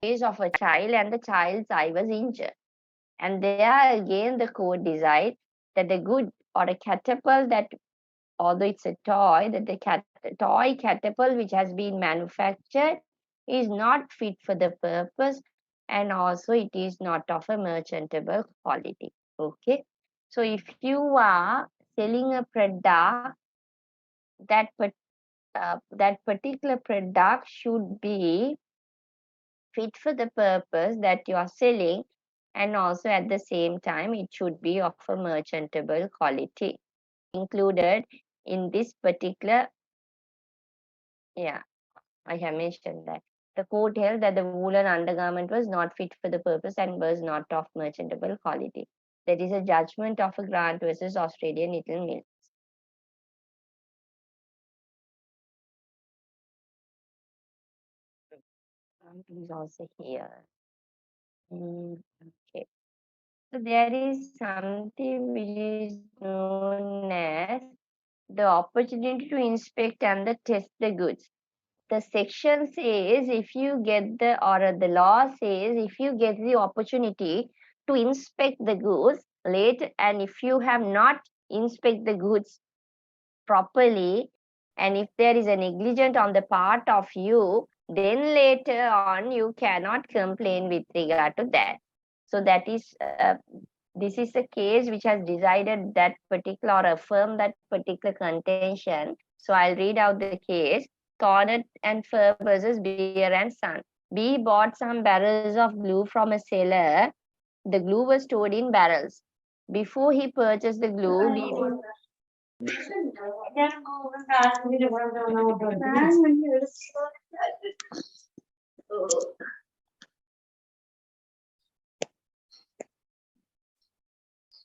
case of a child, and the child's eye was injured. And there again the court decides that the good or a catapult that, although it's a toy, that the toy catapult which has been manufactured is not fit for the purpose, and also it is not of a merchantable quality. Okay. So if you are selling a product, that particular product should be fit for the purpose that you are selling, and also at the same time it should be of a merchantable quality. Included in this particular, yeah, I have mentioned that. The court held that the woolen undergarment was not fit for the purpose and was not of merchantable quality. That is a judgment of a Grant versus Australian Little Mills. Is also here. Okay. So there is something which is known as the opportunity to inspect and test the goods. The section says if you get the law says if you get the opportunity to inspect the goods later, and if you have not inspect the goods properly, and if there is a negligence on the part of you, then later on you cannot complain with regard to that. So that is this is a case which has decided that particular or affirmed that particular contention. So I'll read out the case. Cornet and Fur versus Beer and Son. B bought some barrels of glue from a seller. The glue was stored in barrels. Before he purchased the glue,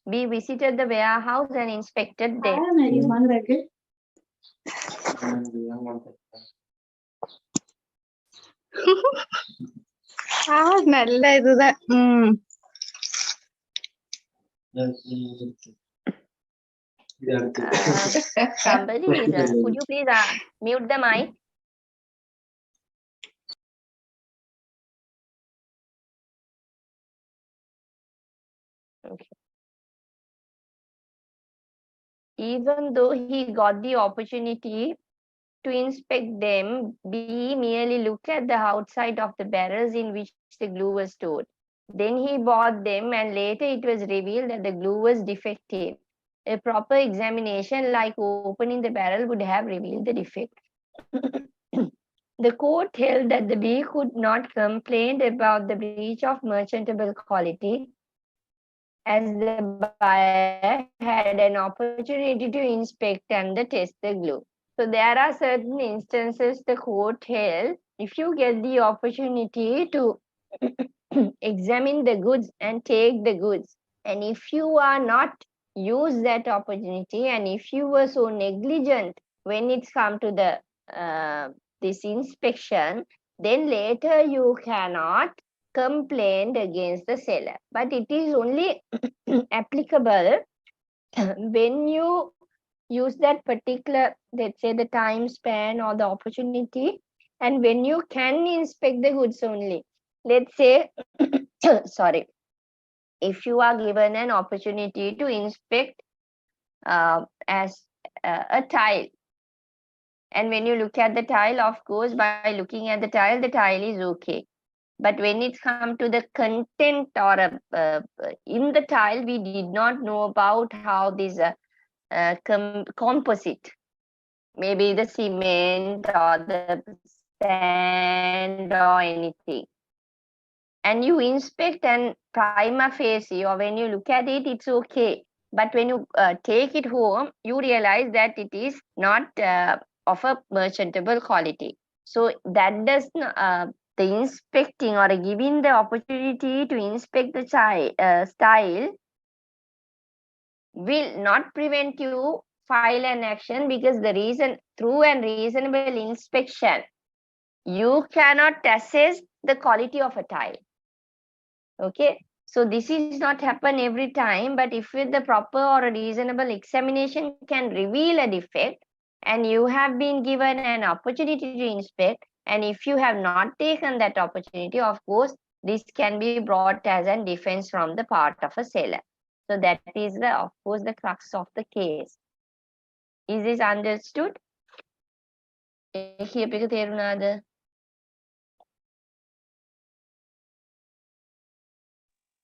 B visited the warehouse and inspected them. நல்ல இதுதான். Somebody, could you please mute the mic? Okay. Even though he got the opportunity to inspect them, B merely looked at the outside of the barrels in which the glue was stored. Then he bought them, and later it was revealed that the glue was defective. A proper examination, like opening the barrel, would have revealed the defect. The court held that the B could not complain about the breach of merchantable quality, as the buyer had an opportunity to inspect and test the glue. So there are certain instances the court held, if you get the opportunity to examine the goods and take the goods, and if you are not use that opportunity, and if you were so negligent when it's come to the this inspection, then later you cannot complain against the seller. But it is only applicable when you use that particular, let's say, the time span or the opportunity, and when you can inspect the goods only. Let's say, sorry, if you are given an opportunity to inspect as a tile, and when you look at the tile, of course, by looking at the tile is okay. But when it's come to the content or in the tile, we did not know about how this composite, maybe the cement or the sand or anything, and you inspect and prima facie, or when you look at it, it's okay. But when you take it home, you realize that it is not of a merchantable quality. So that does not, the inspecting or giving the opportunity to inspect the style will not prevent you file an action, because the reason, through and reasonable inspection, you cannot assess the quality of a tile. Okay, so this is not happen every time, but if with the proper or a reasonable examination can reveal a defect, and you have been given an opportunity to inspect, and if you have not taken that opportunity, of course, this can be brought as a defense from the part of a seller. So that is the, of course, the crux of the case. Is this understood?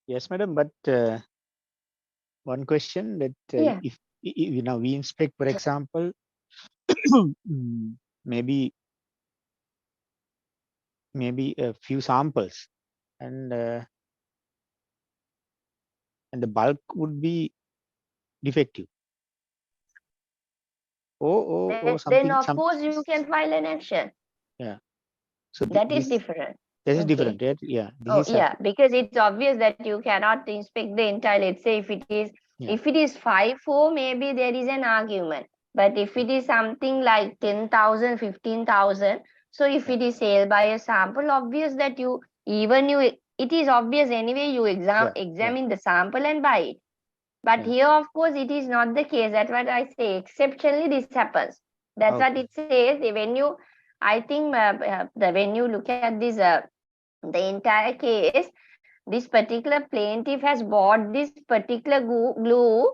Yes, madam. But one question that Yeah. if you know we inspect, for example, maybe a few samples, and the bulk would be defective. Or Then something. of course you can file an action. Yeah. So That is this different. is Okay. different, right? Yeah. This Oh is yeah, because it's obvious that you cannot inspect the entire. Let's say if it is Yeah. if it is 5,4, maybe there is an argument. But if it is something like 10,000, 15,000, so if it is sale by a sample, obvious that you it is obvious anyway. You examine the sample and buy it. But here, of course, it is not the case. That's what I say. Exceptionally, this happens. That's what it says. When you, I think, when you look at this, the entire case, this particular plaintiff has bought this particular glue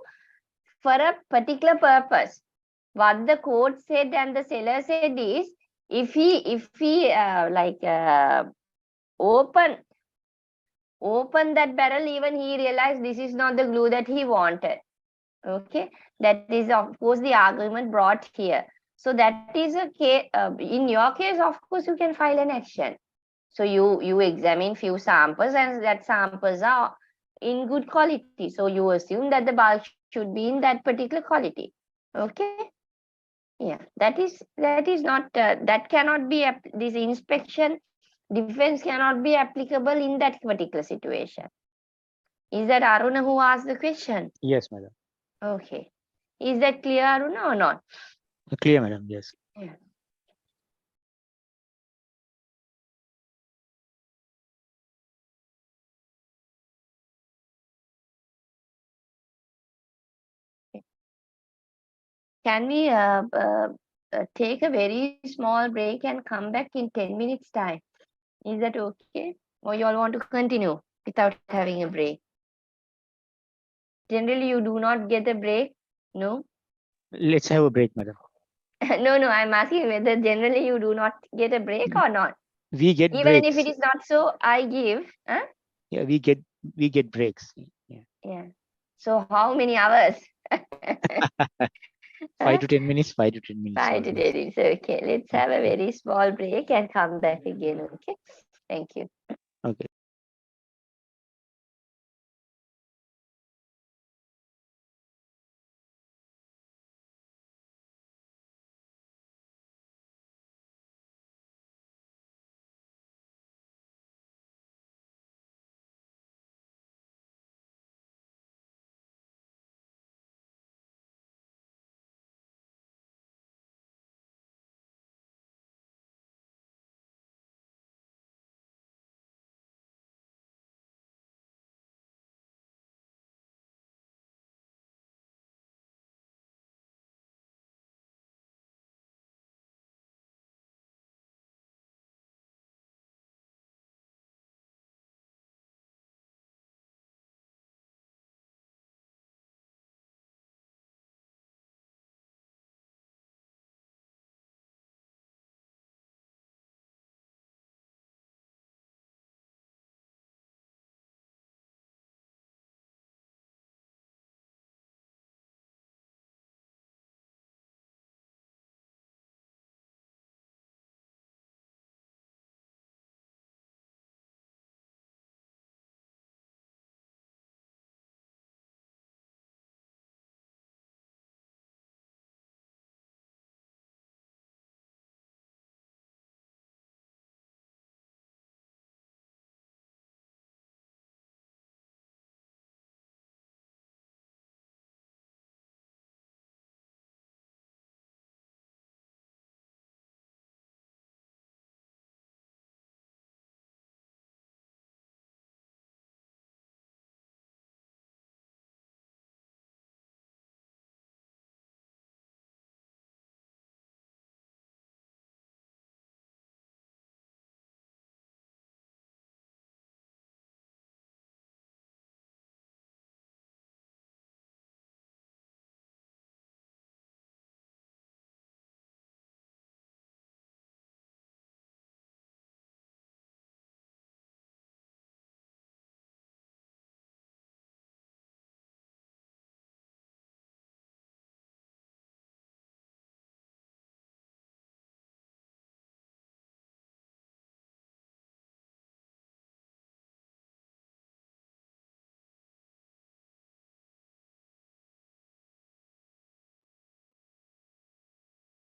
for a particular purpose. What the court said and the seller said is, if he open that barrel, even he realized this is not the glue that he wanted. Okay, that is of course the argument brought here. So that is a case. In your case, of course, you can file an action. So you examine few samples, and that samples are in good quality. So you assume that the bulk should be in that particular quality. Okay. Yeah, that is not that cannot be this inspection defense cannot be applicable in that particular situation. Is that Aruna who asked the question? Yes, madam. Okay. Is that clear, Aruna, or not? Clear, madam. Yes. Yeah. Can we take a very small break and come back in 10 minutes time? Is that okay? Or you all want to continue without having a break? Generally, you do not get a break. No. Let's have a break, madam. No, I'm asking whether generally you do not get a break or not. We get Even breaks. if it is not so, I give. Huh? Yeah, we get breaks. Yeah. Yeah. So how many hours? 5 to 10 minutes, 5 to 10 minutes. 5 to 10 always. minutes. Okay, let's have a very small break and come back again. Okay. Thank you. Okay.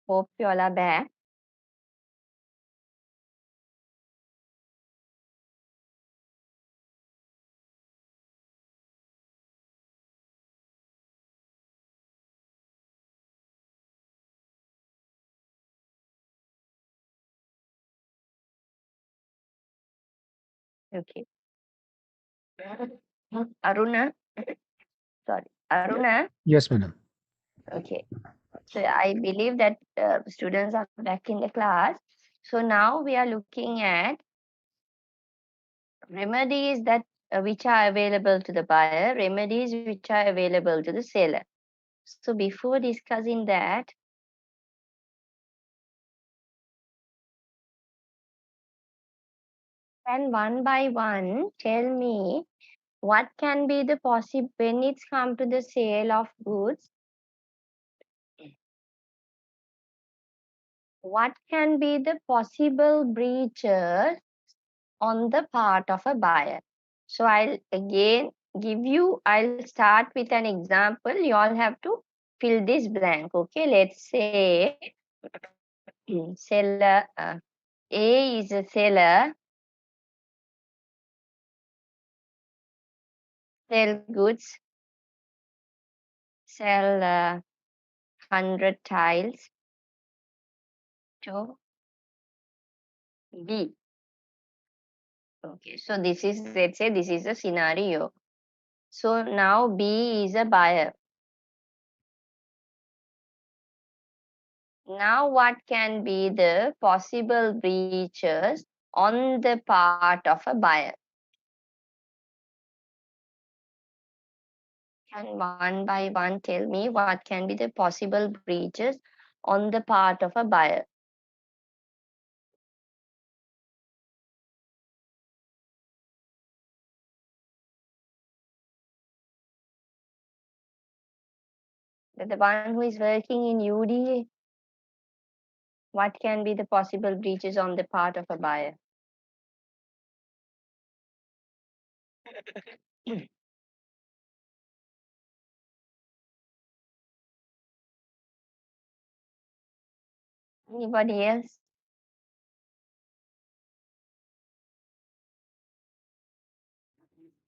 Hope you all are back. Okay. Aruna, sorry, Aruna. Yes, madam. Okay. So I believe that students are back in the class. So now we are looking at remedies that which are available to the buyer, remedies which are available to the seller. So before discussing that, can one by one tell me what can be the possible when it's come to the sale of goods? What can be the possible breaches on the part of a buyer? So I'll again I'll start with an example. You all have to fill this blank. Okay, let's say seller A is a seller, sell goods, sell 100 tiles to B. Okay, so this is, let's say this is a scenario. So now B is a buyer. Now what can be the possible breaches on the part of a buyer? Can one by one tell me what can be the possible breaches on the part of a buyer? The one who is working in UDA, what can be the possible breaches on the part of a buyer? Anybody else?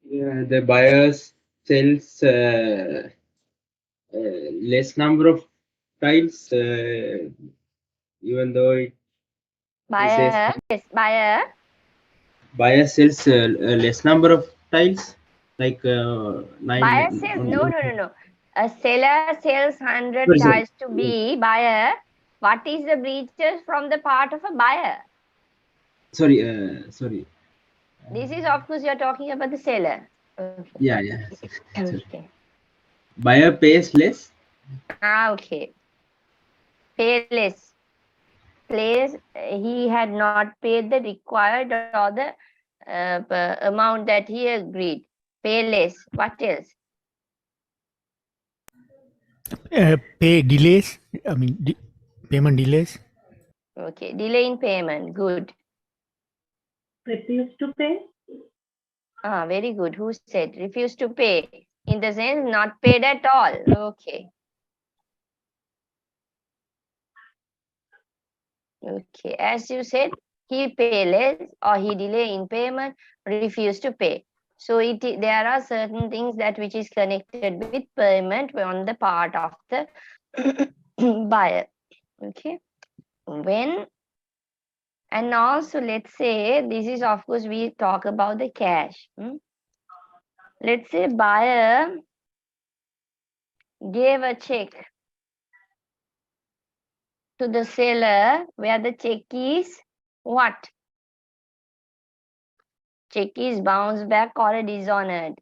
Yeah, the buyers sells less number of tiles, even though he says Buyer, yes, buyer. buyer sells a less number of tiles, like Buyer nine. sells, no. A seller sells 100 Sorry, tiles sorry. to B, buyer. What is the breaches from the part of a buyer? Sorry. This is, of course, you're talking about the seller. Okay. Yeah. Sorry. Okay. Buyer pays less. Okay. Pay less. Place he had not paid the required or the amount that he agreed. Pay less. What else? Pay delays. I mean, payment delays. Okay. Delay in payment. Good. Refuse to pay? Ah, very good. Who said refuse to pay? In the sense, not paid at all. Okay. Okay. As you said, he pay less or he delay in payment, refuse to pay. So there are certain things that which is connected with payment on the part of the buyer. Okay. When, and also let's say, this is of course we talk about the cash. Let's say buyer gave a check to the seller where the check is what? Check is bounced back or dishonored.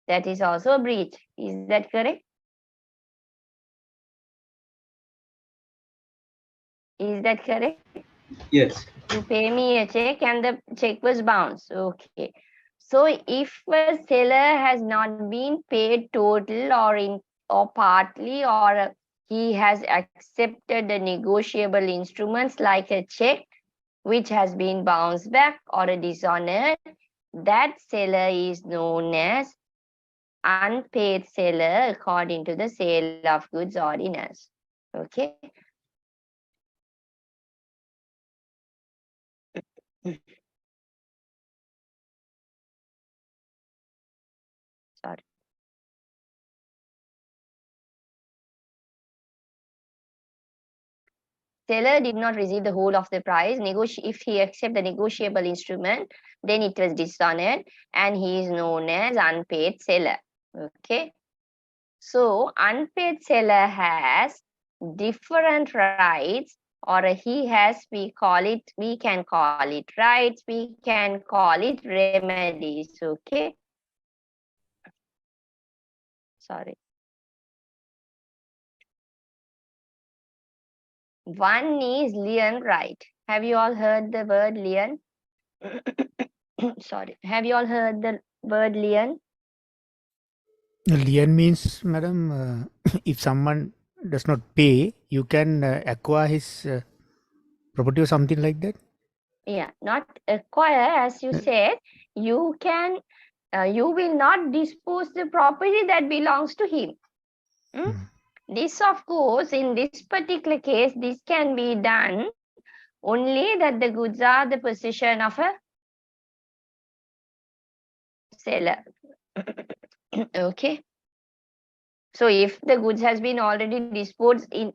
That is also a breach. Is that correct? Is that correct? Yes. You pay me a check and the check was bounced. Okay. So if a seller has not been paid total or partly, or he has accepted the negotiable instruments like a check which has been bounced back or a dishonored, that seller is known as unpaid seller according to the sale of goods ordinance. Okay. Sorry. Seller did not receive the whole of the price. If he accept the negotiable instrument, then it was dishonored and he is known as unpaid seller. Okay. So unpaid seller has different rights, or we can call it rights, we can call it remedies. Okay. Sorry. One is lien right. Have you all heard the word lien? Sorry. Have you all heard the word lien? Lien means, madam, if someone does not pay, you can acquire his property or something like that. Yeah, not acquire, as you said. You can, you will not dispose the property that belongs to him. This, of course, in this particular case, this can be done only that the goods are the possession of a seller. Okay. So if the goods has been already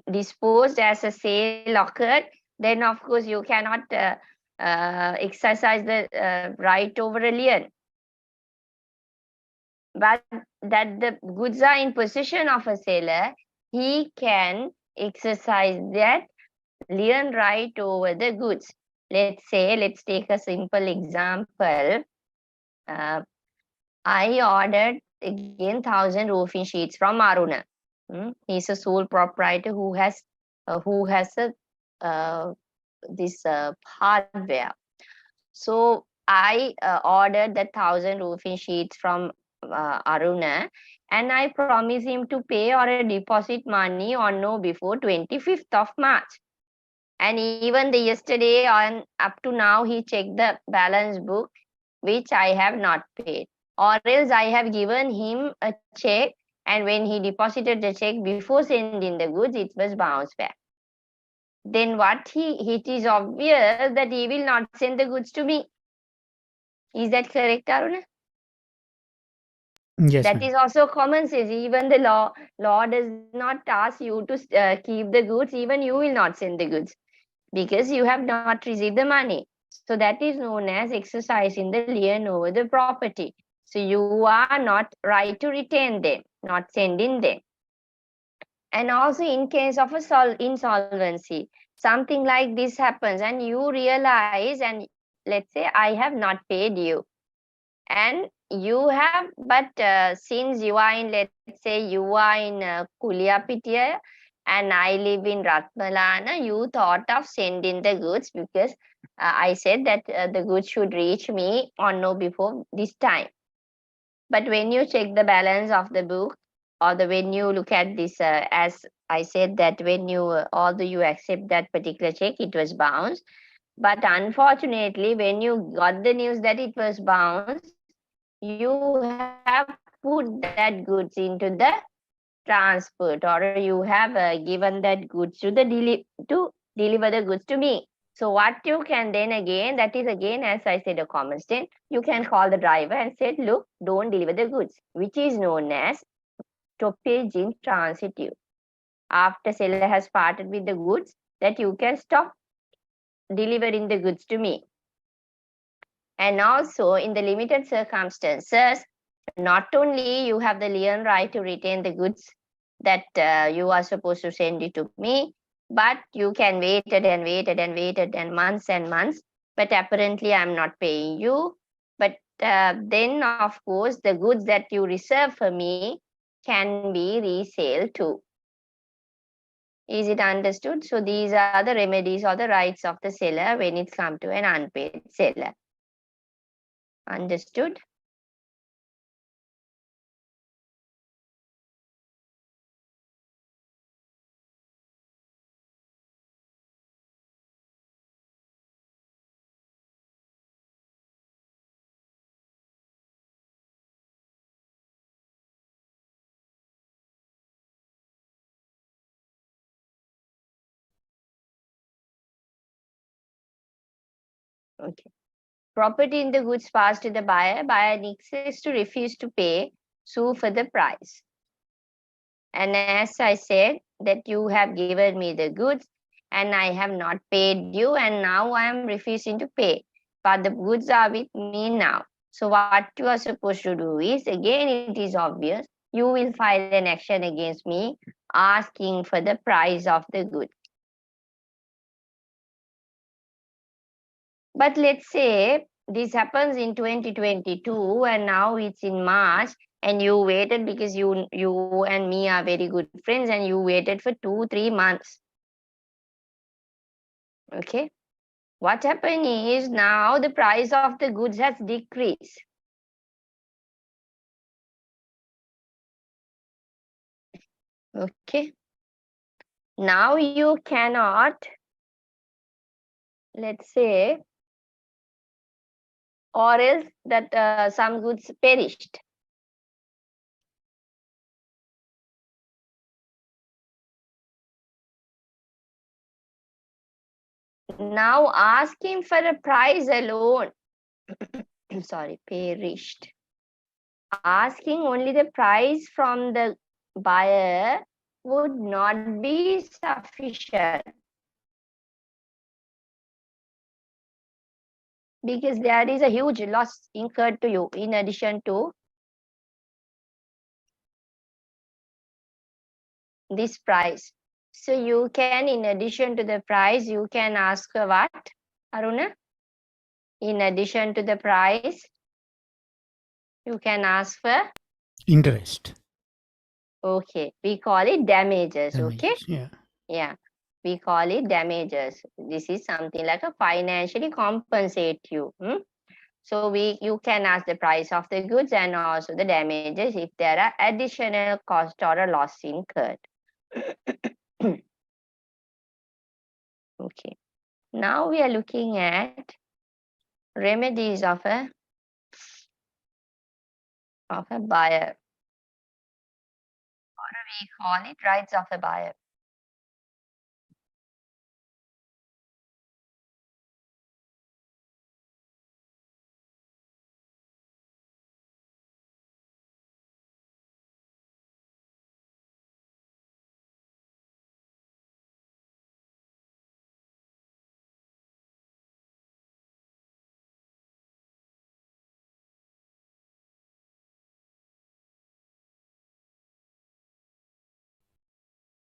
disposed as a sale occurred, then of course you cannot exercise the right over a lien. But that the goods are in possession of a seller, he can exercise that lien right over the goods. let's take a simple example. I ordered again 1,000 roofing sheets from Aruna. He's a sole proprietor who has this hardware. So I ordered the 1,000 roofing sheets from Aruna, and I promised him to pay or a deposit money on no before 25th of March. And even the yesterday on up to now, he checked the balance book, which I have not paid. Or else I have given him a check, and when he deposited the check before sending the goods, it was bounced back. Then it is obvious that he will not send the goods to me. Is that correct, Aruna? Yes, that ma'am. is also common sense. Even the law does not ask you to keep the goods. Even you will not send the goods because you have not received the money. So that is known as exercising the lien over the property. So you are not right to retain them, not sending them. And also in case of a insolvency, something like this happens and you realize, and let's say I have not paid you, and you have, but since you are in, let's say you are in Kuliapitiya and I live in Ratmalana, you thought of sending the goods because I said that the goods should reach me on no before this time. But when you check the balance of the book, or when you look at this, as I said that when you, although you accept that particular check, it was bounced. But unfortunately, when you got the news that it was bounced, you have put that goods into the transport, or you have given that goods to deliver the goods to me. So what you can then again, that is again, as I said, a common sense, you can call the driver and say, look, don't deliver the goods, which is known as stoppage in transitive. After seller has parted with the goods, that you can stop delivering the goods to me. And also in the limited circumstances, not only you have the lien right to retain the goods that you are supposed to send it to me, but you can waited and months and months, but apparently I'm not paying you. But then of course the goods that you reserve for me can be resale too. Is it understood? So these are the remedies or the rights of the seller when it comes to an unpaid seller. Understood? Okay. Property in the goods passed to the buyer. Buyer needs to refuse to pay, sue for the price. And as I said, that you have given me the goods and I have not paid you, and now I am refusing to pay. But the goods are with me now. So what you are supposed to do is, again it is obvious, you will file an action against me asking for the price of the goods. But let's say this happens in 2022 and now it's in March, and you waited because you and me are very good friends, and you waited for 2-3 months. Okay. What happened is now the price of the goods has decreased. Okay. Now you cannot, let's say, or else that some goods perished. Now asking for a price alone, sorry, perished. Asking only the price from the buyer would not be sufficient, because there is a huge loss incurred to you in addition to this price. So you can, in addition to the price, you can ask for what? Aruna? In addition to the price, you can ask for? Interest. Okay, we call it damages, okay? Damages, yeah. Yeah, we call it damages. This is something like a financially compensate you. So you can ask the price of the goods and also the damages if there are additional cost or a loss incurred. Okay. Now we are looking at remedies of a buyer, or we call it rights of a buyer.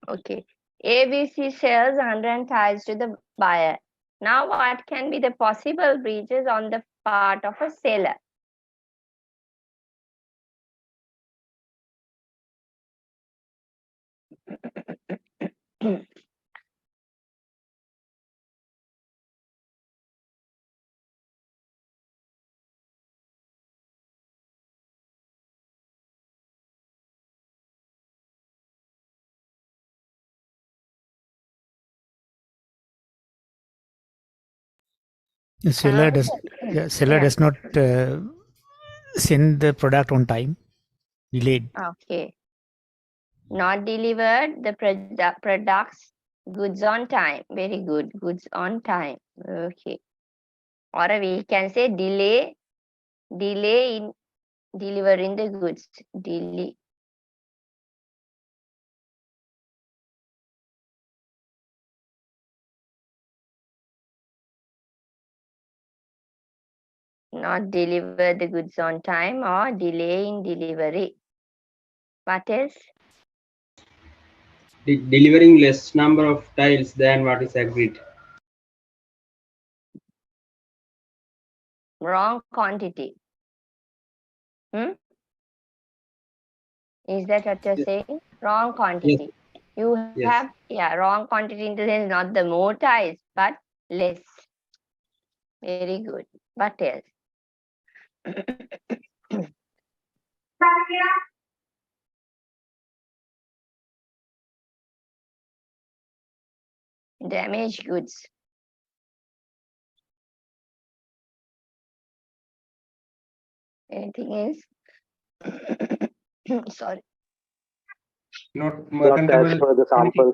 Okay. ABC sells 100 ties to the buyer. Now what can be the possible breaches on the part of a seller? The seller does, seller does not send the product on time, delayed. Okay. Not delivered the products, goods on time. Very good. Goods on time. Okay. Or we can say delay in delivering the goods. Delay. Not deliver the goods on time or delay in delivery. What else? Delivering less number of tiles than what is agreed. Wrong quantity. Is that what you're saying? Wrong quantity. You have, wrong quantity in the sense not the more tiles, but less. Very good. What else? Damaged goods. Anything else? Sorry. Not Not as per the sample.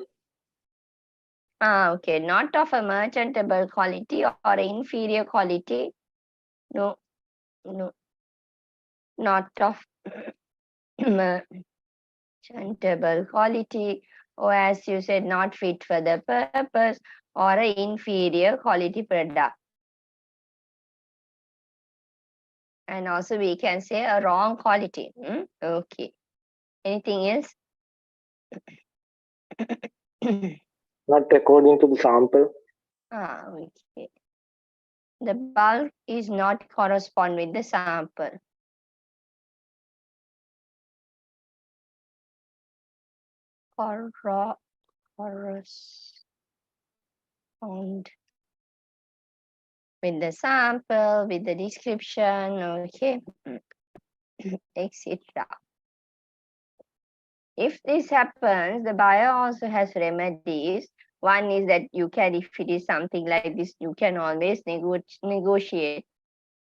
Okay. Not of a merchantable quality or inferior quality. No. Not of merchantable quality, or as you said, not fit for the purpose, or an inferior quality product. And also we can say a wrong quality. Okay. Anything else? Not according to the sample. Okay. The bulk is not correspond with the sample. Correspond with the sample, with the description, okay, etc. If this happens, the buyer also has remedies. One is that you can, if it is something like this, you can always negotiate.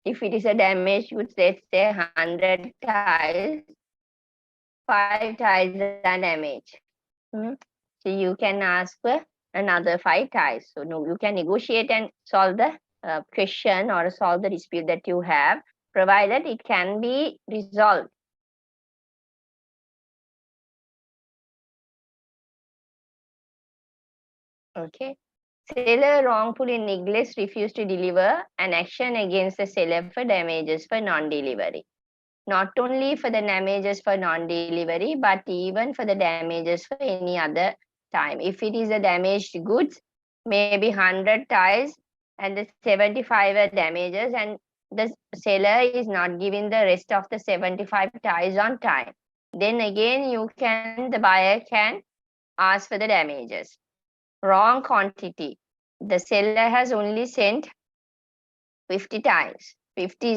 If it is a damaged goods, let's say 100 tiles, 5 tiles are damaged. So you can ask for another 5 tiles. So no, you can negotiate and solve the question or solve the dispute that you have, provided it can be resolved. Okay. Seller wrongfully neglects, refused to deliver, an action against the seller for damages for non-delivery. Not only for the damages for non-delivery, but even for the damages for any other time. If it is a damaged goods, maybe 100 tiles, and the 75 are damages, and the seller is not giving the rest of the 75 ties on time. Then again, the buyer can ask for the damages. Wrong quantity. The seller has only sent 50 ties. 50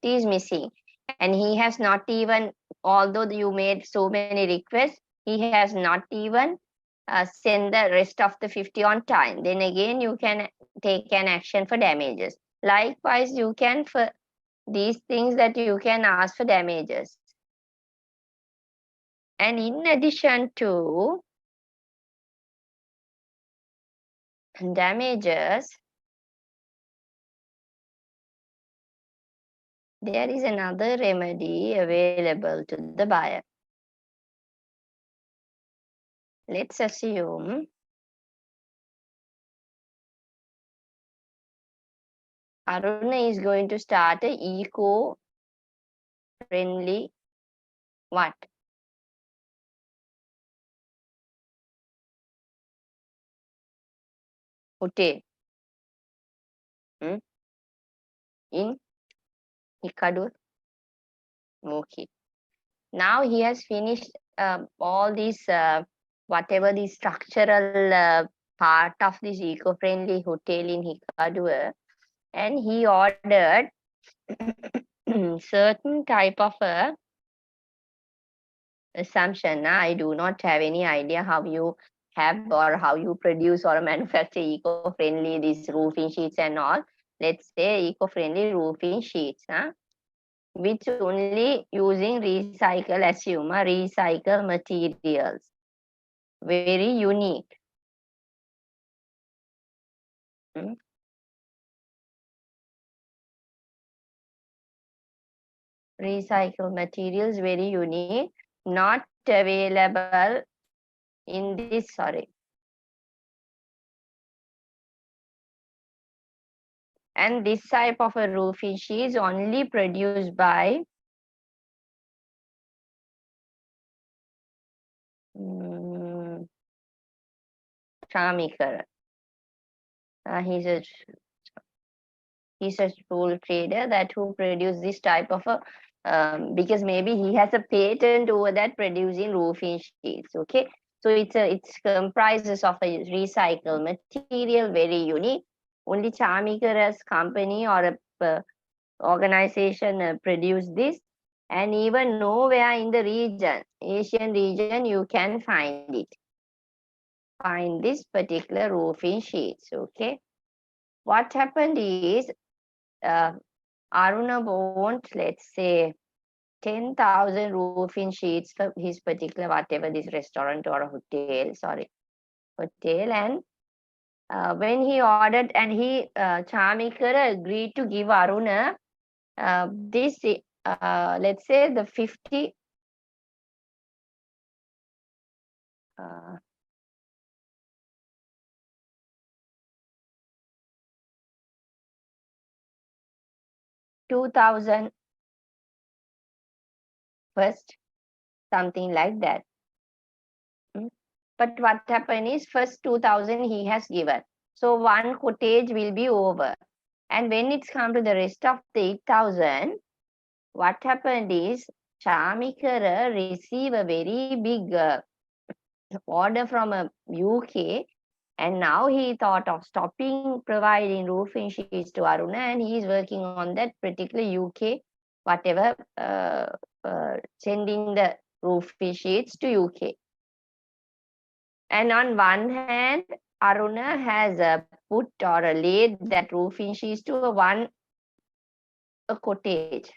is missing, and he has not even, although you made so many requests, he has not even send the rest of the 50 on time. Then again, you can take an action for damages. Likewise, you can, for these things, that you can ask for damages. And in addition to damages, there is another remedy available to the buyer. Let's assume Aruna is going to start a eco-friendly what? Hotel. In Hikkaduwa. Okay. Now he has finished all these, whatever the structural part of this eco-friendly hotel in Hikkaduwa, and he ordered certain type of assumption. I do not have any idea how you have or how you produce or manufacture eco-friendly these roofing sheets and all. Let's say eco-friendly roofing sheets, which only using recycle materials. Very unique. Recycled materials, very unique, not available in this, and this type of a roofing sheet is only produced by Shamikar. He's a tool trader that who produce this type of a because maybe he has a patent over that producing roofing sheets. Okay, so it's comprises of a recycled material, very unique. Only Chamikara's company or a organization produce this, and even nowhere in the region, Asian region, you can find it. Find this particular roofing sheets. Okay, what happened is Aruna bought, let's say, 10,000 roofing sheets for his particular whatever this restaurant or a hotel, hotel, and when he ordered, and he Chamikara agreed to give Aruna this let's say the 50 2,000 first, something like that. But what happened is first 2,000 he has given, so one cottage will be over, and when it's come to the rest of the 8,000, what happened is Chamikara received a very big order from a UK, and now he thought of stopping providing roofing sheets to Aruna, and he is working on that particular UK, whatever, sending the roofing sheets to UK. And on one hand, Aruna has put or laid that roofing sheets to a cottage.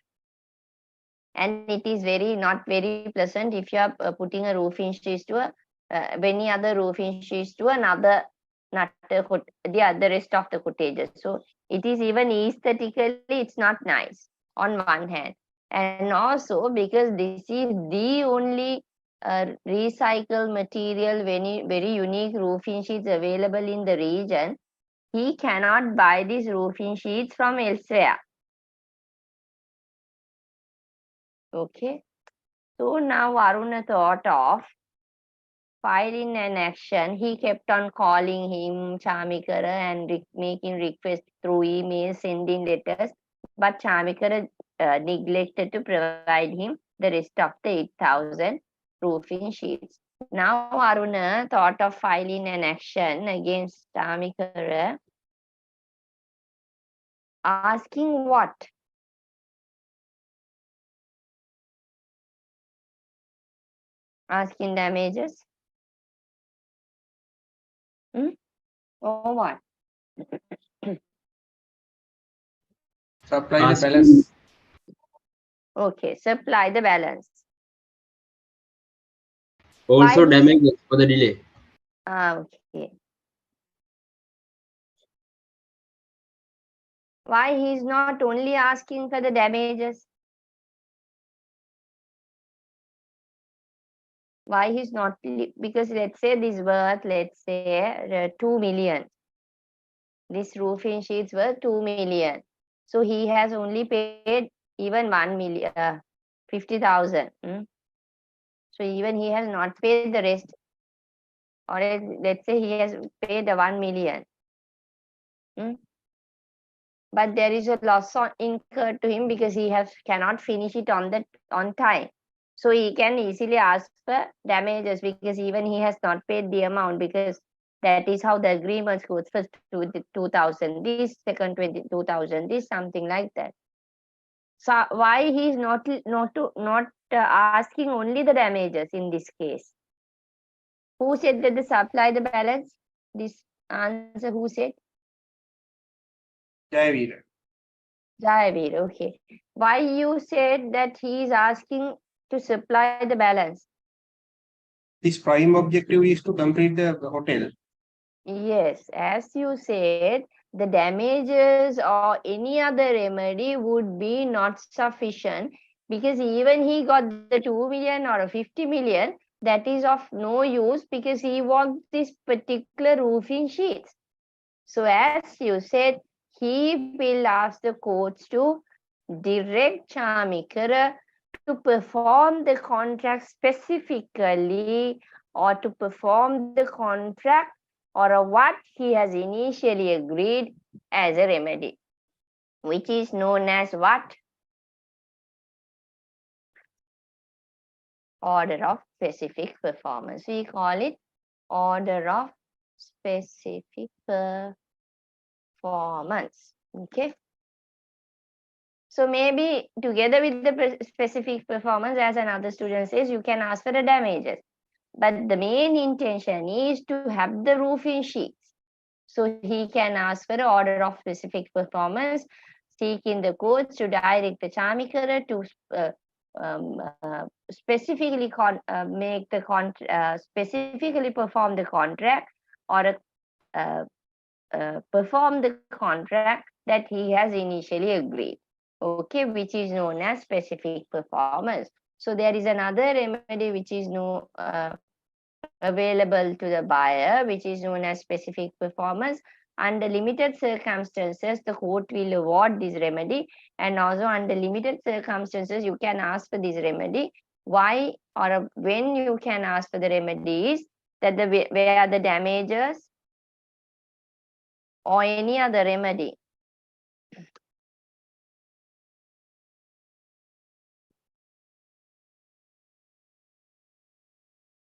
And it is not very pleasant if you are putting a roofing sheets to any other roofing sheets to another, the other rest of the cottages. So it is even aesthetically, it's not nice on one hand. And also because this is the only recycled material, very unique roofing sheets available in the region, he cannot buy these roofing sheets from elsewhere. Okay, so now Aruna thought of filing an action, he kept on calling him, Chamikara, and making requests through email, sending letters. But Chamikara neglected to provide him the rest of the 8,000 roofing sheets. Now Aruna thought of filing an action against Chamikara, asking what? Asking damages? Or what? Supply the balance. Okay, supply the balance. Also Why damages for the delay. okay. Why he's not only asking for the damages? Why he's not? Because let's say this worth, let's say 2 million. This roofing sheets worth 2 million. So he has only paid even 1 million, 50,000. So even he has not paid the rest. Or let's say he has paid the 1 million. But there is a loss incurred to him because he cannot finish it on time. So he can easily ask for damages because even he has not paid the amount, because that is how the agreements goes. First 2,000, this second 22,000, this something like that. So why he is not asking only the damages in this case? Who said that the supply the balance? This answer who said? Jayavir. Jayavir, okay. Why you said that he is asking to supply the balance? His prime objective is to complete the hotel. Yes, as you said, the damages or any other remedy would be not sufficient, because even he got the 2 million or 50 million, that is of no use because he wants this particular roofing sheets. So as you said, he will ask the courts to direct Chamikara to perform the contract specifically, or to perform the contract or what he has initially agreed as a remedy, which is known as what? Order of specific performance. We call it order of specific performance. Okay. So maybe together with the specific performance, as another student says, you can ask for the damages. But the main intention is to have the roofing sheets. So he can ask for the order of specific performance, seeking the courts to direct the Chamikara to specifically specifically perform the contract, or perform the contract that he has initially agreed. Okay, which is known as specific performance. So there is another remedy which is available to the buyer, which is known as specific performance. Under limited circumstances, the court will award this remedy, and also under limited circumstances, you can ask for this remedy. Why or when you can ask for the remedy is that where the damages or any other remedy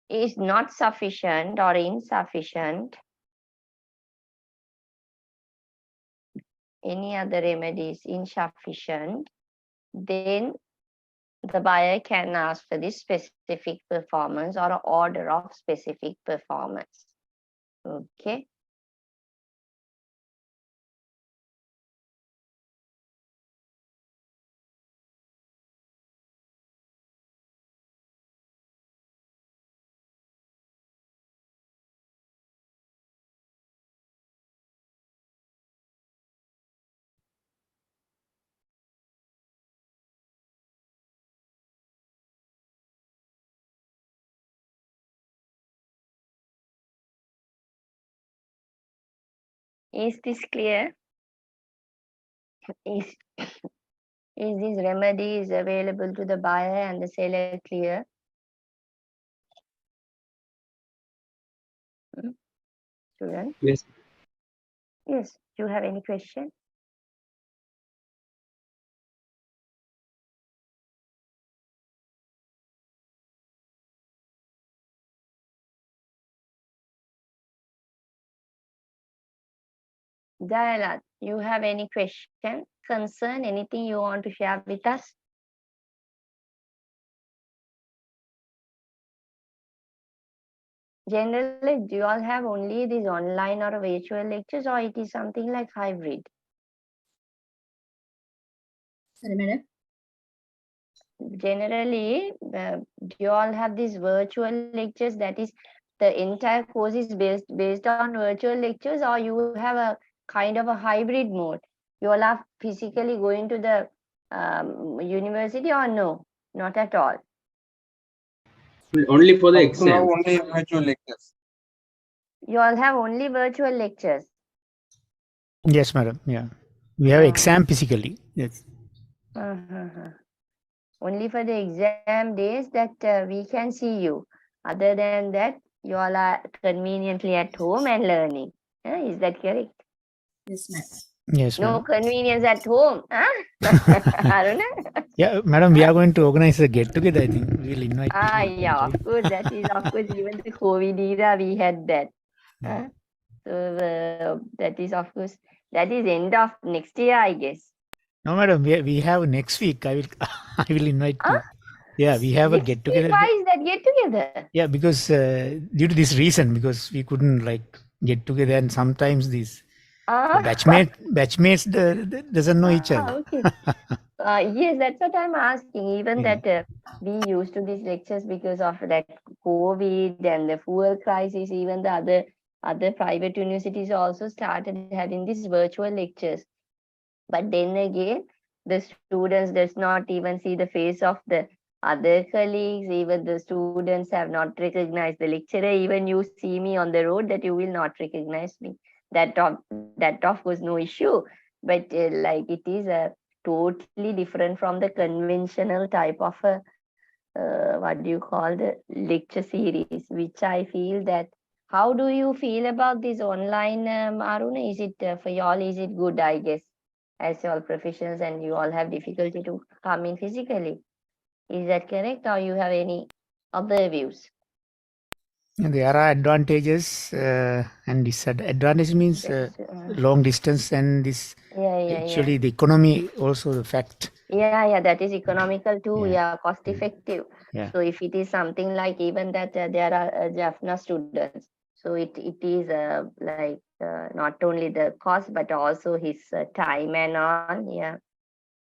is not sufficient or insufficient, any other remedy is insufficient, then the buyer can ask for this specific performance or order of specific performance. Okay. Is this clear? Is this remedy is available to the buyer and the seller clear? Student? Yes. Yes, do you have any question? Dayalat, you have any question, concern, anything you want to share with us? Generally, do you all have only these online or virtual lectures, or it is something like hybrid? Sorry, madam. Generally, do you all have these virtual lectures, that is the entire course is based on virtual lectures, or you have a kind of a hybrid mode? You all are physically going to the university, or no? Not at all. Only for the Now exam. only virtual lectures. You all have only virtual lectures. Yes, madam. Yeah. We have exam physically. Yes. Only for the exam days that we can see you. Other than that, you all are conveniently at home and learning. Is that correct? Yes, ma'am. Yes, No madam. convenience at home. Aruna? Yeah, madam, we are going to organize a get together. I think we'll invite people. Yeah, of course. That is, of course, even the COVID era, we had that. So that is, of course, that is end of next year, I guess. No, madam, we have next week. I will invite you. Yeah, we have a Next get week, together. why is that get together? Yeah, because due to this reason, because we couldn't like get together, and sometimes these batchmates doesn't know each other. Okay. Yes, that's what I'm asking. Even that we used to these lectures because of that COVID and the fuel crisis. Even the other private universities also started having these virtual lectures. But then again, the students does not even see the face of the other colleagues. Even the students have not recognized the lecturer. Even you see me on the road, that you will not recognize me. That of course no issue. But like it is a totally different from the conventional type of a what do you call the lecture series, which I feel that. How do you feel about this online, Aruna? Is it for y'all? Is it good? I guess, as you all professionals and you all have difficulty to come in physically. Is that correct, or you have any other views? There are advantages and disadvantages. Means long distance and this. Actually, the economy also the fact. Yeah, that is economical too. Yeah, cost effective. Yeah. So if it is something like even that there are Jaffna students, so it is like not only the cost but also his time and all. Yeah,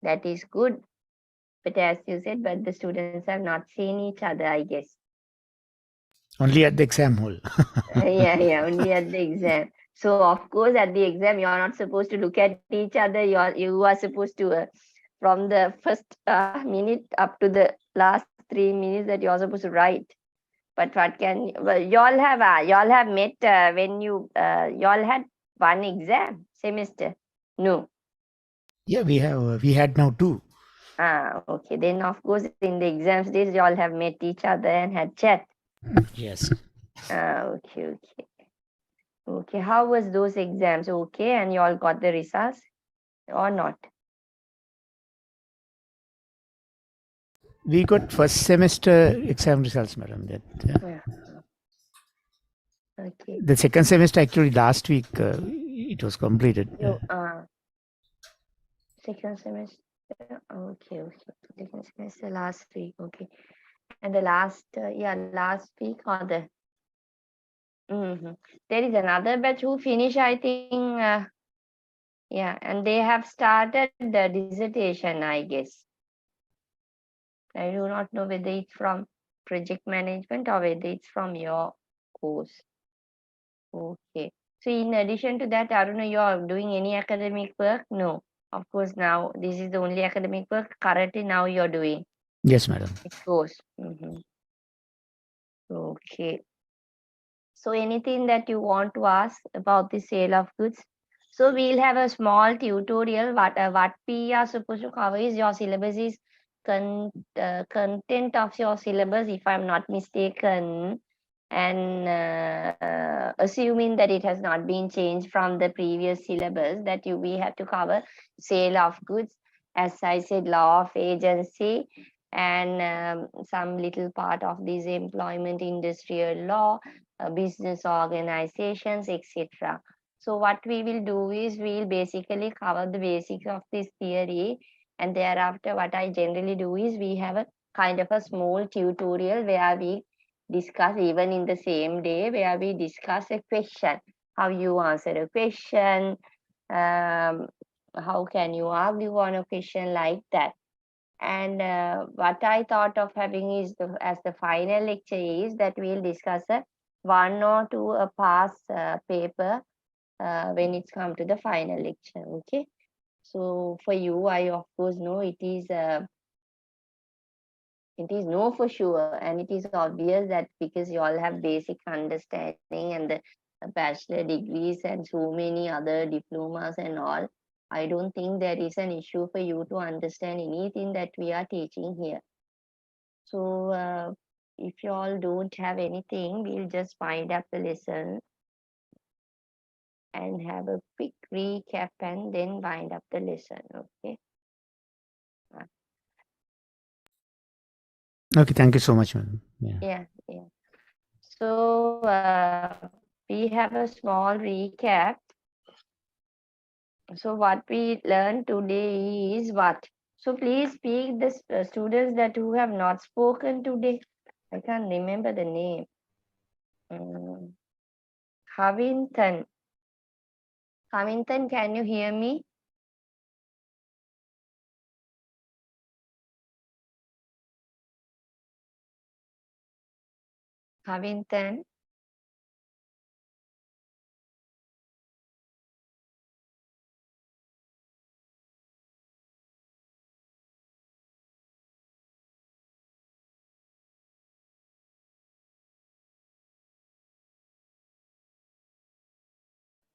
that is good. But as you said, but the students have not seen each other, I guess. Only at the exam hall. Yeah, only at the exam. So of course, at the exam, you are not supposed to look at each other. You are supposed to from the first minute up to the last 3 minutes that you are supposed to write. But what can you all have met when you all had one exam semester? No. Yeah, we had now 2. Okay. Then of course in the exams days you all have met each other and had chat. Yes. Okay. Okay. How was those exams? Okay, and you all got the results or not? We got first semester exam results, madam. Okay. The second semester actually last week it was completed. Second semester. Okay. Second semester last week. Okay. And the last week or the. There is another batch who finish, I think. And they have started the dissertation, I guess. I do not know whether it's from project management or whether it's from your course. Okay. So in addition to that, Aruna, you are doing any academic work? No. Of course, now this is the only academic work currently now you're doing. Yes, madam. Of course. Okay. So anything that you want to ask about the sale of goods? So we'll have a small tutorial. What we are supposed to cover is your syllabus is content of your syllabus, if I'm not mistaken, and assuming that it has not been changed from the previous syllabus, that we have to cover sale of goods, as I said, law of agency, and some little part of this employment industrial law, business organizations, etc. So what we will do is we'll basically cover the basics of this theory, and thereafter what I generally do is we have a kind of a small tutorial where we discuss, even in the same day, where we discuss a question, how you answer a question, how can you argue on a question, like that. And what I thought of having is as the final lecture is that we'll discuss a 1 or 2 a past paper when it's come to the final lecture. Okay, so for you, I of course know it is no for sure, and it is obvious that because you all have basic understanding and the bachelor degrees and so many other diplomas and all, I don't think there is an issue for you to understand anything that we are teaching here. So if you all don't have anything, we'll just wind up the lesson and have a quick recap and then wind up the lesson. Okay. Okay, thank you so much, madam. Yeah. So we have a small recap. So what we learned today is what? So please speak the students that who have not spoken today. I can't remember the name. Havinthan. Havinthan, can you hear me? Havinthan.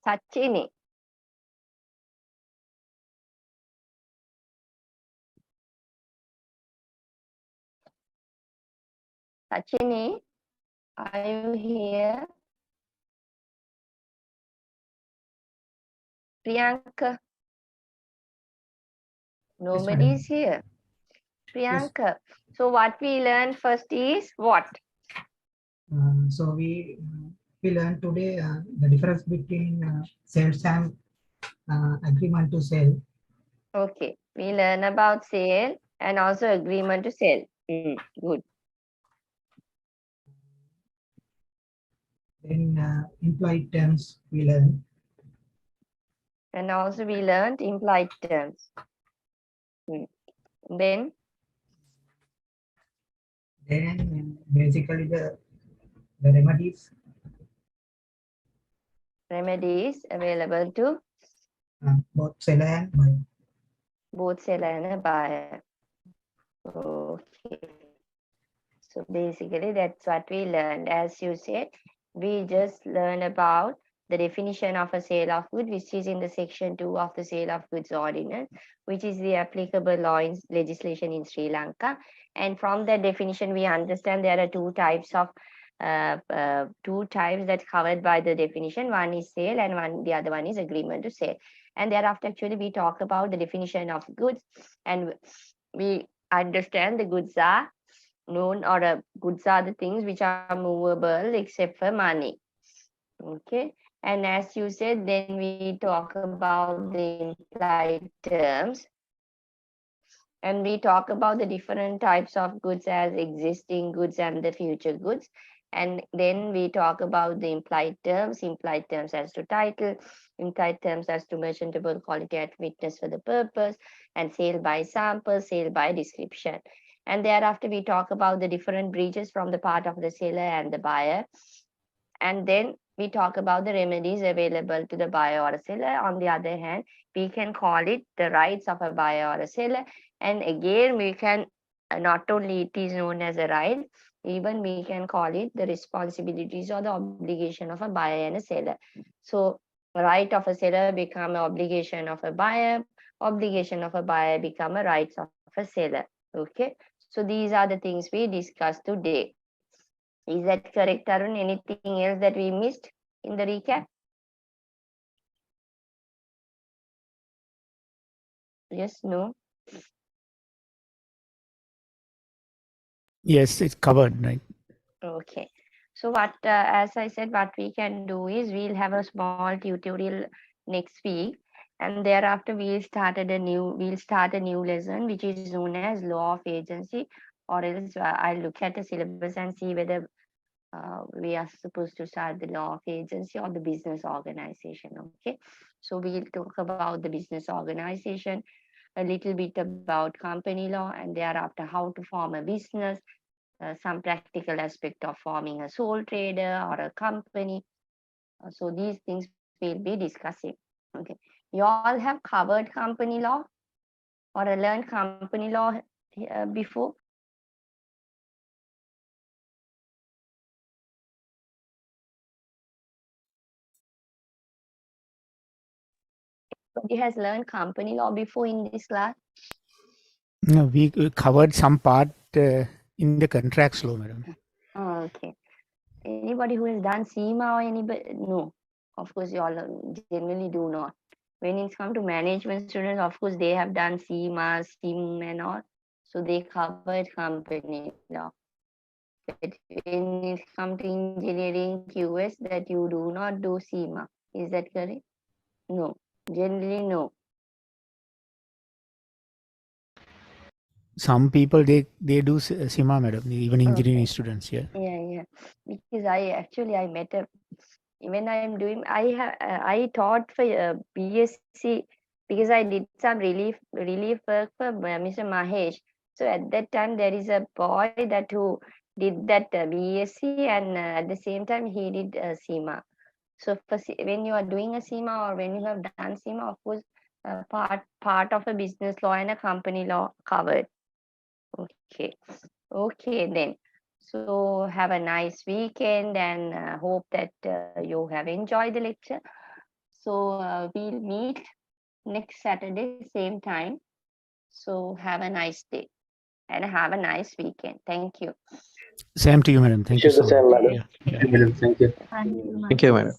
Sachini. Sachini, are you here? Priyanka. Nobody is here. Priyanka. So what we learned first is what? So we learned today the difference between sales and agreement to sell. Okay, we learn about sale and also agreement to sell. Good. Then implied terms we learned. And also we learned implied terms. Then basically the remedies. Remedies available to Both seller and buyer. Both seller and a buyer. Okay. So basically that's what we learned. As you said, we just learned about the definition of a sale of goods, which is in the section 2 of the sale of goods ordinance, which is the applicable law in legislation in Sri Lanka. And from that definition, we understand there are two types that's covered by the definition. One is sale and the other one is agreement to sale. And thereafter, actually, we talk about the definition of goods, and we understand the goods are known, or goods are the things which are movable except for money. Okay. And as you said, then we talk about the implied terms. And we talk about the different types of goods as existing goods and the future goods. And then we talk about the implied terms as to title, implied terms as to merchantable quality at witness for the purpose, and sale by sample, sale by description. And thereafter, we talk about the different breaches from the part of the seller and the buyer. And then we talk about the remedies available to the buyer or a seller. On the other hand, we can call it the rights of a buyer or a seller. And again, we can, not only it is known as a right, even we can call it the responsibilities or the obligation of a buyer and a seller. So right of a seller become an obligation of a buyer, obligation of a buyer become a rights of a seller. Okay, so these are the things we discussed today. Is that correct, Arun? Anything else that we missed? in the recap? Yes, no? Yes, it's covered, right? Okay. So what, as I said, what we can do is we'll have a small tutorial next week, and thereafter we'll start a new lesson which is known as law of agency, or else I'll look at the syllabus and see whether we are supposed to start the law of agency or the business organization. Okay, so we'll talk about the business organization, a little bit about company law, and thereafter how to form a business, some practical aspect of forming a sole trader or a company. So these things we'll be discussing. Okay, you all have covered company law or learned company law before? He has learned company law before in this class? No, we covered some part in the contracts law, madam. Oh, okay. Anybody who has done SEMA or anybody? No, of course you all generally do not. When it's come to management students, of course they have done SEMA, SIM and all, so they covered company law. But when it comes to engineering QS, that you do not do SEMA. Is that correct? No, generally no. Some people they do SIMA, madam, even engineering students. Yeah. Yeah. Because I met a, when I taught for BSc, because I did some relief work for Mr. Mahesh. So at that time there is a boy that who did that BSc, and at the same time he did SEMA. So when you are doing a SEMA or when you have done SEMA, of course part of a business law and a company law covered. Okay then. So have a nice weekend, and hope that you have enjoyed the lecture. So we'll meet next Saturday, same time. So have a nice day and have a nice weekend. Thank you. Same to you, madam. Thank you Wish you so the same, much. madam. Yeah. Thank you. Thank you, madam.